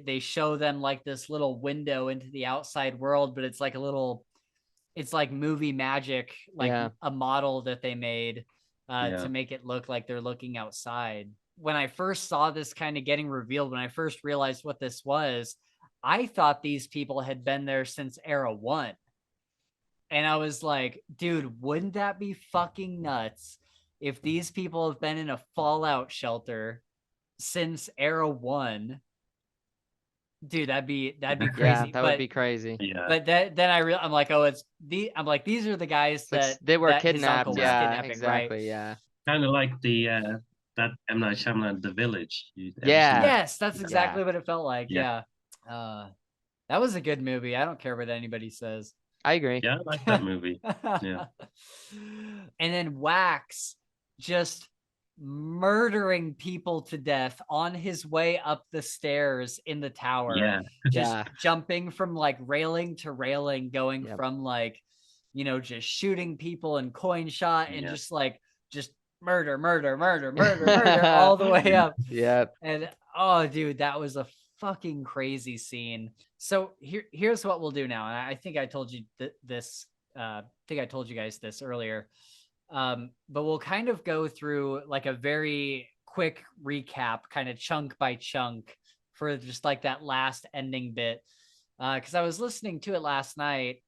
they show them like this little window into the outside world, but it's like it's like movie magic, like a model that they made to make it look like they're looking outside. When I first saw this kind of getting revealed, when I first realized what this was, I thought these people had been there since Era 1. And I was like, dude, wouldn't that be fucking nuts if these people have been in a fallout shelter since Era 1? Dude, that'd be crazy. Yeah, that would be crazy. Yeah. But then I'm like, oh, I'm like, these are the guys that they were that kidnapped. his uncle was kidnapping, exactly. right? Yeah. Kind of like the that M. Night Shyamalan, The Village. Yes, that's exactly what it felt like. Yeah. That was a good movie. I don't care what anybody says. I agree. Yeah, I like that movie. Yeah. And then Wax just murdering people to death on his way up the stairs in the tower. Yeah. Just jumping from like railing to railing, going from like, just shooting people and coin shot and just murder, murder, murder, murder, murder, all the way up. Yep. And oh, dude, that was a fucking crazy scene. So here's what we'll do now. And I think I told you this. I think I told you guys this earlier. But we'll kind of go through like a very quick recap, kind of chunk by chunk, for just like that last ending bit. Because I was listening to it last night,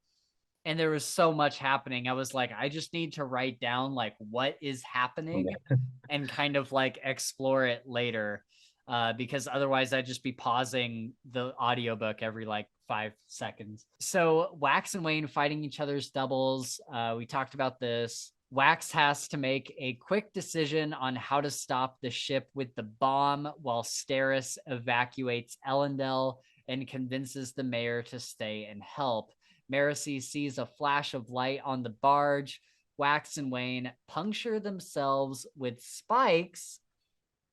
and there was so much happening. I was like, I just need to write down like what is happening and kind of like explore it later. Because otherwise I'd just be pausing the audiobook every like 5 seconds. So Wax and Wayne fighting each other's doubles. We talked about this. Wax has to make a quick decision on how to stop the ship with the bomb, while Steris evacuates Ellendale and convinces the mayor to stay and help. Marcy sees a flash of light on the barge. Wax and Wayne puncture themselves with spikes.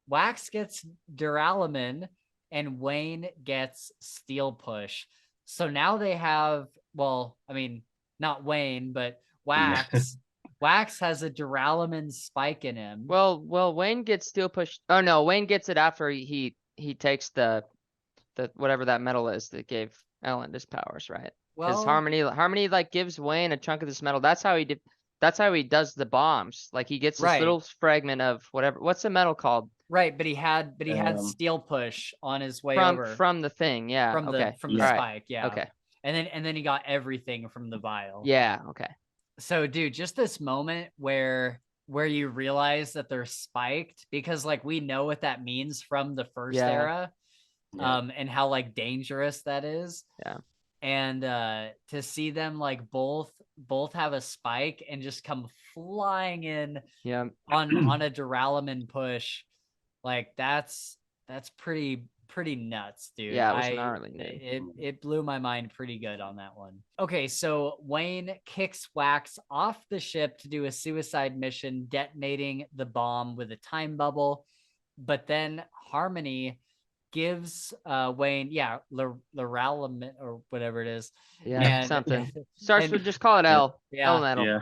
Wax gets duralumin and Wayne gets steel push. So now they have, well, I mean, not Wayne, but Wax. Wax has a duralumin spike in him. Well, Wayne gets steel push. Oh no, Wayne gets it after he takes the whatever that metal is that gave Ellen his powers, right? Because Harmony like gives Wayne a chunk of this metal. That's how he did. That's how he does the bombs. Like he gets this little fragment of whatever. What's the metal called? Right, but he had steel push on his way over from the thing. Yeah. From okay. the spike. Yeah. Okay. And then he got everything from the vial. Yeah. Okay. So, dude, just this moment where you realize that they're spiked, because like we know what that means from the first era, and how like dangerous that is. Yeah. And to see them like both have a spike and just come flying in on a duralumin push, like that's pretty nuts, dude. Yeah, it was gnarly, dude. It blew my mind pretty good on that one. Okay, so Wayne kicks Wax off the ship to do a suicide mission, detonating the bomb with a time bubble. But then Harmony gives Wayne, Luralumin or whatever it is. Yeah, and, something. Starts with, just call it L. Yeah. Elemental.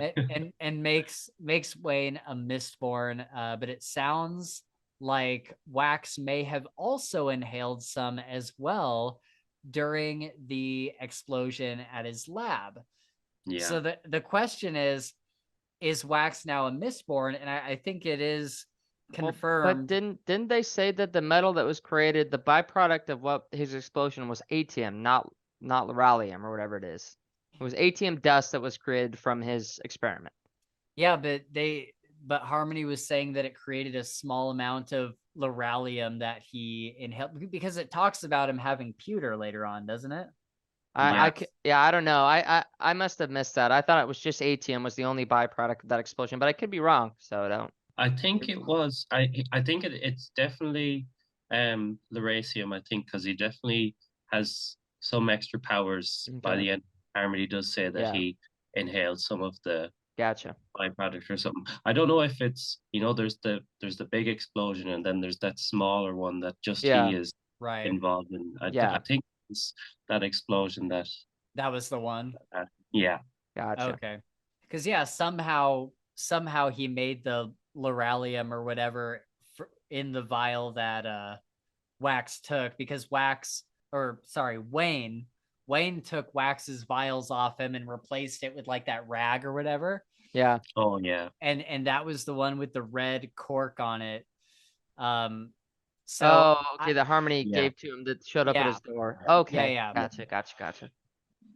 And makes Wayne a Mistborn, but it sounds like Wax may have also inhaled some as well during the explosion at his lab. Yeah. So the question is Wax now a Mistborn? And I think it is confirmed. But didn't they say that the metal that was created, the byproduct of what his explosion was atium, not luralium or whatever it is? It was atium dust that was created from his experiment. Yeah, but Harmony was saying that it created a small amount of luralium that he inhaled, because it talks about him having pewter later on, doesn't it? I don't know. I must have missed that. I thought it was just atium was the only byproduct of that explosion, but I could be wrong. So I don't. I think it was. I think it's definitely Luracium. I think because he definitely has some extra powers. Okay. By the end, Harmony does say that he inhaled some of the byproduct or something. I don't know if it's, there's the big explosion and then there's that smaller one that just he is involved in. I think it's that explosion that was the one. Yeah. Gotcha. Okay. Because somehow he made the luralium or whatever in the vial that Wax took, because Wayne took Wax's vials off him and replaced it with like that rag or whatever. Yeah. Oh yeah. And that was the one with the red cork on it. The Harmony gave to him that showed up at his door. Okay. Yeah. Gotcha.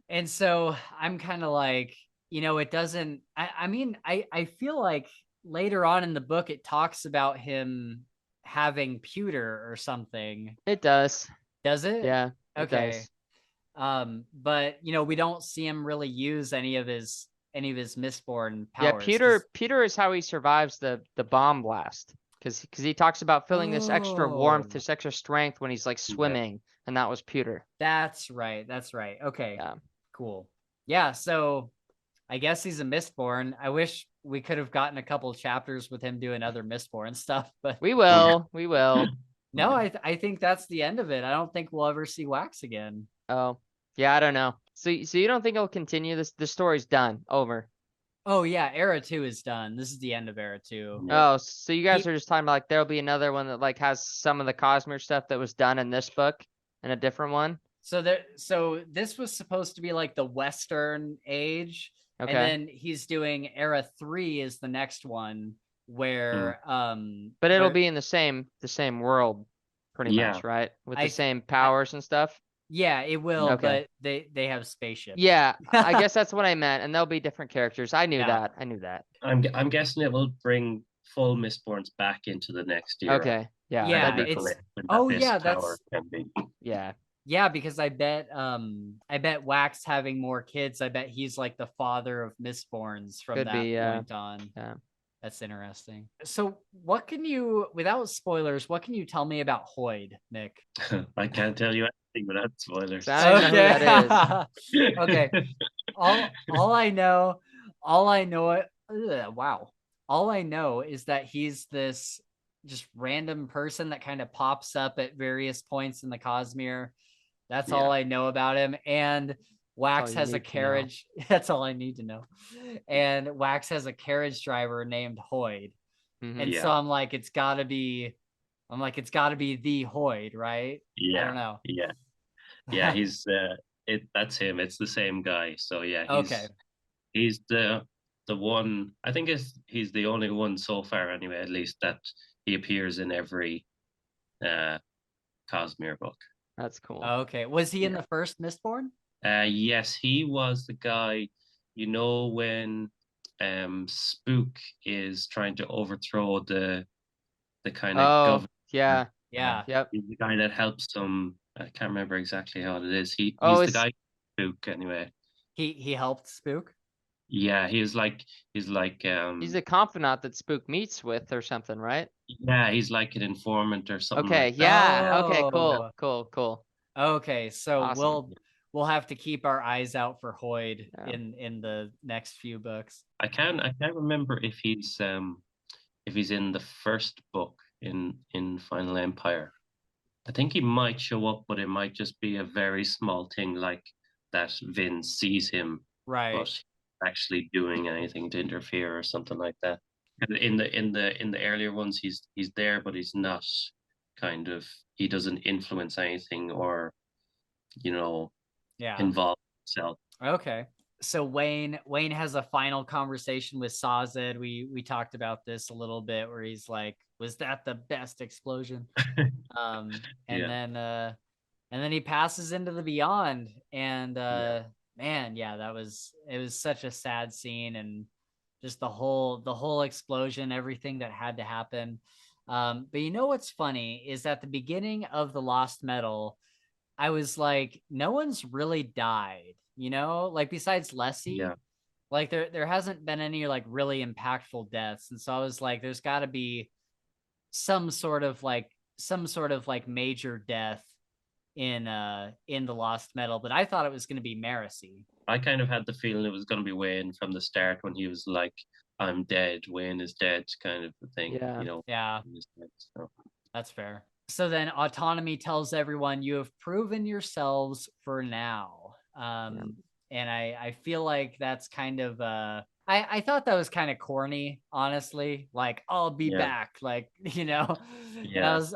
And so I'm kind of like, it doesn't. I feel like later on in the book it talks about him having pewter or something. It does. Does it? Yeah. Okay. But we don't see him really use any of his Mistborn powers. Yeah, Peter is how he survives the bomb blast, because he talks about feeling this extra warmth, this extra strength when he's like swimming, and that was Peter. That's right. Okay. Yeah. Cool. Yeah. So I guess he's a Mistborn. I wish we could have gotten a couple of chapters with him doing other Mistborn stuff, but we will. No, I think that's the end of it. I don't think we'll ever see Wax again. Oh, yeah, I don't know. So you don't think it'll continue? The story's done, over? Oh yeah, Era 2 is done. This is the end of Era 2. Yeah. Oh, so you guys He- are just talking about like there'll be another one that like has some of the Cosmere stuff that was done in this book and a different one. So this was supposed to be like the Western Age, and Okay. then he's doing Era 3 is the next one where But it'll where be in the same world, pretty Yeah. much, right? With I the th- same powers and stuff. yeah, it will, Okay. but they have spaceships. Yeah, I guess that's what I meant, and they'll be different characters. I knew Yeah. that. I knew that. I'm guessing it will bring full Mistborns back into the next era. Okay. Yeah. Yeah, That'd be it's cool. When oh this yeah, power that's can be. Yeah. yeah, because I bet Wax having more kids, I bet he's like the father of Mistborns from Could that be, point on. yeah. That's interesting. So what can you, without spoilers, what can you tell me about Hoyd, Nick? I can't tell you anything without spoilers. So I don't even know who that is. Okay. All I know, wow. All I know is that he's this just random person that kind of pops up at various points in the Cosmere. That's all I know about him. And Wax you has a need to know. carriage. That's all I need to know. And Wax has a carriage driver named Hoyd. Mhm. And so I'm like, it's gotta be the Hoyd, right? I don't know. Yeah, he's that's him. It's the same guy. So yeah, Okay. he's the one. I think he's the only one so far, anyway, at least, that he appears in every Cosmere book. That's cool. Okay. Was he in the first Mistborn? Yes, he was the guy. You know, when Spook is trying to overthrow the kind of Oh, government. yeah. Yeah. Yep. He's the guy that helps them. I can't remember exactly how it is. He's Oh, the guy Spook, anyway. He helped Spook. Yeah, he's like He's a confidant that Spook meets with or something, right? yeah, he's like an informant or something Okay. like that. Yeah. Okay. Oh. Cool. Okay, so Awesome. we'll have to keep our eyes out for Hoyd Yeah. in the next few books. I can't remember if he's in the first book in Final Empire. I think he might show up, but it might just be a very small thing, like that Vin sees him, Right. but actually doing anything to interfere or something like that. In the earlier ones, he's there, but he's not he doesn't influence anything or Yeah. involve himself. Okay. So Wayne has a final conversation with Sazed. We talked about this a little bit where he's like, was that the best explosion? And then he passes into the beyond, and man, yeah, it was such a sad scene, and just the whole explosion, everything that had to happen. But you know what's funny is at the beginning of the Lost Metal, I was like, no one's really died, like besides Lessie. Yeah. Like there hasn't been any like really impactful deaths, and so I was like, there's got to be some sort of like major death in the Lost Metal, but I thought it was going to be Marasi. I kind of had the feeling it was going to be Wayne from the start when he was like, "I'm dead, Wayne is dead," kind of a thing. Yeah. Yeah. So. That's fair. So then Autonomy tells everyone, you have proven yourselves for now. And I feel like that's kind of I thought that was kind of corny, honestly. Like, I'll be back, like, Yeah.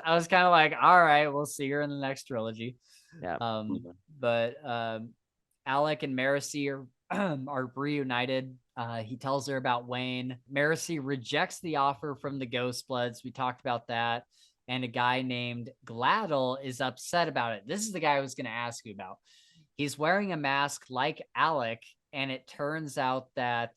I was kind of like, all right, we'll see her in the next trilogy. Yeah. But Alec and Marasi are reunited. He tells her about Wayne. Marasi rejects the offer from the Ghostbloods. We talked about that. And a guy named Gladdle is upset about it. This is the guy I was going to ask you about. He's wearing a mask like Alec, and it turns out that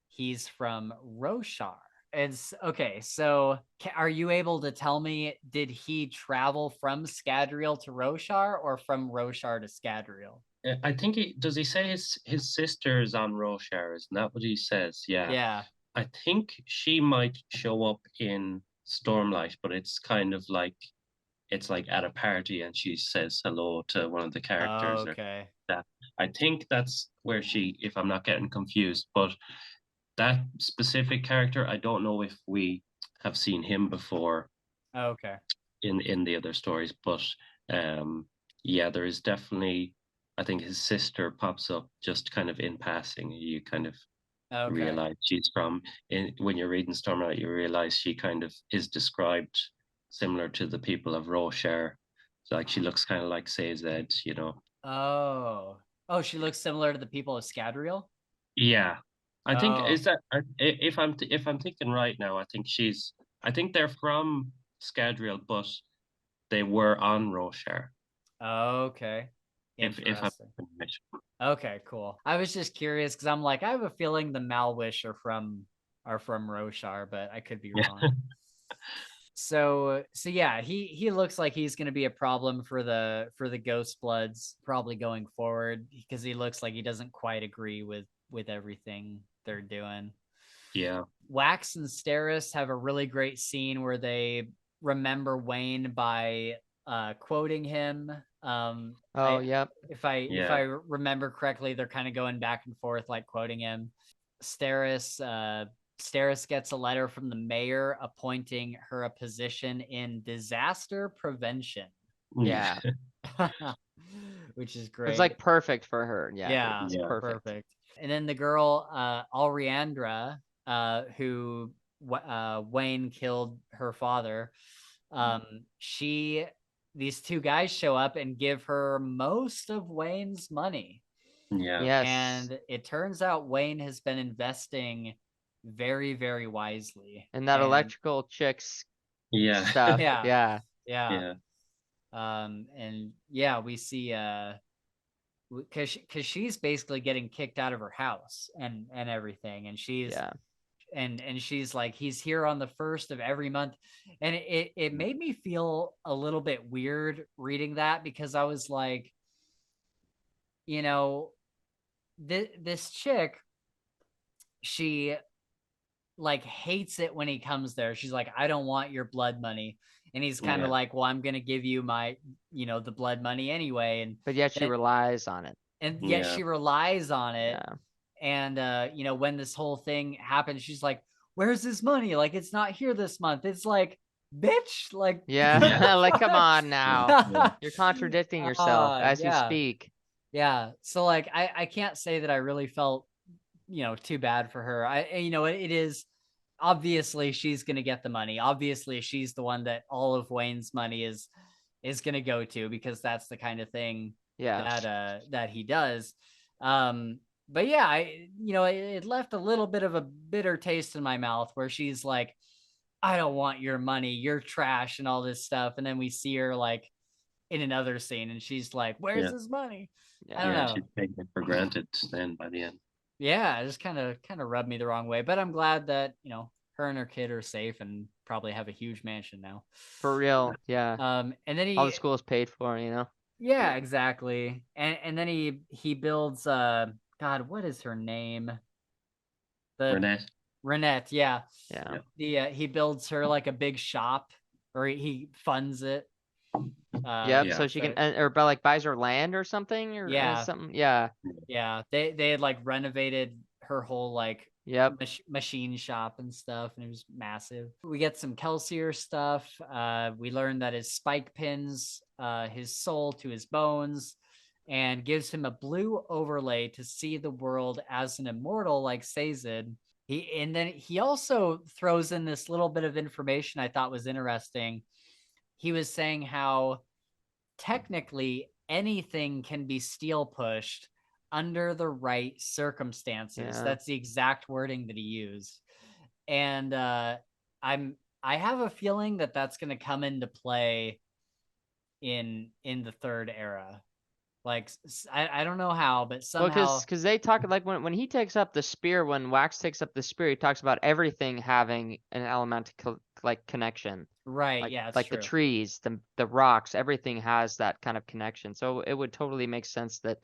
he's from Roshar. It's okay. So are you able to tell me, did he travel from Scadriel to Roshar or from Roshar to Scadriel? I think does he say his sister is on Roshar? Isn't that what he says? Yeah. Yeah. I think she might show up in Stormlight, but it's kind of like it's like at a party and she says hello to one of the characters. Okay. That I think that's where she, if I'm not getting confused, but that specific character, I don't know if we have seen him before. Okay. In the other stories, but yeah, there is definitely. I think his sister pops up just kind of in passing. You kind of Okay. realize she's from. When you're reading Stormlight, you realize she kind of is described similar to the people of Roshar. Like she looks kind of like Sazed, you know. Oh, she looks similar to the people of Scadriel. Yeah, I think Oh. is that if I'm thinking right now, I think they're from Scadrial, but they were on Roshar. Okay. If I'm Interesting. Okay, cool. I was just curious because I'm like, I have a feeling the Malwish are from Roshar, but I could be wrong. So yeah, he looks like he's going to be a problem for the Ghost Bloods probably going forward because he looks like he doesn't quite agree with everything they're doing. Yeah. Wax and Steris have a really great scene where they remember Wayne by quoting him. Yep. If I remember correctly, they're kind of going back and forth like quoting him. Steris gets a letter from the mayor appointing her a position in disaster prevention. Yeah. Which is great. It's like perfect for her. Yeah, perfect. And then the girl, Alriandra, who Wayne killed her father, these two guys show up and give her most of Wayne's money. Yeah. Yes. And it turns out Wayne has been investing very, very wisely. And that electrical chick's stuff. Yeah. And yeah, we see because she's basically getting kicked out of her house and everything, and she's and she's like, he's here on the 1st of every month, and it made me feel a little bit weird reading that because I was like, you know, this chick, she like hates it when he comes there. She's like, I don't want your blood money. And he's kind of like, well, I'm going to give you my, the blood money anyway. But yet she relies on it. And yet she relies on it. Yeah. And, when this whole thing happens, she's like, where's this money? Like, it's not here this month. It's like, bitch, like. Yeah, like, come on now. You're contradicting yourself as you speak. Yeah. So, like, I can't say that I really felt, too bad for her. It is obviously she's going to get the money. Obviously she's the one that all of Wayne's money is going to go to, because that's the kind of thing that he does. But yeah, it left a little bit of a bitter taste in my mouth where she's like, I don't want your money, you're trash and all this stuff. And then we see her like in another scene and she's like, where's his money? I don't know. She's taking it for granted then by the end. Yeah, it just kind of rubbed me the wrong way. But I'm glad that, her and her kid are safe and probably have a huge mansion now. For real, yeah. And then all the school is paid for, Yeah, exactly. And then he builds God, what is her name? Renette, yeah. He builds her like a big shop, or he funds it. So she can, or like buys her land or something, or something. Yeah. They had like renovated her whole like machine shop and stuff, and it was massive. We get some Kelsier stuff. We learn that his spike pins his soul to his bones and gives him a blue overlay to see the world as an immortal like Sazed. And then he also throws in this little bit of information I thought was interesting. He was saying how technically anything can be steel pushed under the right circumstances. That's the exact wording that he used. And I have a feeling that that's going to come into play in the third era. Like, I don't know how, but somehow. Because they talk like when he takes up the spear, when Wax takes up the spear, he talks about everything having an elemental like connection. Right. Like true. The trees, the rocks, everything has that kind of connection. So it would totally make sense that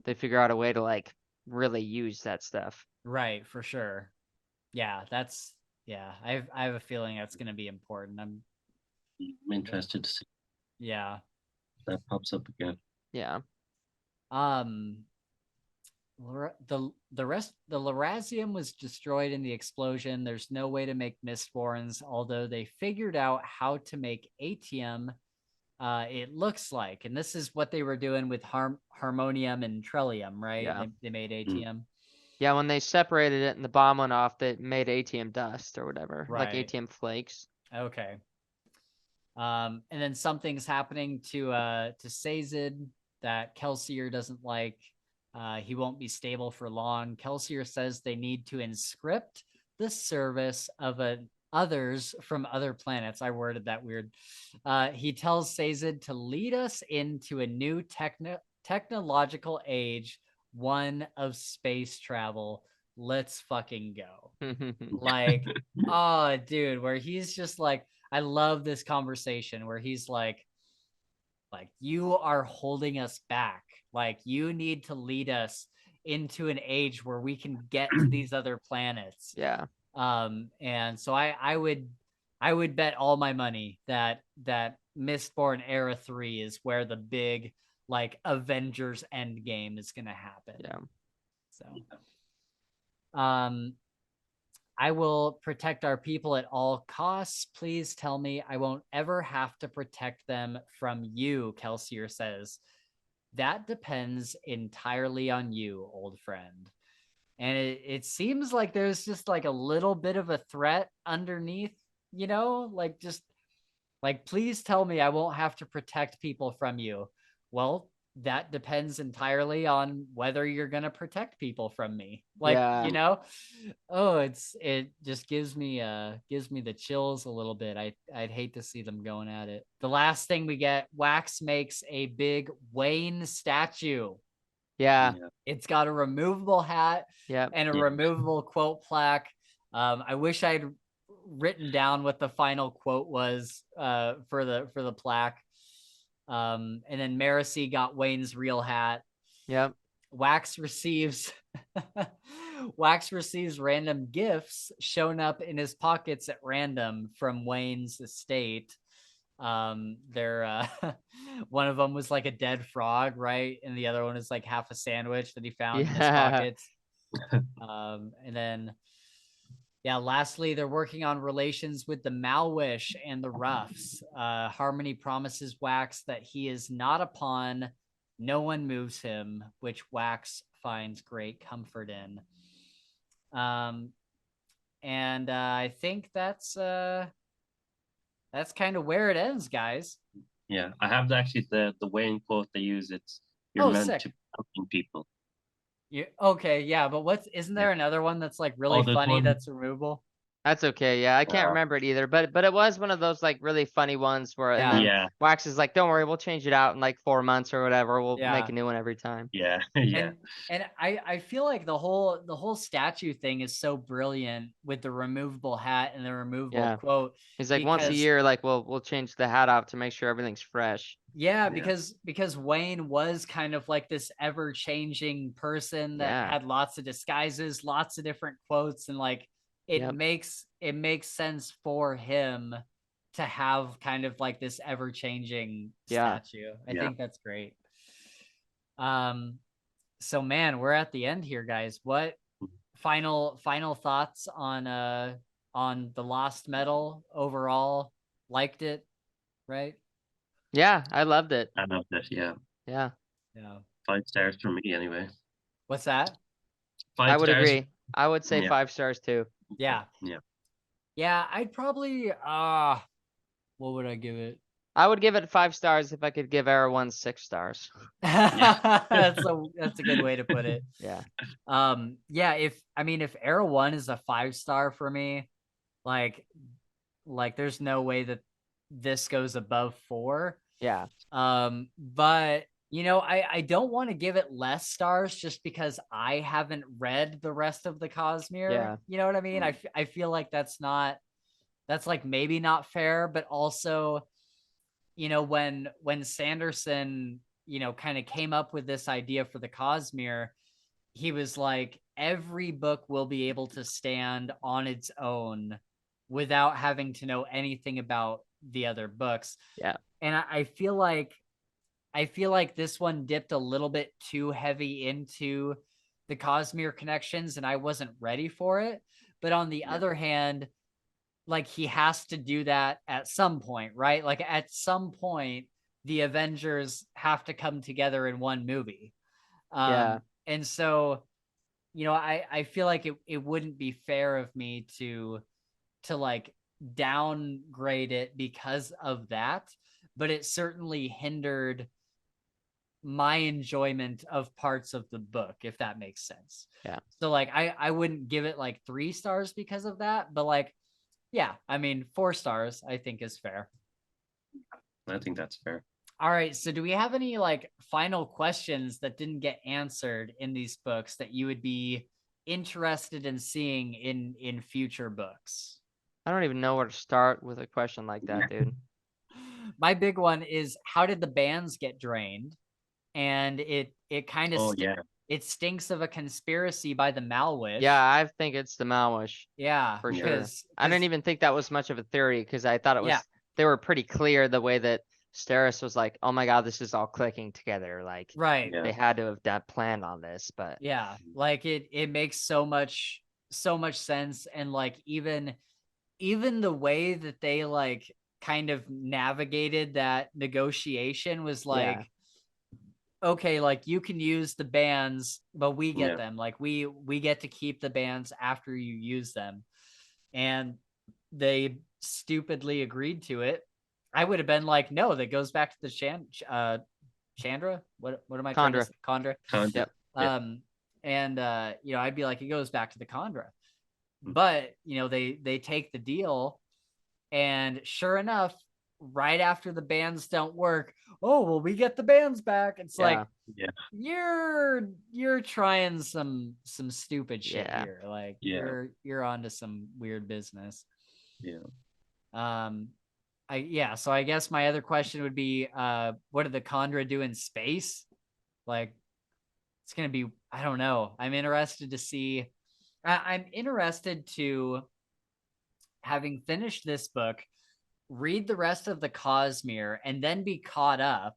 they figure out a way to like really use that stuff. Right, for sure. Yeah, that's I have a feeling that's going to be important. I'm interested to see. Yeah. That pops up again. Yeah. The Lerasium was destroyed in the explosion. There's no way to make Mistborns, although they figured out how to make Atium. It looks like, and this is what they were doing with Harmonium and Trellium, right? Yeah. They made Atium. Yeah, when they separated it and the bomb went off, that made ATM dust or whatever, like Right. ATM flakes. Okay. And then something's happening to Sazed that Kelsier doesn't like. He won't be stable for long. Kelsier says they need to inscript the service of others from other planets. I worded that weird. He tells Sazed to lead us into a new technological age, one of space travel. Let's fucking go. Like, oh, dude, where he's just like, I love this conversation where he's like, you are holding us back. Like, you need to lead us into an age where we can get to these other planets. Yeah. And so I would bet all my money that Mistborn Era 3 is where the big like Avengers Endgame is gonna happen. Yeah. So I will protect our people at all costs. Please tell me I won't ever have to protect them from you, Kelsier says. That depends entirely on you, old friend. And it seems like there's just like a little bit of a threat underneath, like just like, please tell me I won't have to protect people from you. Well, that depends entirely on whether you're going to protect people from me. Like, Yeah. Oh, it just gives me the chills a little bit. I'd hate to see them going at it. The last thing we get, Wax makes a big Wayne statue. Yeah. It's got a removable hat and a removable quote plaque. I wish I'd written down what the final quote was for the plaque. And then Marcy got Wayne's real hat. Yep. Wax receives random gifts shown up in his pockets at random from Wayne's estate. They're one of them was like a dead frog, right? And the other one is like half a sandwich that he found in his pockets. And then lastly, they're working on relations with the Malwish and the Roughs. Harmony promises Wax that he is not a pawn. No one moves him, which Wax finds great comfort in. And I think that's kind of where it ends, guys. Yeah, I have actually the Wayne quote they use. It's you're meant sick. to helping people. Okay, yeah, but isn't there another one that's like really funny that's removable? That's okay. Yeah, I can't remember it either, but it was one of those like really funny ones where and then Wax is like, "Don't worry, we'll change it out in like 4 months or whatever. We'll make a new one every time." Yeah, And I feel like the whole statue thing is so brilliant with the removable hat and the removable quote. He's like, once a year, like we'll change the hat out to make sure everything's fresh. Yeah, because Wayne was kind of like this ever-changing person that had lots of disguises, lots of different quotes, and like it makes sense for him to have kind of like this ever-changing statue. I think that's great. So man, we're at the end here, guys. What final thoughts on the Lost Metal overall? Liked it, right? Yeah, I loved it. I loved it. Yeah. 5 stars for me, anyway. What's that? 5 I would stars. Agree. I would say 5 stars too. Yeah. I'd probably what would I give it? I would give it 5 stars if I could give Era 1 6 stars. That's a good way to put it. Yeah. If Era 1 is a 5-star for me, like there's no way that this goes above 4. Yeah. But I don't want to give it less stars just because I haven't read the rest of the Cosmere. Yeah. You know what I mean? I feel like that's like maybe not fair, but also, when Sanderson, kind of came up with this idea for the Cosmere, he was like, every book will be able to stand on its own without having to know anything about the other books. Yeah. And I feel like this one dipped a little bit too heavy into the Cosmere connections and I wasn't ready for it. But on the other hand, like he has to do that at some point, right? Like at some point, the Avengers have to come together in one movie. And so I feel like it wouldn't be fair of me to like downgrade it because of that, but it certainly hindered my enjoyment of parts of the book, if that makes sense. Yeah. So like I wouldn't give it like 3 stars because of that, but like, yeah, I mean 4 stars I think is fair. I think that's fair. All right, so do we have any like final questions that didn't get answered in these books that you would be interested in seeing in future books? I don't even know where to start with a question like that, dude. My big one is, how did the bands get drained? And it kind of it stinks of a conspiracy by the Malwish. Yeah, I think it's the Malwish. Yeah, for sure. because I didn't even think that was much of a theory because I thought it was they were pretty clear the way that Steris was like, oh my god, this is all clicking together. Like right. They had to have planned on this, but yeah, like it makes so much sense. And like even the way that they like kind of navigated that negotiation was like, okay, like you can use the bands, but we get them. Like we get to keep the bands after you use them. And they stupidly agreed to it. I would have been like, no, that goes back to the Chandra. What am I trying to say? Kandra. Yep. And I'd be like, it goes back to the Kandra. But they take the deal, and sure enough, right after the bands don't work, oh well, we get the bands back. It's like, you're trying some stupid shit here. Like you're onto some weird business. So I guess my other question would be, what did the Kandra do in space? Like, it's gonna be, I don't know. I'm interested to see. I'm interested to, having finished this book, read the rest of the Cosmere and then be caught up,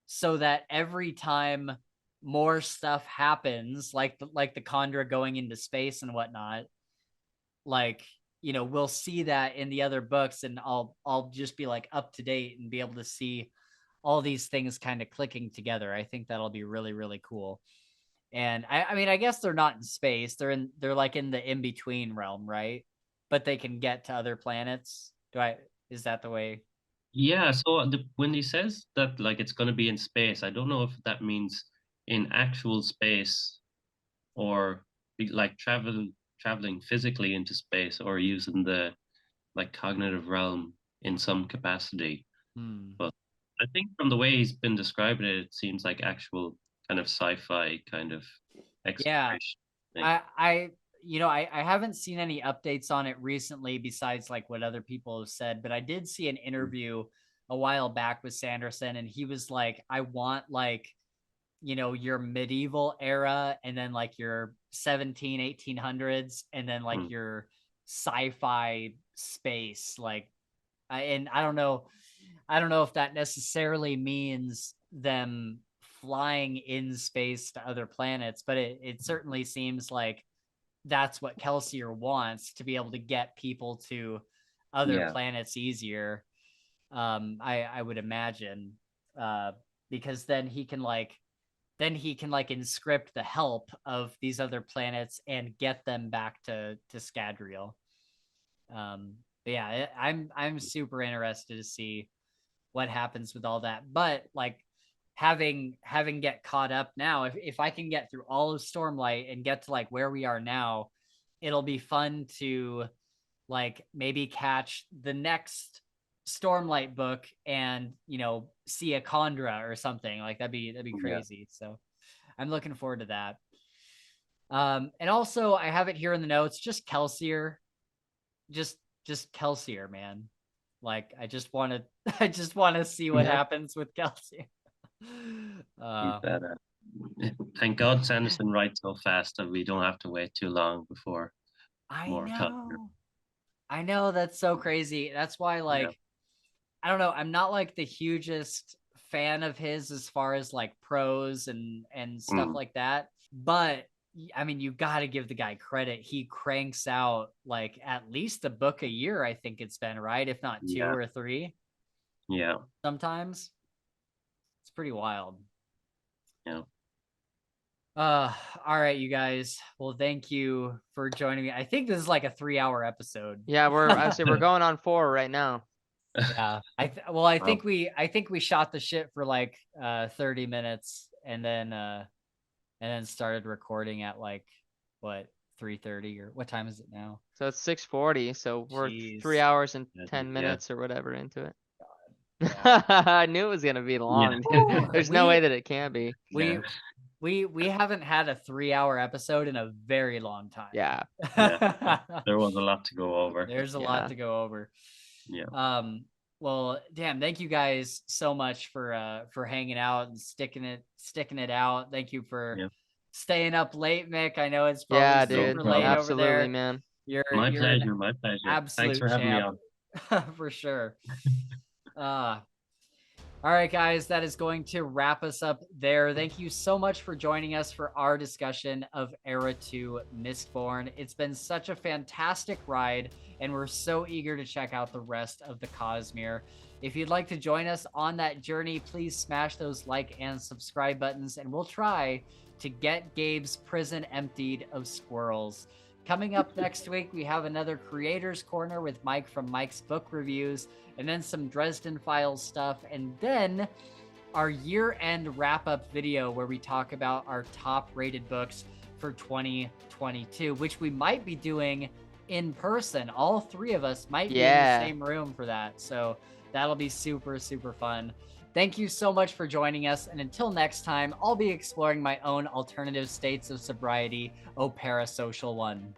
so that every time more stuff happens, like the Kandra going into space and whatnot, like, we'll see that in the other books, and I'll just be like up to date and be able to see all these things kind of clicking together. I think that'll be really, really cool. And I mean, I guess they're not in space. They're like in the in-between realm, right? But they can get to other planets. Is that the way? Yeah, so when he says that like it's going to be in space, I don't know if that means in actual space or like traveling physically into space, or using the like cognitive realm in some capacity. But I think from the way he's been describing it, it seems like actual kind of sci-fi kind of exploration. I haven't seen any updates on it recently besides like what other people have said, but I did see an interview a while back with Sanderson, and he was like, I want like, your medieval era, and then like your 1800s, and then like your sci-fi space. Like, and I don't know if that necessarily means them flying in space to other planets, but it certainly seems like that's what Kelsier wants, to be able to get people to other planets easier. I would imagine, because then he can inscript the help of these other planets and get them back to Scadriel. Yeah, I'm super interested to see what happens with all that. But like, having get caught up now, if I can get through all of Stormlight and get to like where we are now, it'll be fun to like maybe catch the next Stormlight book and see a Kandra or something. Like that'd be crazy. So I'm looking forward to that. And also I have it here in the notes, just Kelsier, just Kelsier, man. Like I just want to see what happens with Kelsier. Thank God Sanderson writes so fast that we don't have to wait too long before more content. I know, that's so crazy. That's why, like, I don't know, I'm not like the hugest fan of his as far as like prose and stuff like that. But I mean, you got to give the guy credit. He cranks out like at least a book a year, I think it's been, right? If not 2 or 3. Yeah. Sometimes. It's pretty wild. Yeah. All right, you guys. Well, thank you for joining me. I think this is like a 3-hour episode. Yeah, we're going on 4 right now. Yeah. I think we shot the shit for like 30 minutes and then started recording at like what 3:30 or what time is it now? So it's 6:40. So we're Jeez. 3 hours and Yeah, 10 minutes or whatever into it. Yeah. I knew it was gonna be long. Dude. There's no way that it can be. We haven't had a 3-hour episode in a very long time. Yeah. There was a lot to go over. There's a lot to go over. Yeah. Well, damn, thank you guys so much for hanging out and sticking it out. Thank you for staying up late, Mick. I know it's probably super late over there. Man. My pleasure. Absolute Thanks for having me on. For sure. All right, guys, that is going to wrap us up there. Thank you so much for joining us for our discussion of Era 2 Mistborn. It's been such a fantastic ride, and we're so eager to check out the rest of the Cosmere. If you'd like to join us on that journey, please smash those like and subscribe buttons, and we'll try to get Gabe's prison emptied of squirrels. Coming up next week, we have another Creators Corner with Mike from Mike's Book Reviews, and then some Dresden Files stuff, and then our year-end wrap-up video where we talk about our top-rated books for 2022, which we might be doing in person. All 3 of us might be in the same room for that, so that'll be super, super fun. Thank you so much for joining us, and until next time, I'll be exploring my own alternative states of sobriety, parasocial one.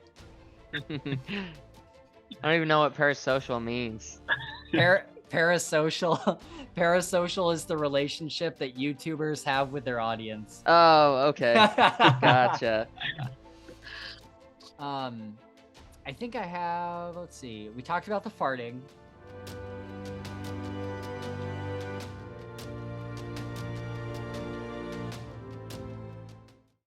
I don't even know what parasocial means. Parasocial is the relationship that YouTubers have with their audience. Oh, okay. Gotcha. I think I have, let's see, we talked about the farting.